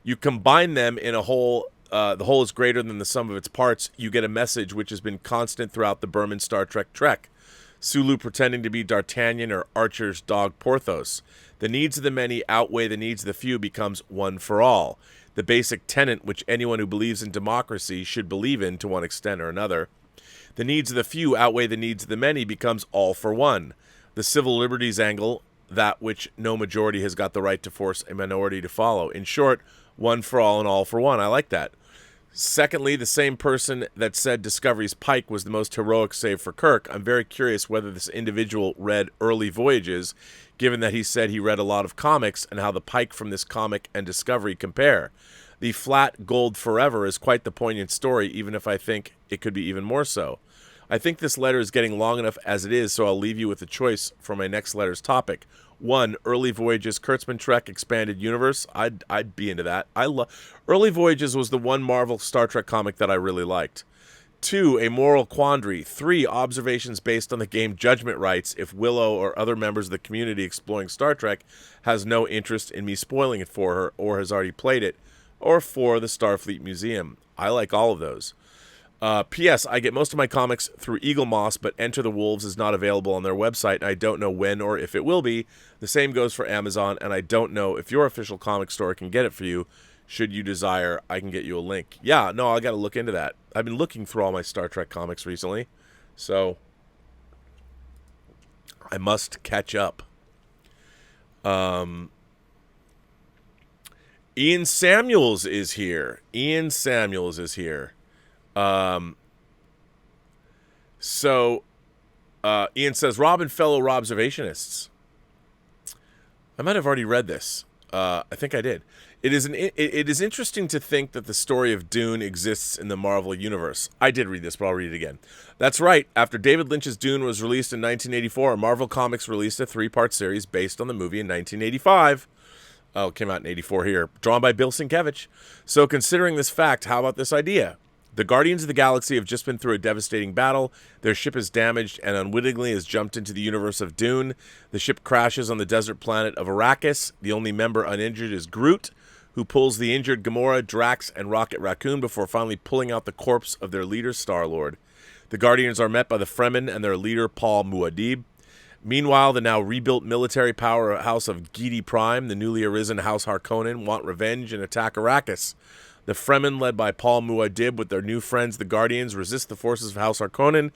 Speaker 1: You combine them in a whole, the whole is greater than the sum of its parts, you get a message which has been constant throughout the Berman Star Trek. Sulu pretending to be D'Artagnan or Archer's dog Porthos. The needs of the many outweigh the needs of the few becomes one for all. The basic tenet which anyone who believes in democracy should believe in to one extent or another. The needs of the few outweigh the needs of the many becomes all for one. The civil liberties angle, that which no majority has got the right to force a minority to follow. In short, one for all and all for one. I like that. Secondly, the same person that said Discovery's Pike was the most heroic save for Kirk. I'm very curious whether this individual read Early Voyages, given that he said he read a lot of comics, and how the Pike from this comic and Discovery compare. The flat gold forever is quite the poignant story, even if I think it could be even more so. I think this letter is getting long enough as it is, so I'll leave you with a choice for my next letter's topic. 1, Early Voyages, Kurtzman Trek Expanded Universe. I'd be into that. Early Voyages was the one Marvel Star Trek comic that I really liked. 2, A Moral Quandary. 3, Observations based on the game Judgment Rights, if Willow or other members of the community exploring Star Trek has no interest in me spoiling it for her or has already played it. Or 4, the Starfleet Museum. I like all of those. P.S. I get most of my comics through Eagle Moss, but Enter the Wolves is not available on their website, and I don't know when or if it will be. The same goes for Amazon, and I don't know if your official comic store can get it for you. Should you desire, I can get you a link. Yeah, no, I got to look into that. I've been looking through all my Star Trek comics recently, so I must catch up. Ian Samuels is here. Ian says, Rob and fellow Robservationists. I might have already read this. I think I did. It is interesting to think that the story of Dune exists in the Marvel Universe. I did read this, but I'll read it again. That's right. After David Lynch's Dune was released in 1984, Marvel Comics released a 3-part series based on the movie in 1985. Oh, it came out in 84 here. Drawn by Bill Sienkiewicz. So considering this fact, how about this idea? The Guardians of the Galaxy have just been through a devastating battle. Their ship is damaged and unwittingly has jumped into the universe of Dune. The ship crashes on the desert planet of Arrakis. The only member uninjured is Groot, who pulls the injured Gamora, Drax, and Rocket Raccoon before finally pulling out the corpse of their leader, Star-Lord. The Guardians are met by the Fremen and their leader, Paul Muad'Dib. Meanwhile, the now rebuilt military powerhouse of Giedi Prime, the newly arisen House Harkonnen, want revenge and attack Arrakis. The Fremen, led by Paul Muad'Dib with their new friends, the Guardians, resist the forces of House Harkonnen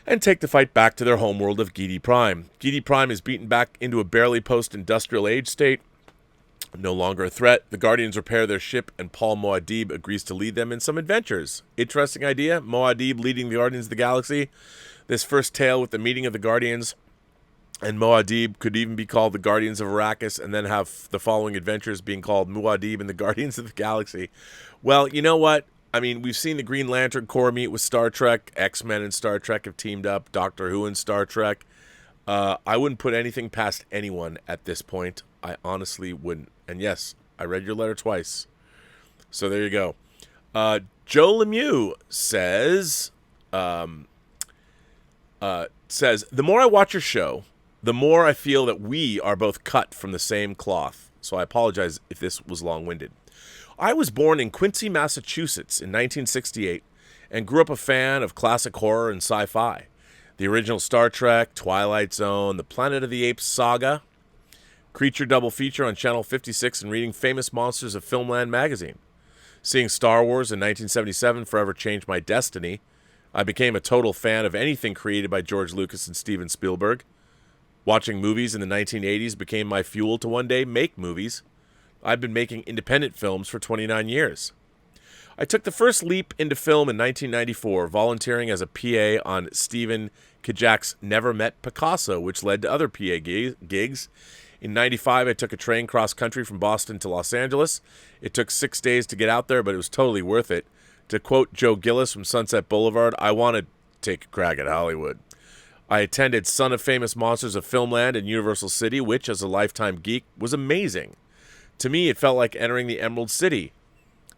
Speaker 1: and take the fight back to their homeworld of Giedi Prime. Giedi Prime is beaten back into a barely post-industrial age state, no longer a threat. The Guardians repair their ship, and Paul Muad'Dib agrees to lead them in some adventures. Interesting idea, Muad'Dib leading the Guardians of the Galaxy. This first tale with the meeting of the Guardians and Muad'Dib could even be called the Guardians of Arrakis, and then have the following adventures being called Muad'Dib and the Guardians of the Galaxy. Well, you know what? I mean, we've seen the Green Lantern Corps meet with Star Trek. X-Men and Star Trek have teamed up. Doctor Who and Star Trek. I wouldn't put anything past anyone at this point. I honestly wouldn't. And yes, I read your letter twice. So there you go. Joe Lemieux says, the more I watch your show, the more I feel that we are both cut from the same cloth. So I apologize if this was long-winded. I was born in Quincy, Massachusetts in 1968 and grew up a fan of classic horror and sci-fi. The original Star Trek, Twilight Zone, the Planet of the Apes saga, Creature double feature on Channel 56, and reading Famous Monsters of Filmland magazine. Seeing Star Wars in 1977 forever changed my destiny. I became a total fan of anything created by George Lucas and Steven Spielberg. Watching movies in the 1980s became my fuel to one day make movies. I've been making independent films for 29 years. I took the first leap into film in 1994, volunteering as a PA on Stephen Kajak's Never Met Picasso, which led to other PA gigs. In 95, I took a train cross-country from Boston to Los Angeles. It took 6 days to get out there, but it was totally worth it. To quote Joe Gillis from Sunset Boulevard, I want to take a crack at Hollywood. I attended Son of Famous Monsters of Filmland in Universal City, which, as a lifetime geek, was amazing. To me, it felt like entering the Emerald City.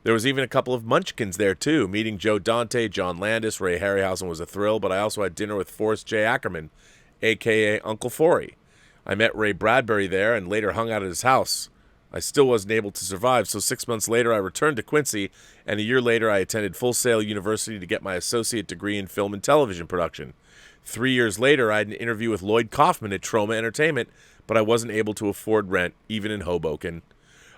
Speaker 1: There was even a couple of munchkins there, too. Meeting Joe Dante, John Landis, Ray Harryhausen was a thrill, but I also had dinner with Forrest J. Ackerman, a.k.a. Uncle Forey. I met Ray Bradbury there and later hung out at his house. I still wasn't able to survive, so 6 months later I returned to Quincy, and a year later I attended Full Sail University to get my associate degree in film and television production. 3 years later, I had an interview with Lloyd Kaufman at Troma Entertainment, but I wasn't able to afford rent, even in Hoboken.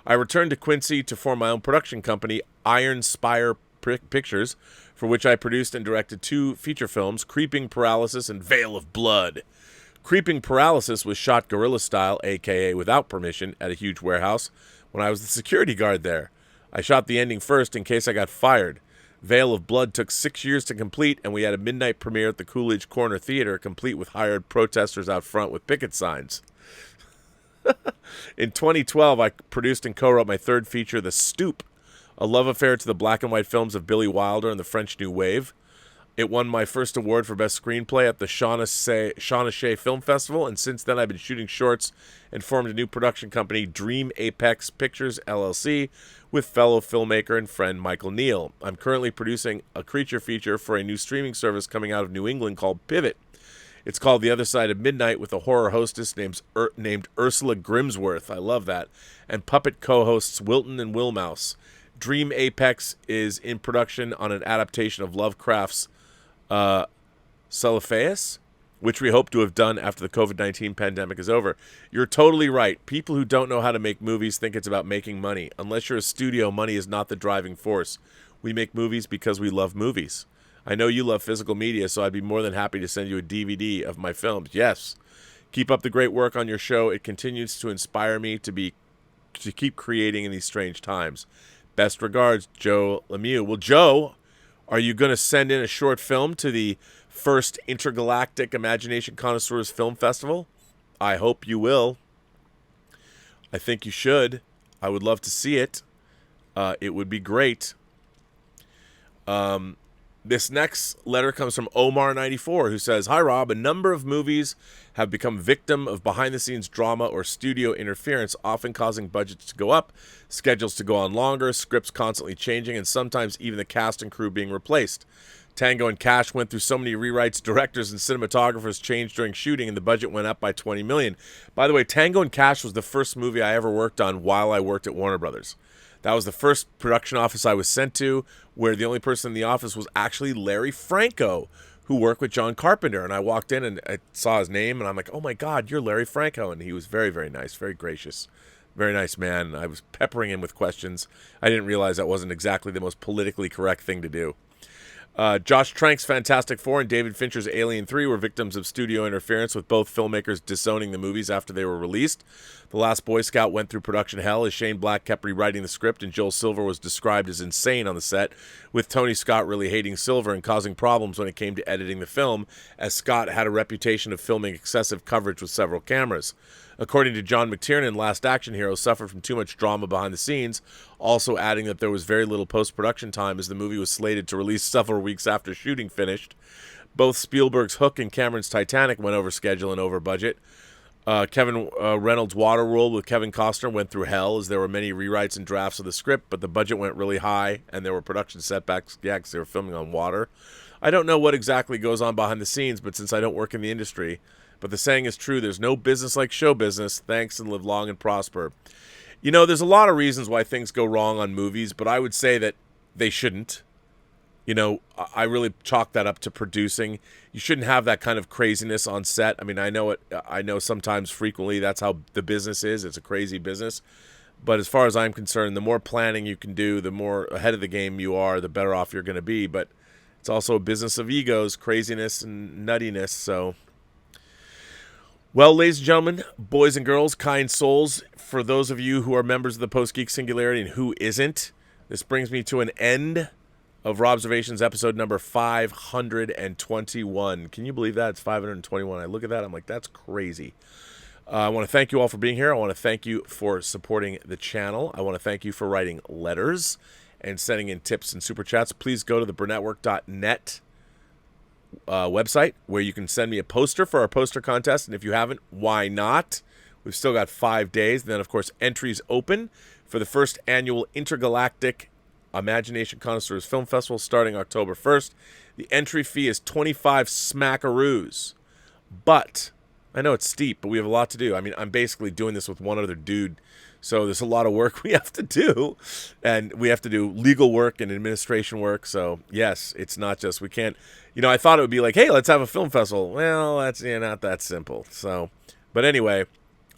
Speaker 1: I returned to Quincy to form my own production company, Iron Spire Pictures, for which I produced and directed 2 feature films, Creeping Paralysis and Veil of Blood. Creeping Paralysis was shot guerrilla style, a.k.a. without permission, at a huge warehouse when I was the security guard there. I shot the ending first in case I got fired. Veil of Blood took 6 years to complete, and we had a midnight premiere at the Coolidge Corner Theater, complete with hired protesters out front with picket signs. In 2012, I produced and co-wrote my third feature, The Stoop, a love affair to the black and white films of Billy Wilder and the French New Wave. It won my first award for Best Screenplay at the Shawnee Film Festival, and since then I've been shooting shorts and formed a new production company, Dream Apex Pictures, LLC, with fellow filmmaker and friend Michael Neal. I'm currently producing a creature feature for a new streaming service coming out of New England called Pivot. It's called The Other Side of Midnight, with a horror hostess named Ursula Grimsworth. I love that. And puppet co-hosts Wilton and Wilmouse. Dream Apex is in production on an adaptation of Lovecraft's Celophaeus, which we hope to have done after the COVID-19 pandemic is over. You're totally right. People who don't know how to make movies think it's about making money. Unless you're a studio, money is not the driving force. We make movies because we love movies. I know you love physical media, so I'd be more than happy to send you a DVD of my films. Yes. Keep up the great work on your show. It continues to inspire me to keep creating in these strange times. Best regards, Joe Lemieux. Well, Joe, are you going to send in a short film to the first Intergalactic Imagination Connoisseurs Film Festival? I hope you will. I think you should. I would love to see it. It would be great. This next letter comes from Omar94, who says, "Hi, Rob. A number of movies have become victim of behind-the-scenes drama or studio interference, often causing budgets to go up, schedules to go on longer, scripts constantly changing, and sometimes even the cast and crew being replaced. Tango and Cash went through so many rewrites, directors and cinematographers changed during shooting, and the budget went up by $20 million. By the way, Tango and Cash was the first movie I ever worked on while I worked at Warner Brothers. That was the first production office I was sent to, where the only person in the office was actually Larry Franco, who worked with John Carpenter. And I walked in and I saw his name, and I'm like, oh my God, you're Larry Franco. And he was very, very nice, very gracious, very nice man. I was peppering him with questions. I didn't realize that wasn't exactly the most politically correct thing to do. Josh Trank's Fantastic Four and David Fincher's Alien 3 were victims of studio interference, with both filmmakers disowning the movies after they were released. The Last Boy Scout went through production hell as Shane Black kept rewriting the script, and Joel Silver was described as insane on the set, with Tony Scott really hating Silver and causing problems when it came to editing the film, as Scott had a reputation of filming excessive coverage with several cameras. According to John McTiernan, Last Action Hero suffered from too much drama behind the scenes, also adding that there was very little post-production time as the movie was slated to release several weeks after shooting finished. Both Spielberg's Hook and Cameron's Titanic went over schedule and over budget. Kevin Reynolds' Waterworld with Kevin Costner went through hell, as there were many rewrites and drafts of the script, but the budget went really high and there were production setbacks, because they were filming on water. I don't know what exactly goes on behind the scenes, but since I don't work in the industry, but the saying is true, there's no business like show business. Thanks, and live long and prosper. You know, there's a lot of reasons why things go wrong on movies, but I would say that they shouldn't. You know, I really chalk that up to producing. You shouldn't have that kind of craziness on set. I mean, I know sometimes, frequently, that's how the business is. It's a crazy business. But as far as I'm concerned, the more planning you can do, the more ahead of the game you are, the better off you're going to be. But it's also a business of egos, craziness, and nuttiness, so... Well, ladies and gentlemen, boys and girls, kind souls, for those of you who are members of the Post-Geek Singularity and who isn't, this brings me to an end of Robservations episode number 521. Can you believe that? It's 521. I look at that, I'm like, that's crazy. I want to thank you all for being here. I want to thank you for supporting the channel. I want to thank you for writing letters and sending in tips and super chats. Please go to the Burnettwork.net website, where you can send me a poster for our poster contest, and if you haven't, why not? We've still got 5 days. And then, of course, entries open for the first annual Intergalactic Imagination Connoisseurs Film Festival starting October 1st. The entry fee is 25 smackaroos, but I know it's steep, but we have a lot to do. I mean, I'm basically doing this with one other dude, so there's a lot of work we have to do, and we have to do legal work and administration work. So yes, it's not just, we can't, you know, I thought it would be like, hey, let's have a film festival. Well, that's not that simple. So, but anyway,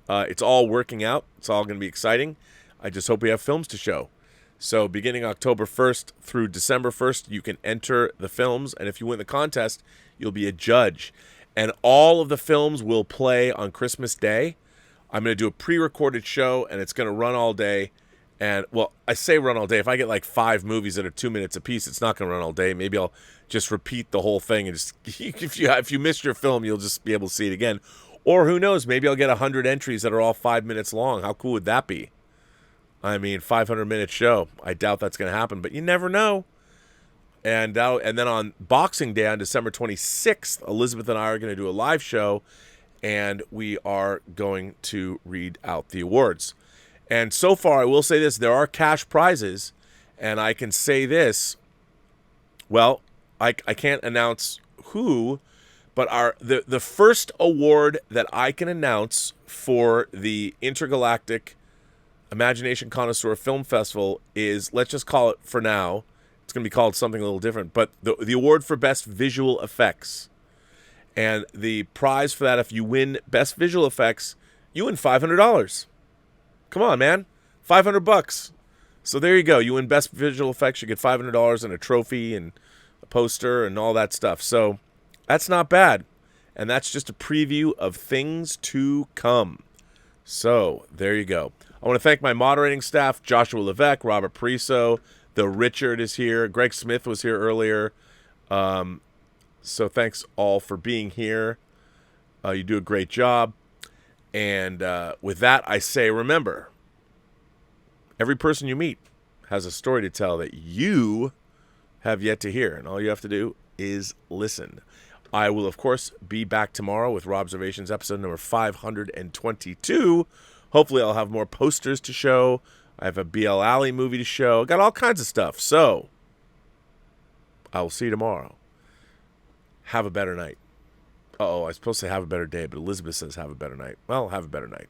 Speaker 1: it's all working out. It's all going to be exciting. I just hope we have films to show. So beginning October 1st through December 1st, you can enter the films, and if you win the contest, you'll be a judge. And all of the films will play on Christmas Day. I'm going to do a pre-recorded show, and it's going to run all day. And, well, I say run all day. If I get like 5 movies that are 2 minutes apiece, it's not going to run all day. Maybe I'll just repeat the whole thing. And just if you missed your film, you'll just be able to see it again. Or who knows, maybe I'll get 100 entries that are all 5 minutes long. How cool would that be? I mean, 500-minute show. I doubt that's going to happen, but you never know. And then on Boxing Day, on December 26th, Elizabeth and I are going to do a live show, and we are going to read out the awards. And so far, I will say this, there are cash prizes, and I can say this, well, I can't announce who, but the first award that I can announce for the Intergalactic Imagination Connoisseur Film Festival is, let's just call it for now, it's going to be called something a little different, but the award for Best Visual Effects. And the prize for that, if you win Best Visual Effects, you win $500. Come on, man. $500. So there you go. You win Best Visual Effects, you get $500 and a trophy and a poster and all that stuff. So that's not bad. And that's just a preview of things to come. So there you go. I want to thank my moderating staff, Joshua Levesque, Robert Priso, the Richard is here. Greg Smith was here earlier. So thanks all for being here. You do a great job. And with that, I say, remember, every person you meet has a story to tell that you have yet to hear. And all you have to do is listen. I will, of course, be back tomorrow with Robservations episode number 522. Hopefully I'll have more posters to show. I have a BL Alley movie to show. Got all kinds of stuff. So, I will see you tomorrow. Have a better night. Uh-oh, I was supposed to have a better day, but Elizabeth says have a better night. Well, have a better night.